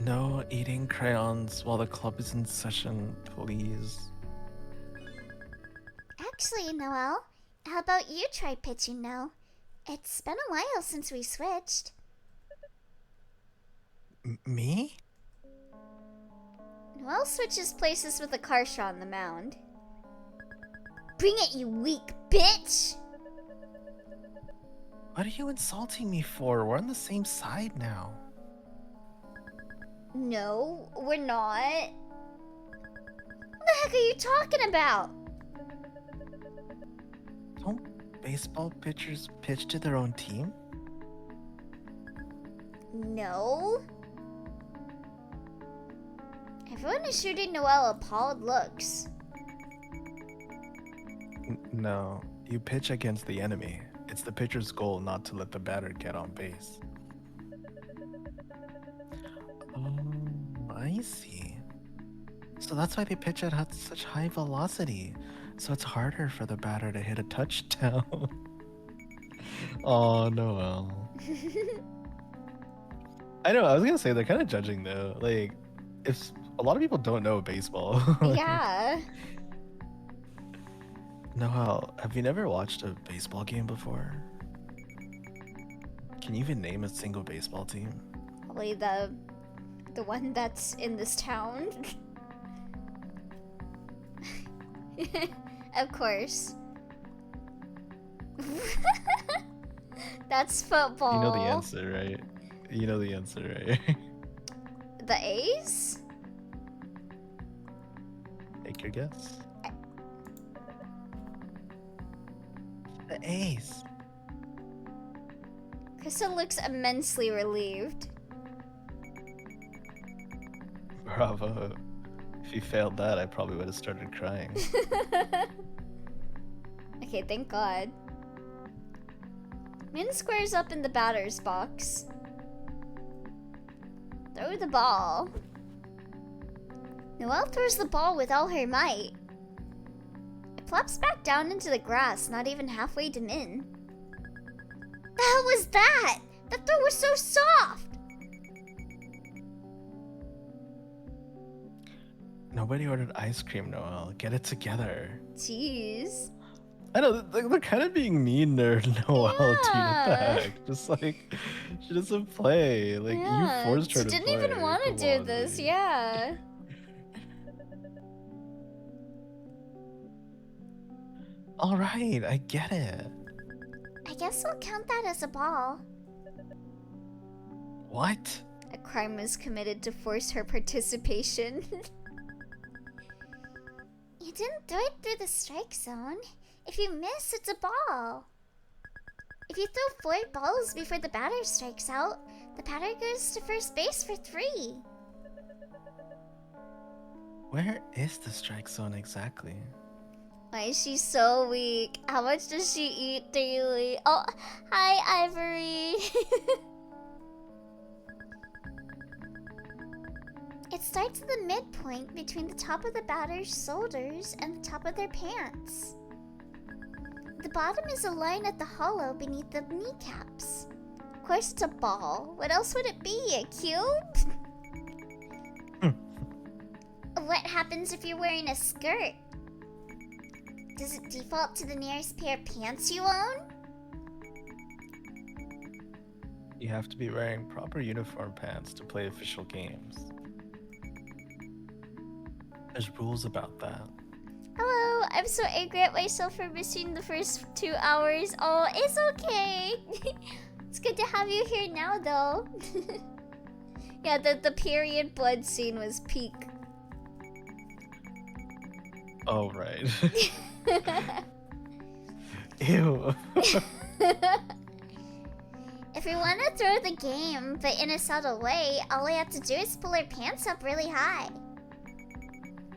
No eating crayons while the club is in session, please. Actually, Noelle, how about you try pitching now? It's been a while since we switched. Me? Noelle switches places with Akarsha on the mound. Bring it, you weak bitch! What are you insulting me for? We're on the same side now. No, we're not. What the heck are you talking about? Don't baseball pitchers pitch to their own team? No. Everyone is shooting Noelle appalled looks. No, you pitch against the enemy. It's the pitcher's goal not to let the batter get on base. Oh, I see. So that's why they pitch at such high velocity. So it's harder for the batter to hit a touchdown. Oh, Noel. I know, I was gonna say they're kind of judging though. Like, if a lot of people don't know baseball. Yeah. Noel, have you never watched a baseball game before? Can you even name a single baseball team? Probably the one that's in this town. Of course. That's football. You know the answer, right? You know the answer, right? The A's? Take your guess. The A's. Krista looks immensely relieved. Bravo. If you failed that, I probably would have started crying. Okay, thank God. Min squares up in the batter's box. Throw the ball. Noelle throws the ball with all her might. It plops back down into the grass, not even halfway to Min. The hell was that? That throw was so soft! Nobody ordered ice cream, Noelle. Get it together. Jeez. I know, they're kind of being mean to Noelle, dude. What the Yeah. heck? Just like, she doesn't play. Like, you forced her to play. She didn't even want to Come do on, this, dude. yeah. Alright, I get it. I guess I'll count that as a ball. What? A crime was committed to force her participation. You didn't throw it through the strike zone. If you miss, it's a ball. If you throw 4 balls before the batter strikes out, the batter goes to first base for 3. Where is the strike zone exactly? Why is she so weak? How much does she eat daily? Oh, hi, Ivory. It starts at the midpoint between the top of the batter's shoulders and the top of their pants. The bottom is a line at the hollow beneath the kneecaps. Of course it's a ball. What else would it be? A cube? What happens if you're wearing a skirt? Does it default to the nearest pair of pants you own? You have to be wearing proper uniform pants to play official games. There's rules about that. Hello, I'm so angry at myself for missing the first 2 hours. Oh, it's okay. It's good to have you here now, though. Yeah, the period blood scene was peak. Oh, right. Ew. If we want to throw the game, but in a subtle way, all we have to do is pull our pants up really high.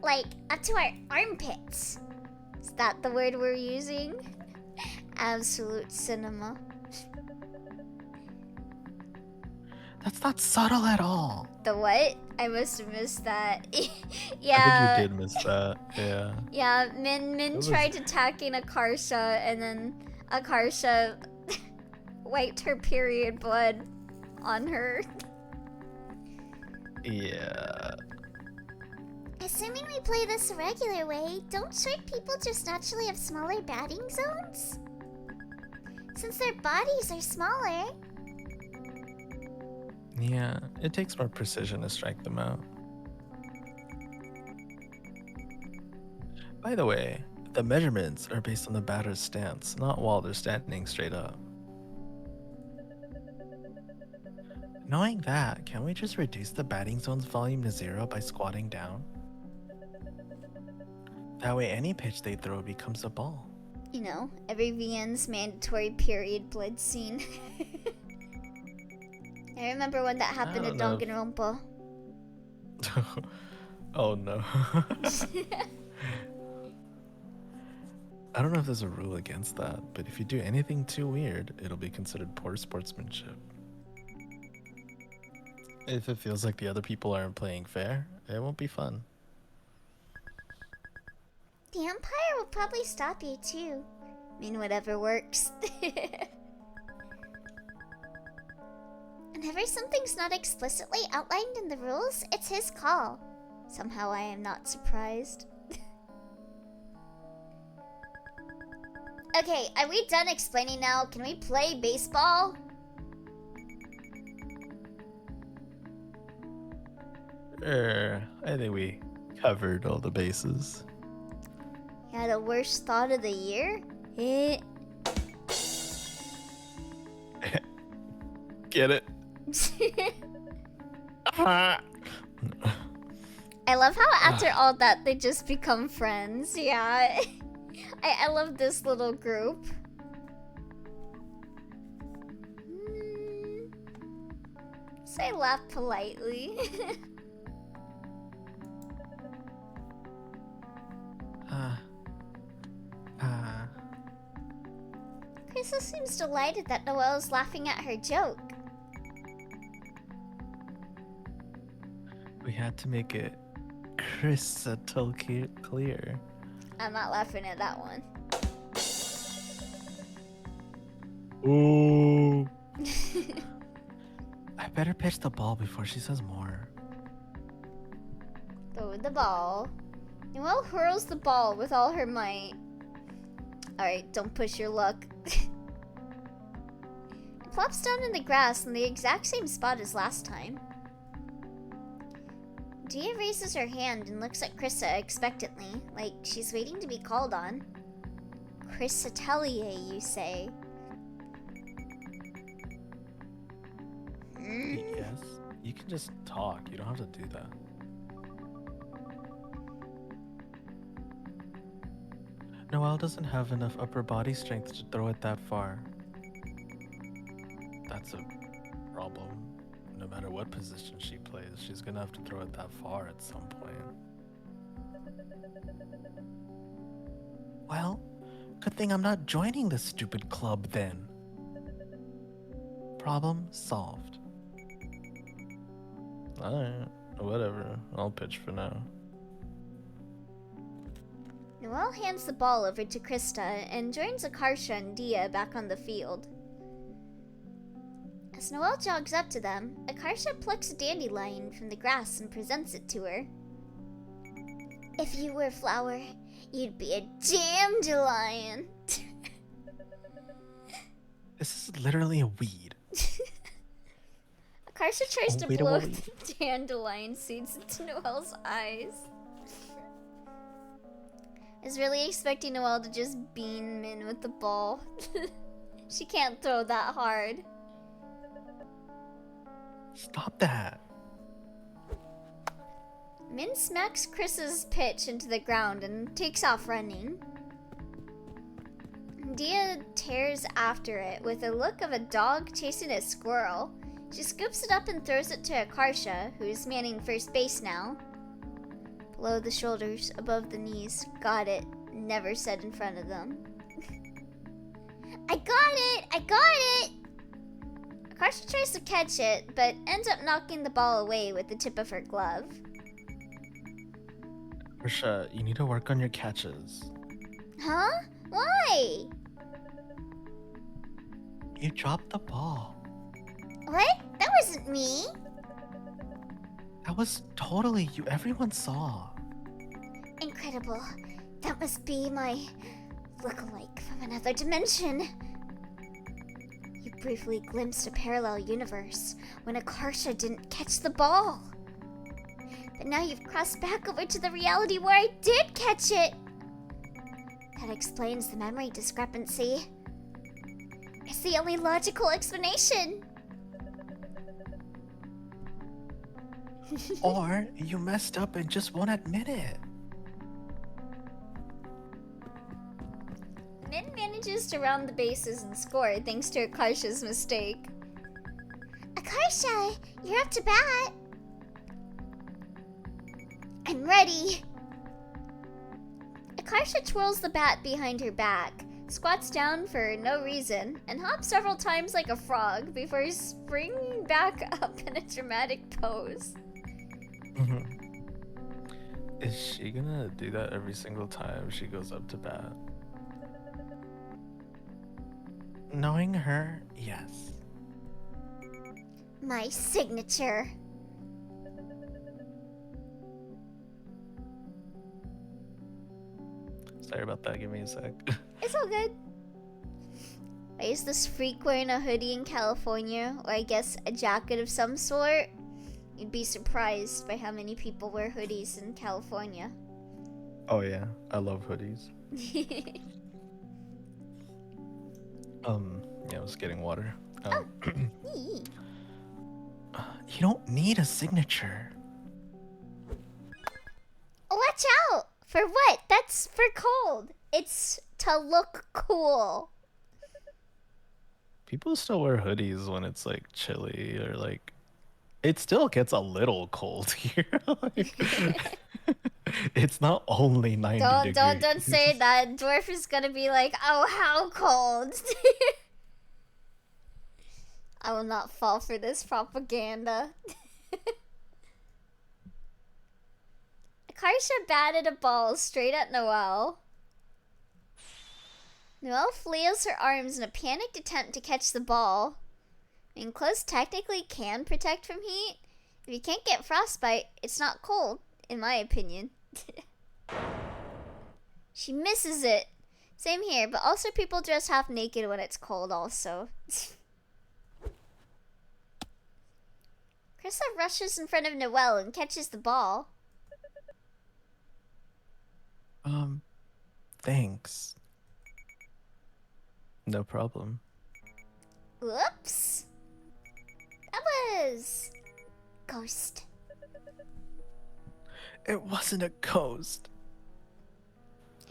Like, up to our armpits. Is that the word we're using? Absolute cinema. That's not subtle at all. The what? I must have missed that. Yeah. I think you did miss that. Yeah. Yeah, Min tried attacking Akarsha, and then Akarsha wiped her period blood on her. Yeah. Assuming we play this a regular way, don't short people just naturally have smaller batting zones? Since their bodies are smaller. Yeah, it takes more precision to strike them out. By the way, the measurements are based on the batter's stance, not while they're standing straight up. Knowing that, can we just reduce the batting zone's volume to 0 by squatting down? That way any pitch they throw becomes a ball. You know, every VN's mandatory period blood scene. I remember when that happened to Danganronpa. Oh no. I don't know if there's a rule against that, but if you do anything too weird, it'll be considered poor sportsmanship. If it feels like the other people aren't playing fair, it won't be fun. The umpire will probably stop you too. I mean, whatever works. Whenever something's not explicitly outlined in the rules, it's his call. Somehow I am not surprised. Okay, are we done explaining now? Can we play baseball? I think we covered all the bases. Yeah, the worst thought of the year? Eh. Get it? I love how after all that they just become friends. Yeah. I love this little group. So I laugh politely. Krista seems delighted that Noelle is laughing at her joke. We had to make it crystal clear. I'm not laughing at that one. Ooh. I better pitch the ball before she says more. Throw the ball. Noelle hurls the ball with all her might. Alright, don't push your luck. It plops down in the grass in the exact same spot as last time. Dia raises her hand and looks at Krista expectantly, like she's waiting to be called on. Chris Atelier, you say? Yes, you can just talk. You don't have to do that. Noelle doesn't have enough upper body strength to throw it that far. That's a problem. No matter what position she plays, she's gonna have to throw it that far at some point. Well, good thing I'm not joining this stupid club then. Problem solved. Alright, whatever. I'll pitch for now. Noelle hands the ball over to Krista and joins Akarsha and Dia back on the field. As Noelle jogs up to them, Akarsha plucks a dandelion from the grass and presents it to her. If you were a flower, you'd be a dandelion. This is literally a weed. Akarsha tries to blow the dandelion seeds into Noelle's eyes. I was really expecting Noelle to just beam in with the ball. She can't throw that hard. Stop that. Min smacks Chris's pitch into the ground and takes off running. Dia tears after it with a look of a dog chasing a squirrel. She scoops it up and throws it to Akarsha, who's manning first base now. Below the shoulders, above the knees. Got it. Never said in front of them. I got it! I got it! Akarsha tries to catch it, but ends up knocking the ball away with the tip of her glove. Akarsha, you need to work on your catches. Huh? Why? You dropped the ball. What? That wasn't me. That was totally you. Everyone saw. Incredible. That must be my lookalike from another dimension. You briefly glimpsed a parallel universe when Akarsha didn't catch the ball. But now you've crossed back over to the reality where I did catch it. That explains the memory discrepancy. It's the only logical explanation. Or you messed up and just won't admit it. Min manages to round the bases and score thanks to Akarsha's mistake. Akarsha, you're up to bat. I'm ready. Akarsha twirls the bat behind her back, squats down for no reason, and hops several times like a frog before springing back up in a dramatic pose. Is she gonna do that every single time she goes up to bat? Knowing her, yes. My signature. Sorry about that, give me a sec. It's all good. Why is this freak wearing a hoodie in California, or I guess a jacket of some sort? You'd be surprised by how many people wear hoodies in California. Oh yeah, I love hoodies. Yeah, I was getting water. You don't need a signature. Watch out! For what? That's for cold. It's to look cool. People still wear hoodies when it's like chilly or like it still gets a little cold here. Like, it's not only 90 Don't say degrees. that. Dwarf is gonna be like, oh, how cold. I will not fall for this propaganda. Karsha batted a ball straight at Noelle. Noelle flails her arms in a panicked attempt to catch the ball. I mean, clothes technically can protect from heat. If you can't get frostbite, it's not cold, in my opinion. She misses it. Same here, but also people dress half naked when it's cold also. Krista rushes in front of Noelle and catches the ball. Thanks. No problem. Oops. That was... ghost. It wasn't a ghost.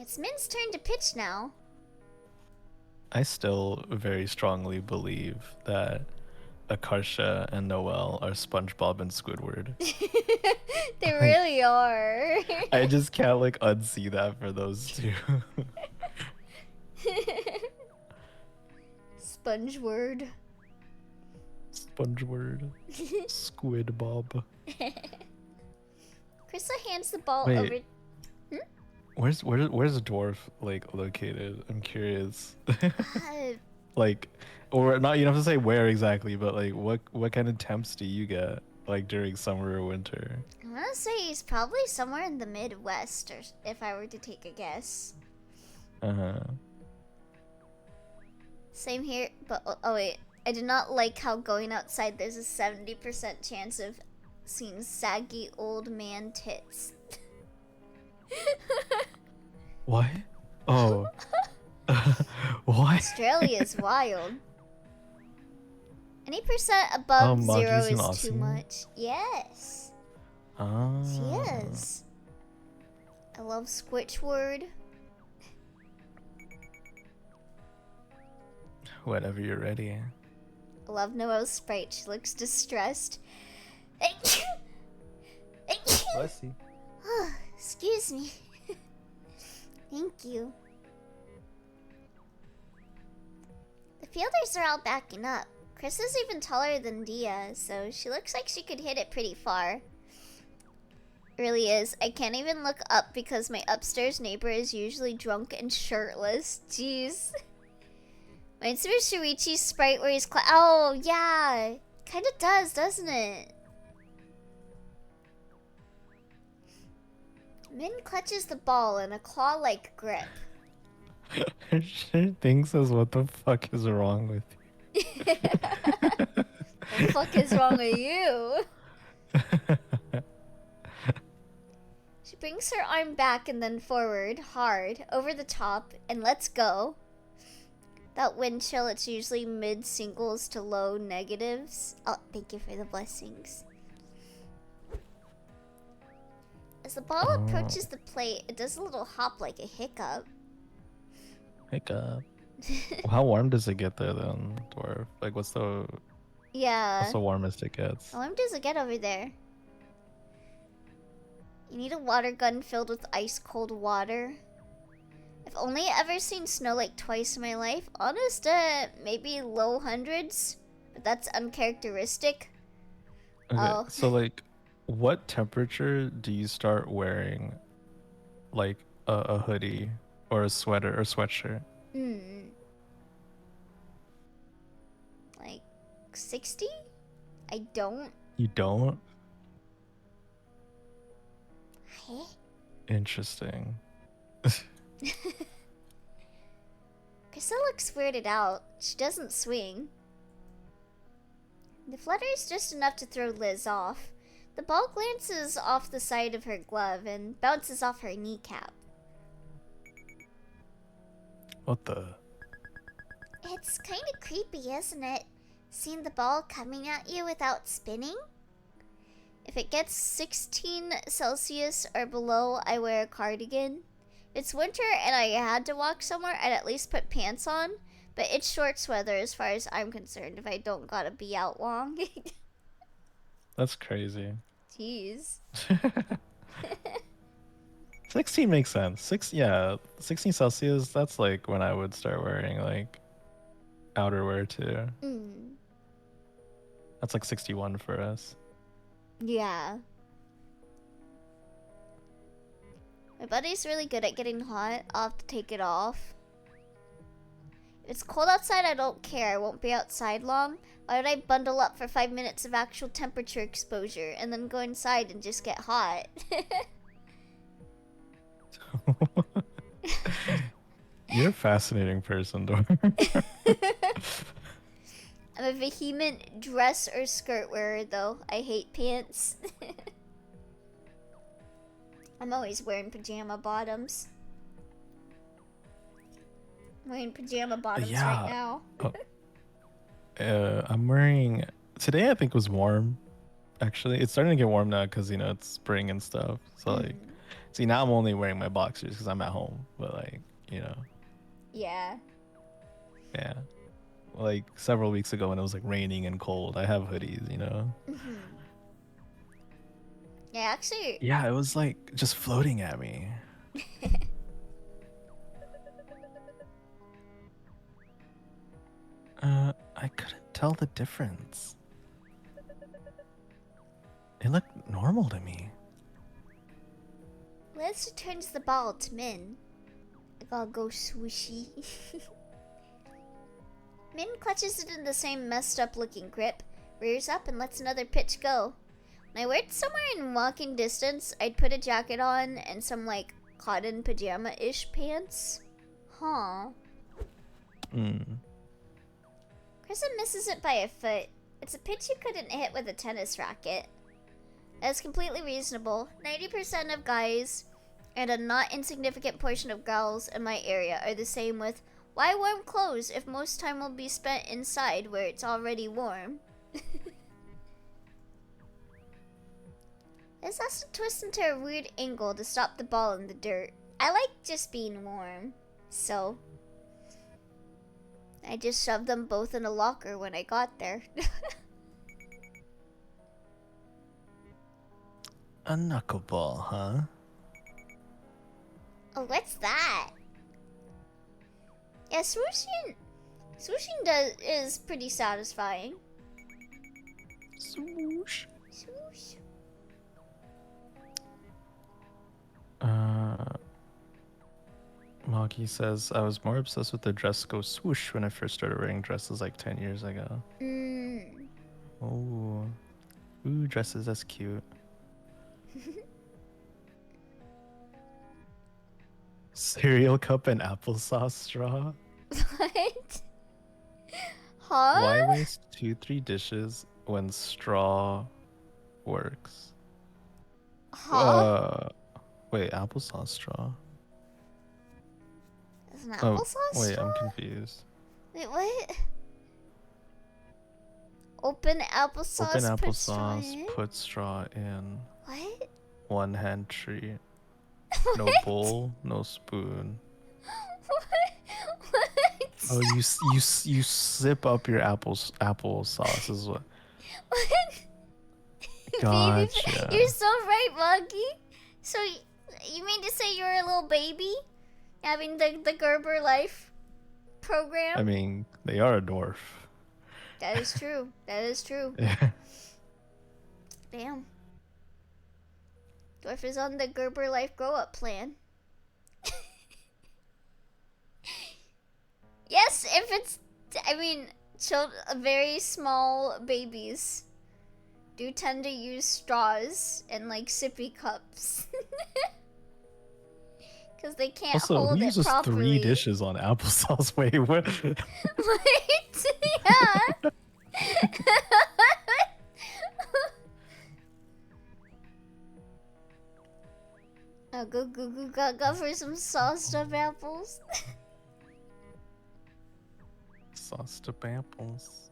It's Min's turn to pitch now. I still very strongly believe that Akarsha and Noelle are SpongeBob and Squidward. They really are. I just can't like unsee that for those two. Spongeword. SpongeWord. Squid Bob. Krista hands the ball Wait. over. Where's the dwarf like located? I'm curious. Like, or not, you don't have to say where exactly, but like what kind of temps do you get like during summer or winter? I want to say he's probably somewhere in the Midwest, or if I were to take a guess. Same here, but oh wait, I do not like how going outside there's a 70% chance of seeing saggy old man tits. What? Oh. What? Australia's wild. Any percent above zero Maggie's an is too Aussie? much. Yes. She is. I love Squitchword. Whenever you're ready. I love Noelle's sprite. She looks distressed. Bless you. Excuse me. Thank you. The fielders are all backing up. Chris is even taller than Dia, so she looks like she could hit it pretty far. Really is. I can't even look up because my upstairs neighbor is usually drunk and shirtless. Jeez. Reminds me of Shuichi's sprite where he's oh, yeah. Kinda does, doesn't it? Min clutches the ball in a claw-like grip. She thinks as what the fuck is wrong with you? What the fuck is wrong with you? She brings her arm back and then forward, hard, over the top, and lets go. That wind chill, it's usually mid-singles to low negatives. Oh, thank you for the blessings. As the ball approaches the plate, it does a little hop like a hiccup. Hiccup. How warm does it get there then, dwarf? Like, what's the warmest it gets? How warm does it get over there? You need a water gun filled with ice cold water. I've only ever seen snow like twice in my life. Honest, maybe low hundreds, but that's uncharacteristic. Okay, so like, what temperature do you start wearing, like a hoodie or a sweater or sweatshirt? Like 60? I don't. You don't? Hey? Interesting. Krista looks weirded out. She doesn't swing. The flutter is just enough to throw Liz off. The ball glances off the side of her glove and bounces off her kneecap. What the? It's kind of creepy, isn't it? Seeing the ball coming at you without spinning? If it gets 16 Celsius or below, I wear a cardigan. If it's winter and I had to walk somewhere, I'd at least put pants on. But it's shorts weather as far as I'm concerned if I don't gotta be out long. That's crazy. Jeez. 16 makes sense. 16 Celsius, that's like when I would start wearing like outerwear too. Mm. That's like 61 for us. Yeah. My buddy's really good at getting hot. I'll have to take it off. If it's cold outside, I don't care. I won't be outside long. Why would I bundle up for 5 minutes of actual temperature exposure and then go inside and just get hot? You're a fascinating person, Dor. I'm a vehement dress or skirt wearer, though. I hate pants. I'm always wearing pajama bottoms. I'm wearing pajama bottoms right now. I'm wearing... Today I think was warm, actually. It's starting to get warm now because, you know, it's spring and stuff. So, like... See, now I'm only wearing my boxers because I'm at home. But, like, you know... Yeah. Yeah. Like, several weeks ago when it was, like, raining and cold, I have hoodies, you know? Yeah, actually... Yeah, it was, like, just floating at me. I couldn't tell the difference. It looked normal to me. Let's return the ball to Min. I gotta go swooshy. Min clutches it in the same messed up looking grip, rears up and lets another pitch go. When I worked somewhere in walking distance, I'd put a jacket on and some like cotton pajama-ish pants. Huh. Kristen misses it by a foot. It's a pitch you couldn't hit with a tennis racket. That's completely reasonable. 90% of guys and a not insignificant portion of girls in my area are the same with, why warm clothes if most time will be spent inside where it's already warm? This has to twist into a weird angle to stop the ball in the dirt. I like just being warm, so I just shoved them both in a locker when I got there. A knuckleball, huh? Oh, what's that? Yeah, swooshing is pretty satisfying. Swoosh. Swoosh. Moggy says, I was more obsessed with the dress go swoosh when I first started wearing dresses like 10 years ago. Oh. Ooh, dresses, that's cute. Cereal cup and applesauce straw? What? Huh? Why waste 2-3 dishes when straw works? Huh? Wait, applesauce straw? Is an applesauce wait, straw? I'm confused. Wait, what? Open applesauce, Open put straw applesauce, in? put straw in. What? One hand treat. No What? bowl, no spoon. What? What? Oh, you sip up your applesauce is what. What? Gotcha. Baby, you're so right, Monkey. So, you mean to say you're a little baby? Having the Gerber Life program? I mean, they are a dwarf. That is true. That is true. Yeah. Damn. Dwarf is on the Gerber Life Grow Up plan. Yes, if it's... I mean, very small babies do tend to use straws and, like, sippy cups. Because they can't Also, hold who it uses properly. 3 dishes on applesauce? Wait, what? What? Yeah. I'll go goo goo gaga for some sauced up apples. Sauced up apples.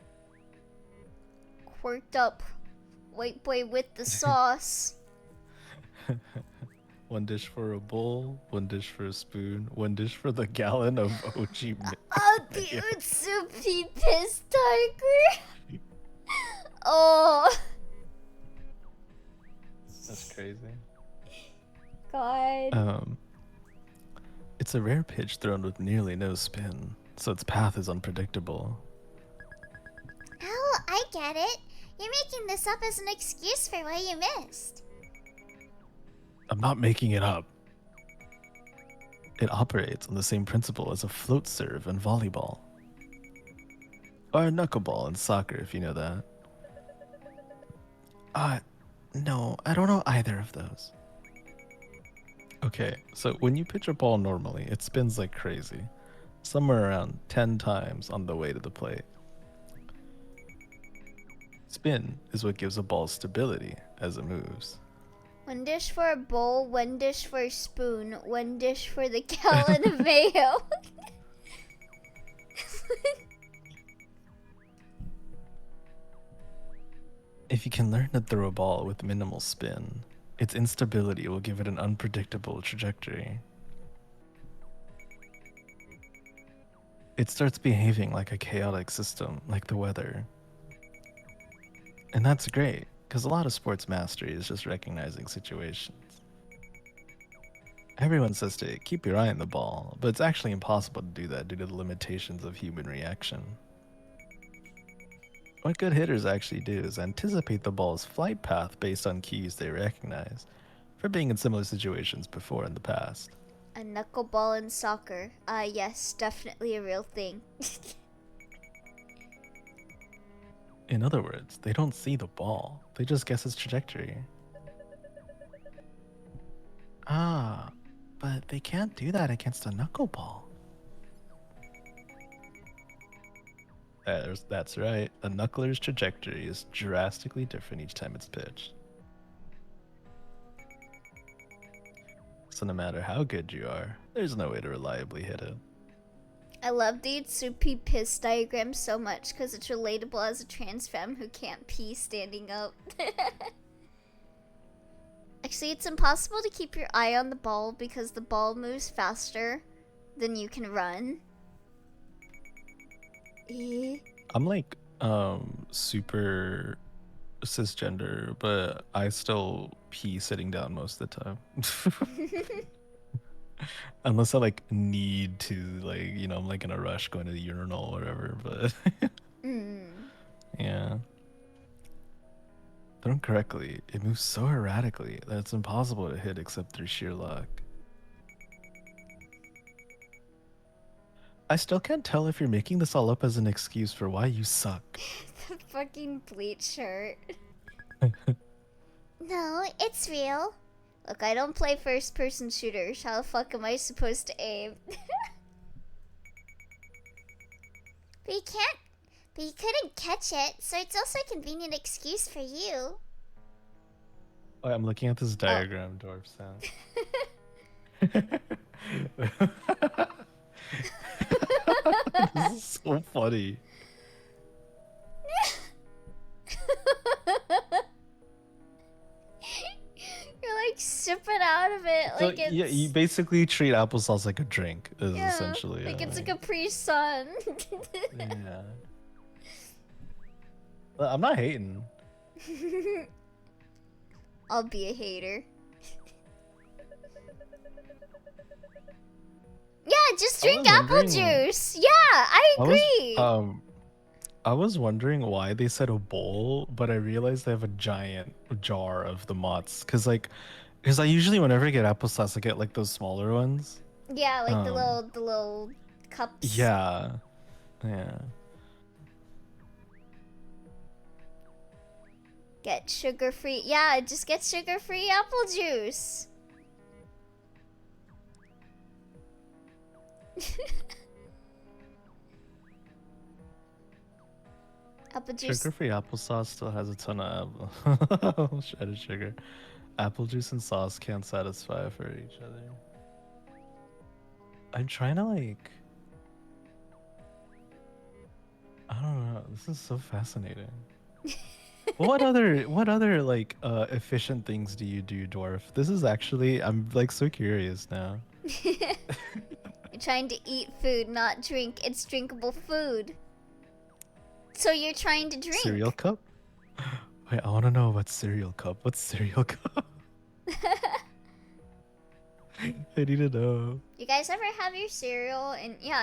Quirked up white boy with the sauce. 1 dish for a bowl, 1 dish for a spoon, 1 dish for the gallon of OG milk. Oh, dude, soupy piss tiger. Oh. That's crazy. God. It's a rare pitch thrown with nearly no spin, so its path is unpredictable. Oh, I get it. You're making this up as an excuse for what you missed. I'm not making it up. It operates on the same principle as a float serve in volleyball. Or a knuckleball in soccer, if you know that. No, I don't know either of those. Okay, so when you pitch a ball normally, it spins like crazy. Somewhere around 10 times on the way to the plate. Spin is what gives a ball stability as it moves. One dish for a bowl, one dish for a spoon, one dish for the gallon of mayo. If you can learn to throw a ball with minimal spin, its instability will give it an unpredictable trajectory. It starts behaving like a chaotic system, like the weather. And that's great, because a lot of sports mastery is just recognizing situations. Everyone says to keep your eye on the ball, but it's actually impossible to do that due to the limitations of human reaction. What good hitters actually do is anticipate the ball's flight path based on cues they recognize, for being in similar situations before in the past. A knuckleball in soccer. Yes, definitely a real thing. In other words, they don't see the ball, they just guess its trajectory. But they can't do that against a knuckleball. That's right. A knuckler's trajectory is drastically different each time it's pitched. So no matter how good you are, there's no way to reliably hit it. I love the Itsupi piss diagram so much because it's relatable as a trans femme who can't pee standing up. Actually, it's impossible to keep your eye on the ball because the ball moves faster than you can run. I'm like super cisgender, but I still pee sitting down most of the time. Unless I like need to, like, you know, I'm like in a rush going to the urinal or whatever, but yeah. Done correctly, it moves so erratically that it's impossible to hit except through sheer luck. I still can't tell if you're making this all up as an excuse for why you suck. The fucking bleach shirt. No, it's real. Look, I don't play first-person shooters. How the fuck am I supposed to aim? But you can't. But you couldn't catch it, so it's also a convenient excuse for you. Oh, I'm looking at this diagram, Dwarf sound. This is so funny. You're like sipping out of it, So, like it's yeah, you basically treat applesauce like a drink, is yeah, essentially. like it's a Capri Sun. Yeah. I'm not hating. I'll be a hater. Yeah, just drink apple juice. Yeah, I agree. I was wondering why they said a bowl, but I realized they have a giant jar of the Mott's. Cause I usually whenever I get applesauce, I get like those smaller ones. Yeah, like the little cups. Yeah. Get sugar-free. Yeah, just get sugar-free apple juice. Apple juice. Sugar-free applesauce still has a ton of shredded sugar. Apple juice and sauce can't satisfy for each other. I'm trying to like... I don't know. This is so fascinating. What other like efficient things do you do, Dwarf? This is actually, I'm like so curious now. You're trying to eat food, not drink. It's drinkable food. So you're trying to drink. Cereal cup? Wait, I want to know about cereal cup. What's cereal cup? I need to know. You guys ever have your cereal and yeah.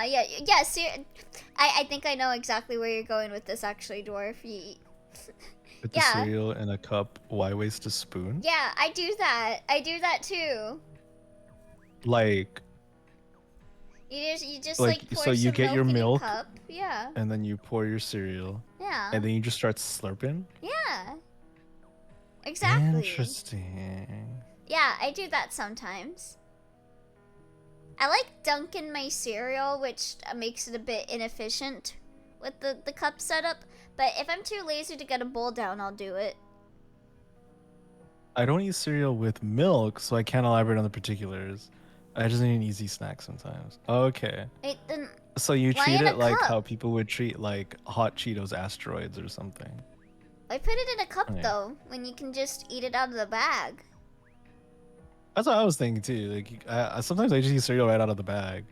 I think I know exactly where you're going with this actually, dwarf. With the Yeah. cereal in a cup, why waste a spoon? Yeah, I do that. I do that too. Like You just like pour so you some get milk your in milk, your cup. Yeah. and then you pour your cereal, Yeah. and then you just start slurping. Yeah. Exactly. Interesting. Yeah, I do that sometimes. I like dunking my cereal, which makes it a bit inefficient with the cup setup. But if I'm too lazy to get a bowl down, I'll do it. I don't eat cereal with milk, so I can't elaborate on the particulars. I just need an easy snack sometimes. Okay. Then So you why treat in a it like cup? how people would treat like hot Cheetos asteroids or something. I put it in a cup Okay. though, when you can just eat it out of the bag. That's what I was thinking too. Like sometimes I just eat cereal right out of the bag.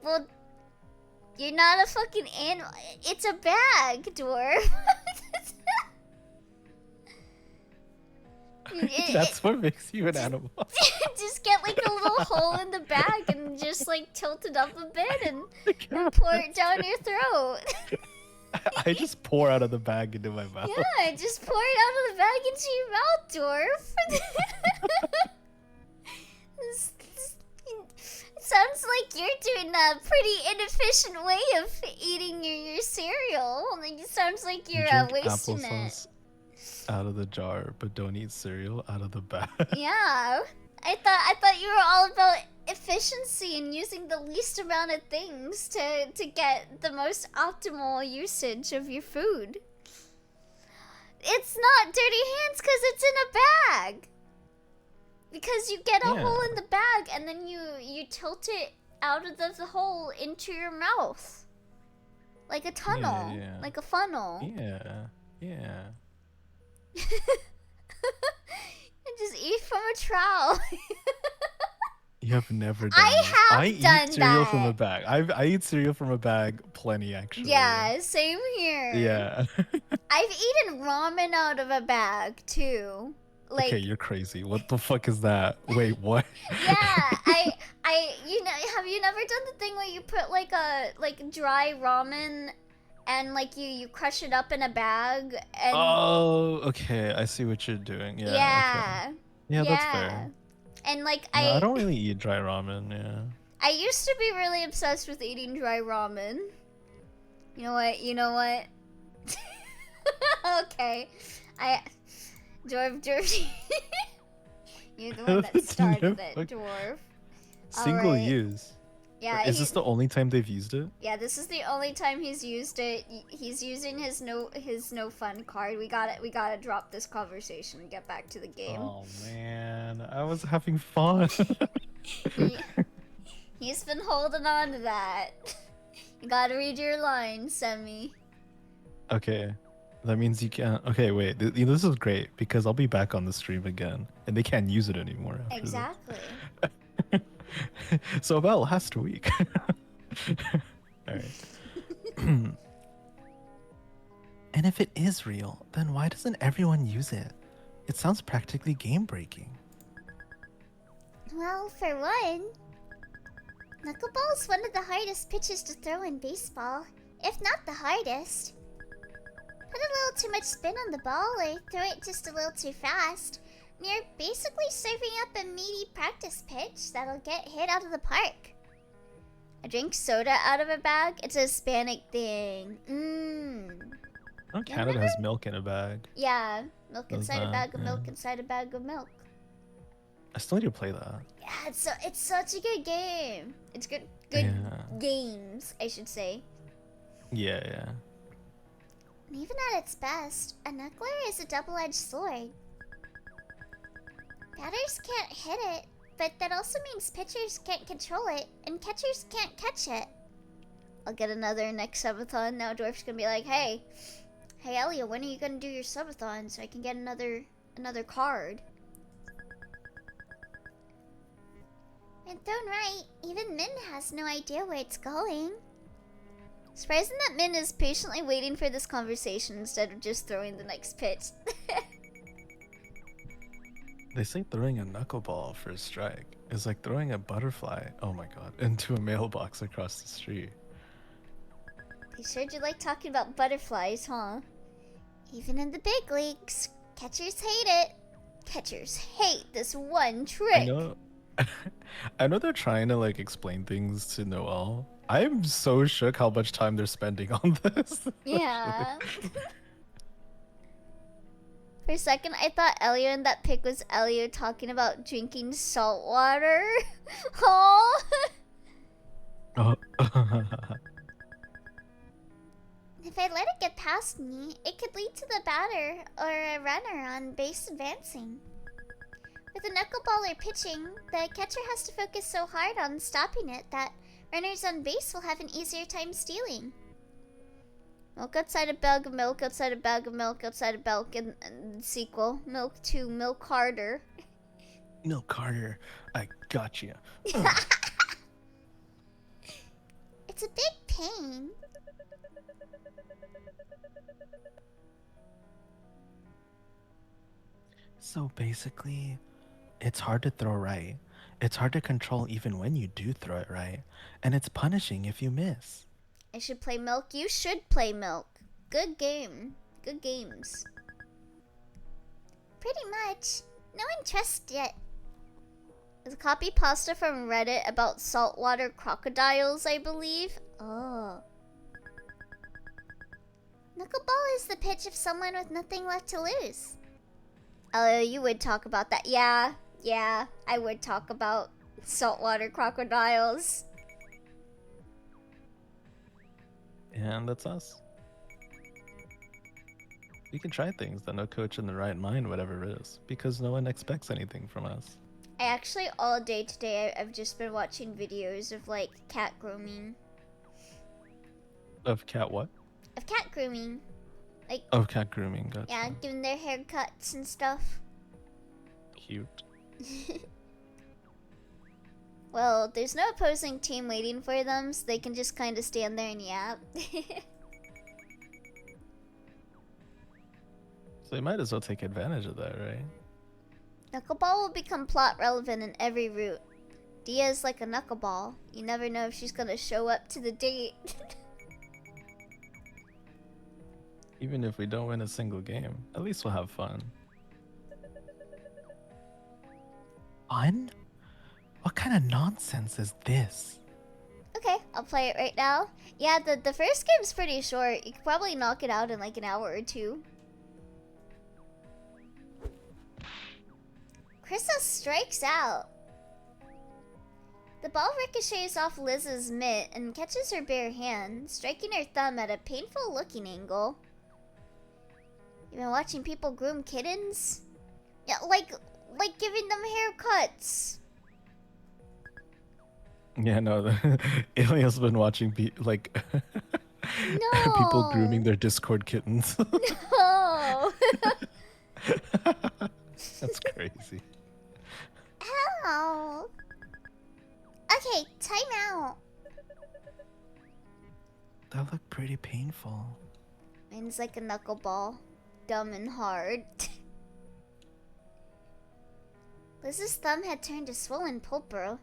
Well, you're not a fucking animal. It's a bag, dwarf. That's what makes you an animal. Just get like a little hole in the bag and just like tilt it up a bit and pour it down your throat. I just pour out of the bag into my mouth. Yeah, just pour it out of the bag into your mouth, dwarf. It sounds like you're doing a pretty inefficient way of eating your cereal. Like, it sounds like you're Drink wasting applesauce it. out of the jar, but don't eat cereal out of the bag. Yeah, I thought you were all about efficiency and using the least amount of things to get the most optimal usage of your food. It's not dirty hands because it's in a bag. Because you get a hole in the bag and then you tilt it out of the hole into your mouth. Like a tunnel. Yeah. Like a funnel. Yeah. And just eat from a trowel. You have never done I that. have I done eat cereal that. from a bag. I eat cereal from a bag plenty, actually. Yeah, same here. Yeah. I've eaten ramen out of a bag too. Like, okay, you're crazy. What the fuck is that? Wait, what? yeah, you know, have you never done the thing where you put like dry ramen and like you crush it up in a bag and Oh, okay. I see what you're doing. Yeah. yeah, Okay. Yeah, that's fair. And like No, I don't really eat dry ramen. Yeah. I used to be really obsessed with eating dry ramen. You know what? Okay, dwarf. You're the one that started it, dwarf. Single Alright. use. Yeah. Is this the only time they've used it? Yeah, this is the only time he's used it. He's using his no fun card. We gotta drop this conversation and get back to the game. Oh man, I was having fun. He's been holding on to that. You gotta read your lines, Semy. Okay, that means you can't. Okay, wait. This is great because I'll be back on the stream again, and they can't use it anymore. After Exactly. This. So about last week. All right. And if it is real, then why doesn't everyone use it? It sounds practically game breaking. Well, for one, knuckleball is one of the hardest pitches to throw in baseball, if not the hardest. Put a little too much spin on the ball or throw it just a little too fast, and you're basically serving up a meaty practice pitch that'll get hit out of the park. I drink soda out of a bag? It's a Hispanic thing. Oh, Canada has milk in a bag. Yeah, milk inside a bag of yeah. milk inside a bag of milk. I still need to play that. Yeah, it's such a good game. It's good Yeah. games, I should say. Yeah, yeah. And even at its best, a knuckler is a double-edged sword. Batters can't hit it, but that also means pitchers can't control it, and catchers can't catch it. I'll get another next subathon. Now Dwarf's gonna be like, hey Elliot, when are you gonna do your subathon so I can get another card? And thrown right, even Min has no idea where it's going. Surprising that Min is patiently waiting for this conversation instead of just throwing the next pitch. They say throwing a knuckleball for a strike is like throwing a butterfly, oh my god, into a mailbox across the street. They sure do like talking about butterflies, huh? Even in the big leagues, catchers hate it. Catchers hate this one I trick. know I know they're trying to like explain things to Noelle. I'm so shook how much time they're spending on this. Yeah. For a second, I thought Elio in that pic was Elio talking about drinking salt water. Oh. Oh. If I let it get past me, it could lead to the batter or a runner on base advancing. With a knuckleballer pitching, the catcher has to focus so hard on stopping it that runners on base will have an easier time stealing. Milk outside a bag of milk, outside a bag of milk, outside a milk, and sequel. Milk 2, milk harder. Milk Carter, I got you. It's a big pain. So basically, it's hard to throw right. It's hard to control even when you do throw it right. And it's punishing if you miss. I should play milk. You should play milk. Good game. Good games. Pretty much. No interest yet. It's a copy pasta from Reddit about saltwater crocodiles, I believe. Oh. Knuckleball is the pitch of someone with nothing left to lose. Oh, you would talk about that. Yeah, I would talk about saltwater crocodiles. And that's us. We can try things that no coach in the right mind would ever risk, because no one expects anything from us. I actually, all day today, I've just been watching videos of, like, cat grooming. Of cat what? Of cat grooming. Like, of cat grooming, gotcha. Yeah, giving their haircuts and stuff. Cute. Well, there's no opposing team waiting for them, so they can just kind of stand there and yap. So they might as well take advantage of that, right? Knuckleball will become plot relevant in every route. Dia's like a knuckleball. You never know if she's gonna show up to the date. Even if we don't win a single game, at least we'll have fun. Fun? What kind of nonsense is this? Okay, I'll play it right now. Yeah, the first game's pretty short. You could probably knock it out in like an hour or two. Krista strikes out. The ball ricochets off Liz's mitt and catches her bare hand, striking her thumb at a painful looking angle. You been watching people groom kittens? Yeah, like giving them haircuts. Yeah, no, Ilya's been watching people grooming their Discord kittens. No. That's crazy. Ow. Okay, time out. That looked pretty painful. Mine's like a knuckleball. Dumb and hard. Liz's thumb had turned a swollen pulper.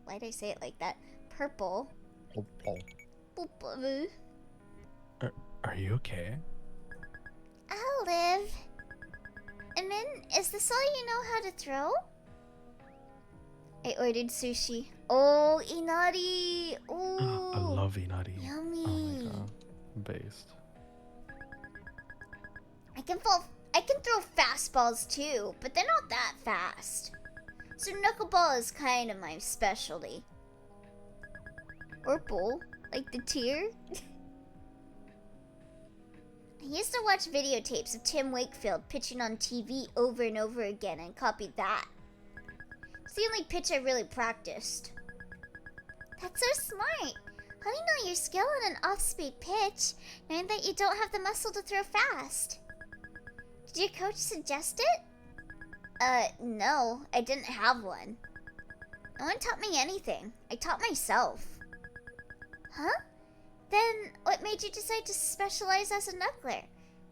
Why'd I say it like that? Purple. Pulper. Are you okay? I'll live. And then, is this all you know how to throw? I ordered sushi. Oh, inari. Ooh. I love inari. Yummy. Oh my god. Based. I can throw fastballs too, but they're not that fast. So knuckleball is kind of my specialty. Purple, like the tear. I used to watch videotapes of Tim Wakefield pitching on TV over and over again and copied that. It's the only pitch I really practiced. That's so smart. How do you know your skill on an off-speed pitch, knowing that you don't have the muscle to throw fast? Did your coach suggest it? No, I didn't have one. No one taught me anything. I taught myself. Huh? Then, what made you decide to specialize as a knuckler?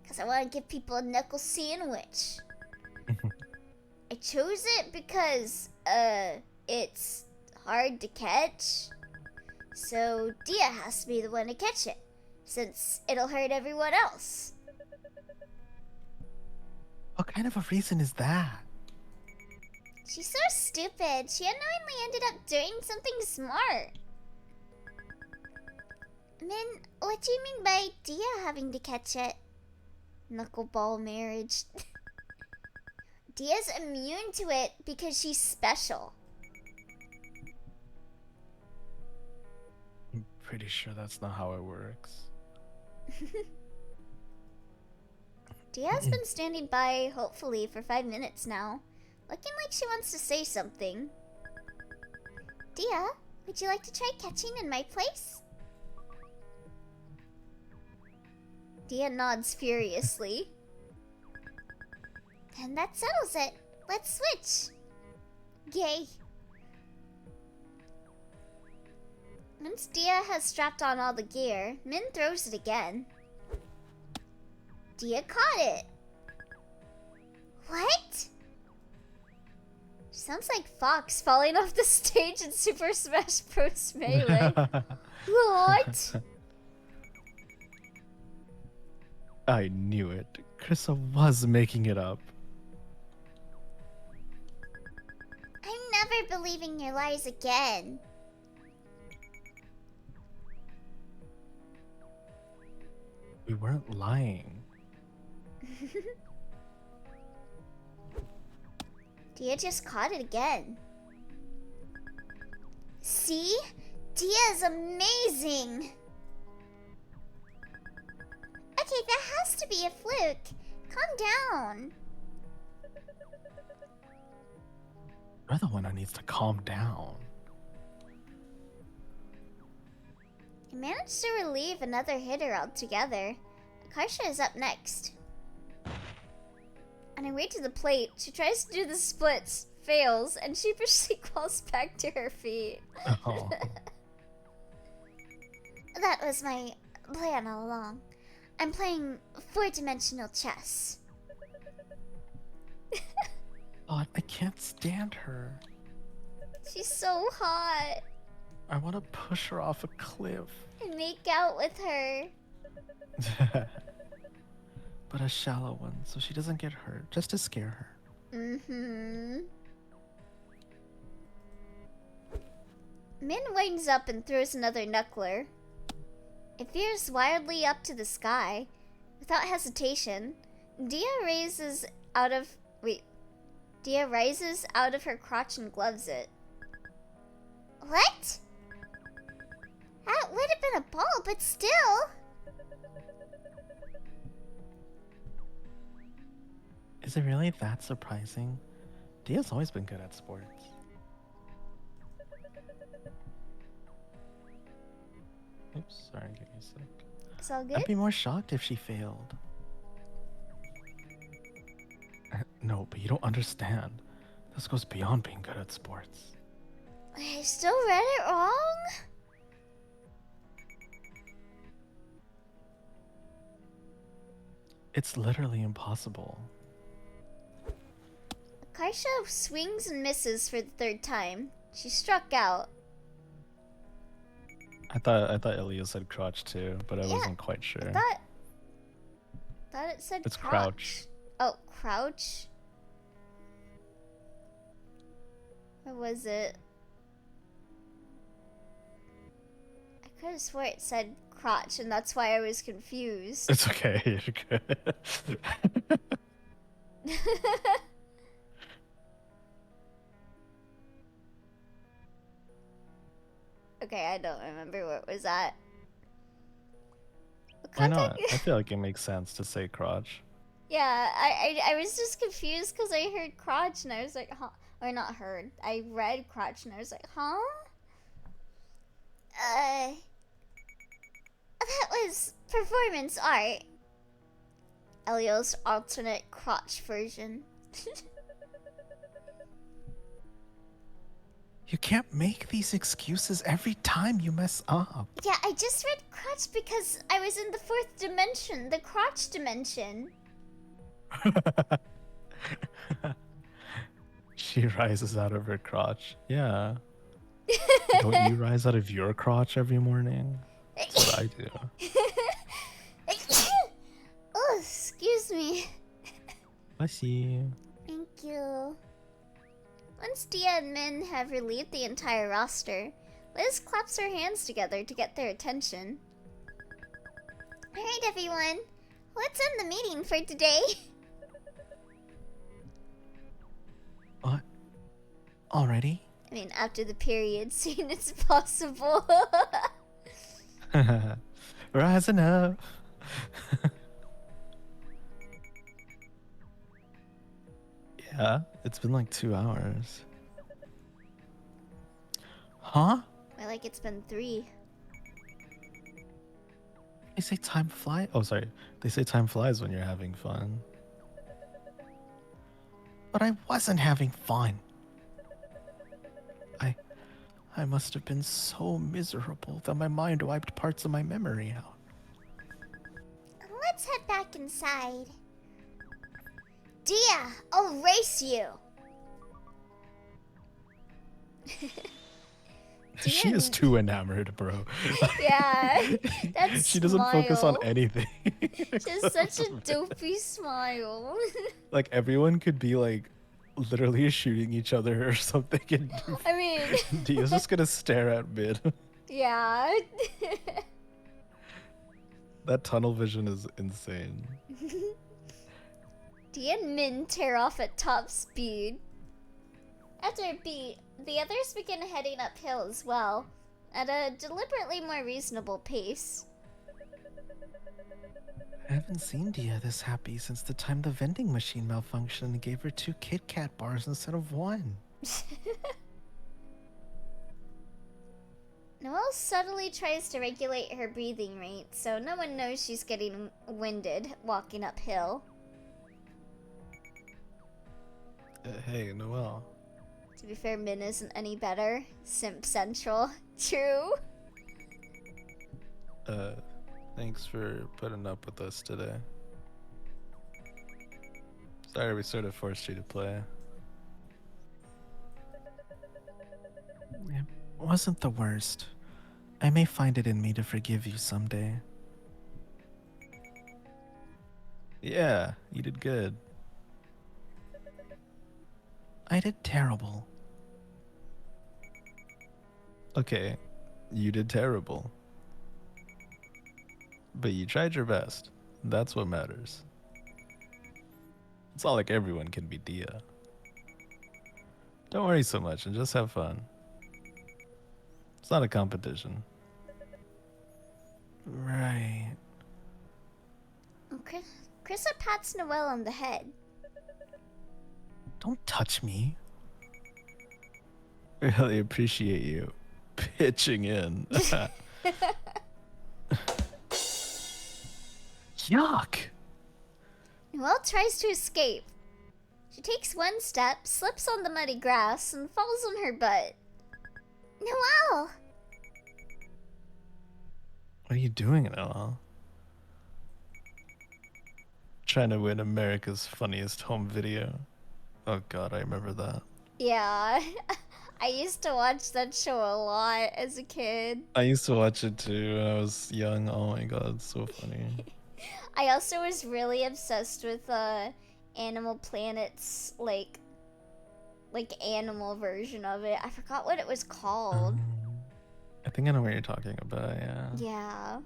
Because I want to give people a knuckle sandwich. chose it because, it's hard to catch. So Dia has to be the one to catch it, since it'll hurt everyone else. What kind of a reason is that? She's so stupid. She unknowingly ended up doing something smart. Min, what do you mean by Dia having to catch it? Knuckleball marriage. Dia's immune to it because she's special. I'm pretty sure that's not how it works. Dia's been standing by, hopefully, for 5 minutes now. Looking like she wants to say something. Dia, would you like to try catching in my place? Dia nods furiously. And that settles it. Let's switch. Yay. Once Dia has strapped on all the gear, Min throws it again. Dia caught it. What? Sounds like Fox falling off the stage in Super Smash Bros. Melee. What? I knew it. Krissa was making it up. I'm never believing your lies again. We weren't lying. Dia just caught it again. See? Dia is amazing! Okay, that has to be a fluke. Calm down. You're the one who needs to calm down. I managed to relieve another hitter altogether. Akarsha is up next. On her way to the plate, she tries to do the splits, fails, and sheepishly crawls back to her feet. Oh. That was my plan all along. I'm playing 4-dimensional chess. God, I can't stand her. She's so hot. I want to push her off a cliff. And make out with her. But a shallow one, so she doesn't get hurt, just to scare her. Mm-hmm. Min winds up and throws another knuckler. It veers wildly up to the sky. Without hesitation, Dia rises out of her crotch and gloves it. What? That would have been a ball, but still. Is it really that surprising? Dia's always been good at sports. Oops, sorry, give me a sec. It's all good? I'd be more shocked if she failed. No, but you don't understand. This goes beyond being good at sports. I still read it wrong? It's literally impossible. Kaisha swings and misses for the 3rd time. She struck out. I thought Ilya said crotch too, but I wasn't quite sure. I thought it said It's crotch. crouch. Oh, crouch? Or was it? I could have swore it said crotch, and that's why I was confused. It's okay, you're good. Okay, I don't remember where it was at. Why not? I feel like it makes sense to say crotch. Yeah, I was just confused because I heard crotch and I was like, huh? Or not heard. I read crotch and I was like, huh? That was performance art. Elio's alternate crotch version. You can't make these excuses every time you mess up. Yeah, I just read crotch because I was in the 4th dimension, the crotch dimension. She rises out of her crotch. Yeah. Don't you rise out of your crotch every morning? That's what I do. Oh, excuse me. I see. Thank you. Once Dia and Min have relieved the entire roster, Liz claps her hands together to get their attention. Alright everyone, let's end the meeting for today. What? Already? I mean, after the period scene, it's possible. Rising up. Yeah, it's been like 2 hours. Huh? More like it's been 3. They say time flies. Oh, sorry. They say time flies when you're having fun. But I wasn't having fun. I must have been so miserable that my mind wiped parts of my memory out. Let's head back inside. Dia, I'll race you. She is too enamored, bro. Yeah, that she doesn't focus on smile. anything. She has such a dopey smile. Like everyone could be like literally shooting each other or something, and I mean, Dia's just gonna stare at mid. yeah. That tunnel vision is insane. Dia and Min tear off at top speed. After a beat, the others begin heading uphill as well, at a deliberately more reasonable pace. I haven't seen Dia this happy since the time the vending machine malfunctioned and gave her 2 Kit Kat bars instead of 1. Noelle subtly tries to regulate her breathing rate, so no one knows she's getting winded walking uphill. Hey, Noelle. To be fair, Min isn't any better. Simp Central. True. Thanks for putting up with us today. Sorry we sort of forced you to play. It wasn't the worst. I may find it in me to forgive you someday. Yeah, you did good. I did terrible. Okay, you did terrible. But you tried your best. That's what matters. It's not like everyone can be Dia. Don't worry so much and just have fun. It's not a competition. Right. Okay. Krista pats Noelle on the head. Don't touch me. Really appreciate you pitching in. Yuck! Noelle tries to escape. She takes one step, slips on the muddy grass, and falls on her butt. Noelle! What are you doing, Noelle? Trying to win America's Funniest Home Video. Oh god, I remember that. Yeah. I used to watch that show a lot as a kid. I used to watch it too when I was young. Oh my god, it's so funny. I also was really obsessed with Animal Planet's like animal version of it. I forgot what it was called. I think I know what you're talking about, yeah. Yeah.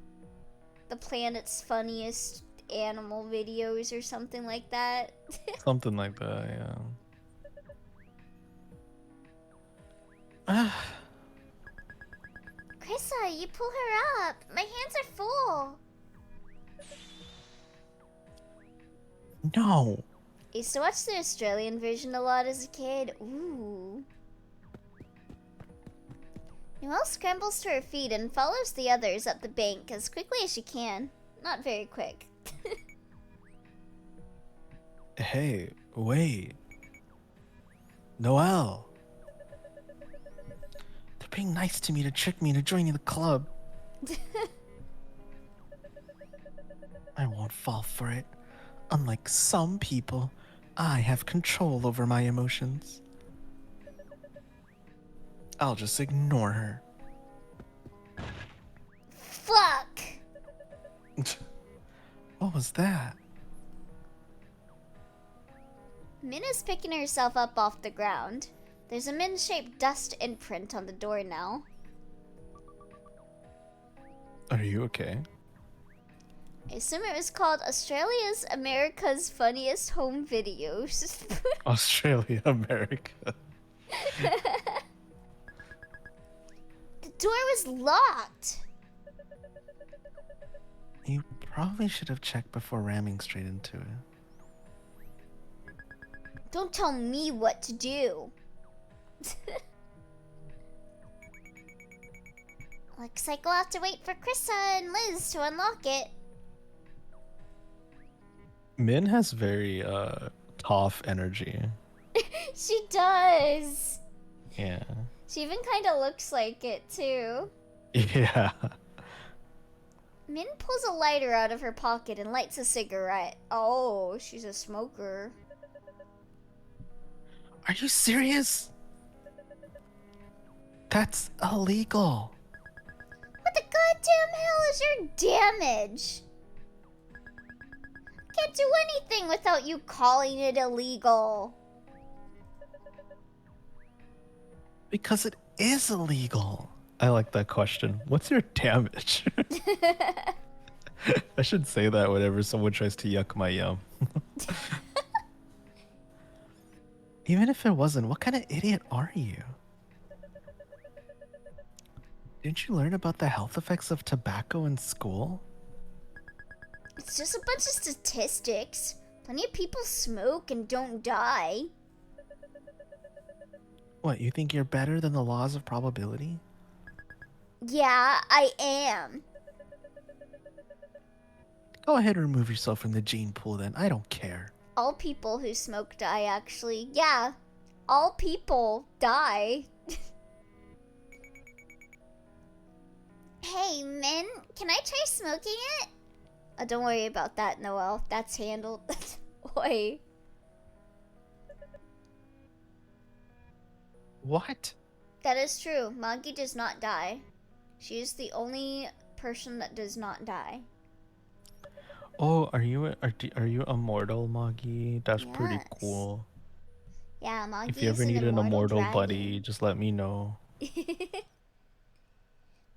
The Planet's Funniest Animal Videos or something like that. Something like that, yeah. Krissa, you pull her up. My hands are full. No! I used to watch the Australian version a lot as a kid. Ooh. Noelle scrambles to her feet and follows the others up the bank as quickly as she can. Not very quick. Hey, wait. Noelle! They're being nice to me to trick me into joining the club. I won't fall for it. Unlike some people, I have control over my emotions. I'll just ignore her. Fuck! What was that? Min is picking herself up off the ground. There's a Min-shaped dust imprint on the door now. Are you okay? I assume it was called Australia's America's Funniest Home Videos. Australia, America. The door was locked. You probably should have checked before ramming straight into it. Don't tell me what to do. Looks like we'll have to wait for Krissa and Liz to unlock it. Min has very tough energy. She does. Yeah. She even kind of looks like it too. Yeah. Min pulls a lighter out of her pocket and lights a cigarette. Oh, she's a smoker. Are you serious? That's illegal. What the goddamn hell is your damage? Can't do anything without you calling it illegal. Because it is illegal. I like that question. What's your damage? I should say that whenever someone tries to yuck my yum. Even if it wasn't, what kind of idiot are you? Didn't you learn about the health effects of tobacco in school? It's just a bunch of statistics. Plenty of people smoke and don't die. What, you think you're better than the laws of probability? Yeah, I am. Go ahead and remove yourself from the gene pool then. I don't care. All people who smoke die, actually. Yeah, all people die. Hey, Min, can I try smoking it? Don't worry about that, Noelle. That's handled. Oi. What? That is true. Maggie does not die. She is the only person that does not die. Oh, are you immortal, Maggie? That's pretty Yes. cool. Yeah, Maggie If you is ever need an immortal dragon. buddy, just let me know.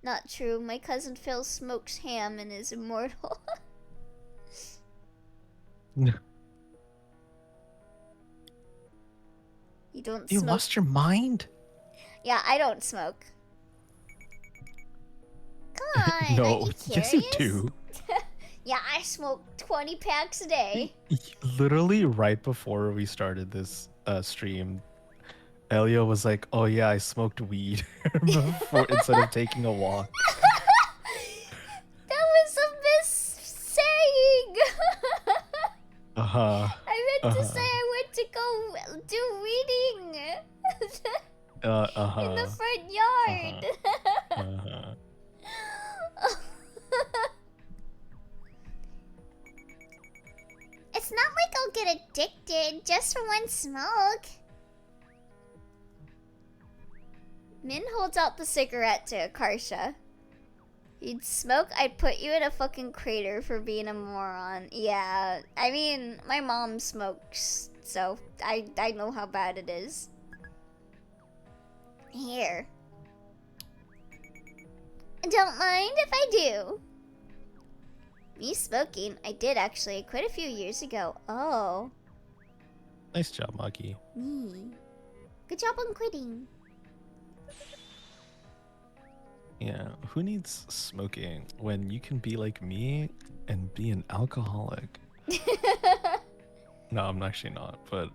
Not true. My cousin Phil smokes ham and is immortal. You don't You smoke. lost your mind? Yeah, I don't smoke. Come on, No, are you yes you curious? do. Yeah, I smoke 20 packs a day. Literally right before we started this stream, Elio was like, "Oh yeah, I smoked weed instead of taking a walk." That was a missaying. Uh-huh. I meant to say I went to go do weeding in the front yard. It's not like I'll get addicted just for one smoke. Min holds out the cigarette to Akarsha. You'd smoke, I'd put you in a fucking crater for being a moron. Yeah, I mean, my mom smokes, so I know how bad it is. Here. Don't mind if I do. Me smoking, I did actually, quite a few years ago. Oh. Nice job, Maggie. Me. Good job on quitting. Yeah, who needs smoking when you can be like me and be an alcoholic? No, I'm actually not, but...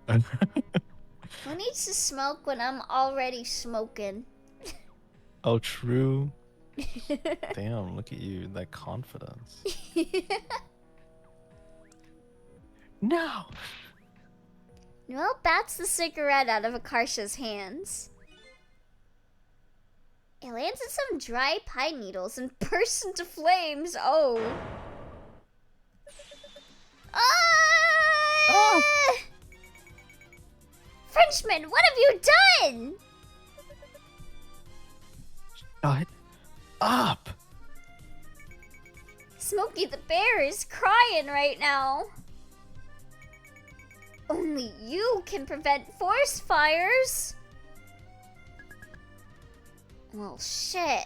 Who needs to smoke when I'm already smoking? Oh, true. Damn, look at you, that confidence. No! Noelle bats the cigarette out of Akarsha's hands. It lands in some dry pine needles and bursts into flames. Oh. Ah! Oh. Frenchman, what have you done? Shut up! Smokey the Bear is crying right now. Only you can prevent forest fires. Well, shit.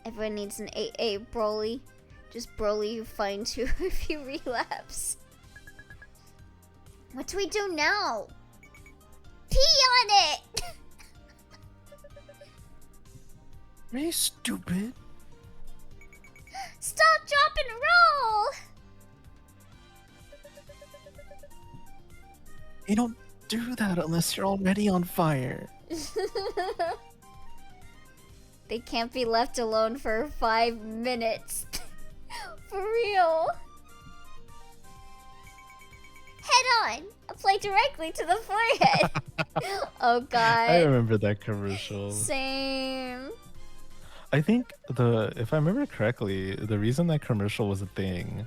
Everyone needs an AA, Broly. Just Broly who finds you if you relapse. What do we do now? Pee on it! Are you stupid? Stop, drop, and roll! You don't do that unless you're already on fire. They can't be left alone for 5 minutes. For real. Head on! Apply directly to the forehead. Oh god. I remember that commercial. Same. I think if I remember correctly, the reason that commercial was a thing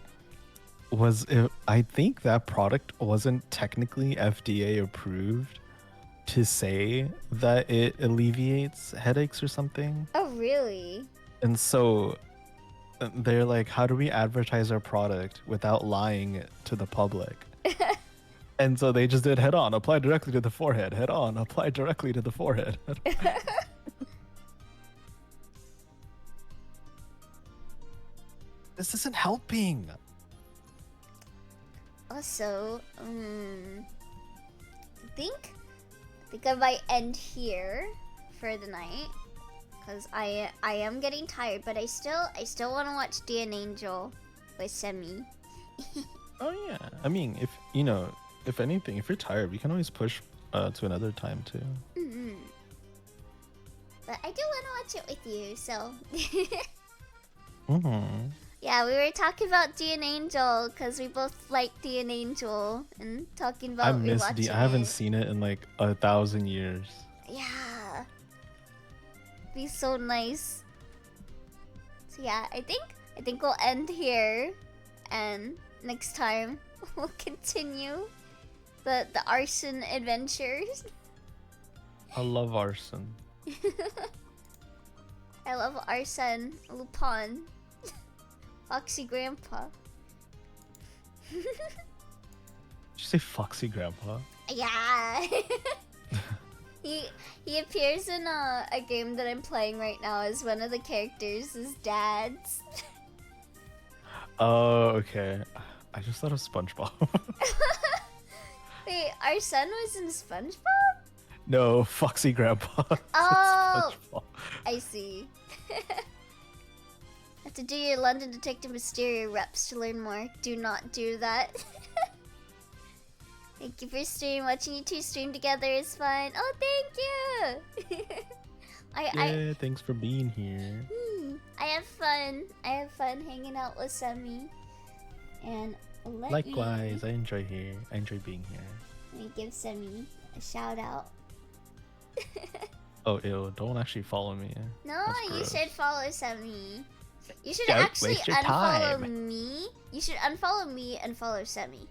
was I think that product wasn't technically FDA approved to say that it alleviates headaches or something. Oh, really? And so they're like, how do we advertise our product without lying to the public? And so they just did head on, apply directly to the forehead, head on, apply directly to the forehead. This isn't helping. Also, I think I might end here for the night, cause I am getting tired, but I still want to watch Dear Angel with Semy. Oh yeah, I mean, if anything, if you're tired, we can always push to another time too. But I do want to watch it with you, so. Yeah, we were talking about Dear Angel because we both like Dear Angel and talking about I miss rewatching I haven't it. seen it in like 1,000 years. Yeah, be so nice. So yeah, I think we'll end here, and next time we'll continue the arson adventures. I love arson. I love Arsene Lupin. Foxy Grandpa. Did you say Foxy Grandpa? Yeah. He appears in a game that I'm playing right now as one of the characters' dads. Oh, okay. I just thought of SpongeBob. Wait, our son was in SpongeBob? No, Foxy Grandpa. Oh, SpongeBob. I see. Have to do your London Detective Mysterio reps to learn more. Do not do that. Thank you for stream. Watching you two stream together is fun. Oh, thank you. Yeah, thanks for being here. I have fun. I have fun hanging out with Semy. And Likewise, I enjoy being here. Let me give Semy a shout out. Oh, ew, don't actually follow me. No, you should follow Semy. You should Don't actually waste your unfollow time. me. You should unfollow me and follow Semy.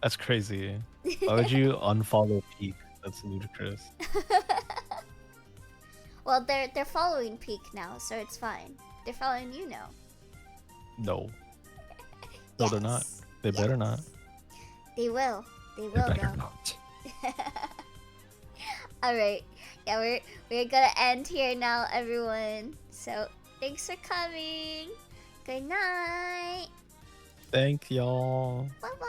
That's crazy. Why would you unfollow Peak? That's ludicrous. Well, they're following Peak now, so it's fine. They're following you now. No. No, they're not. They better not. They will. They They will better though. not. Alright. Yeah, we're gonna end here now, everyone. So thanks for coming. Good night. Thank y'all. Bye bye.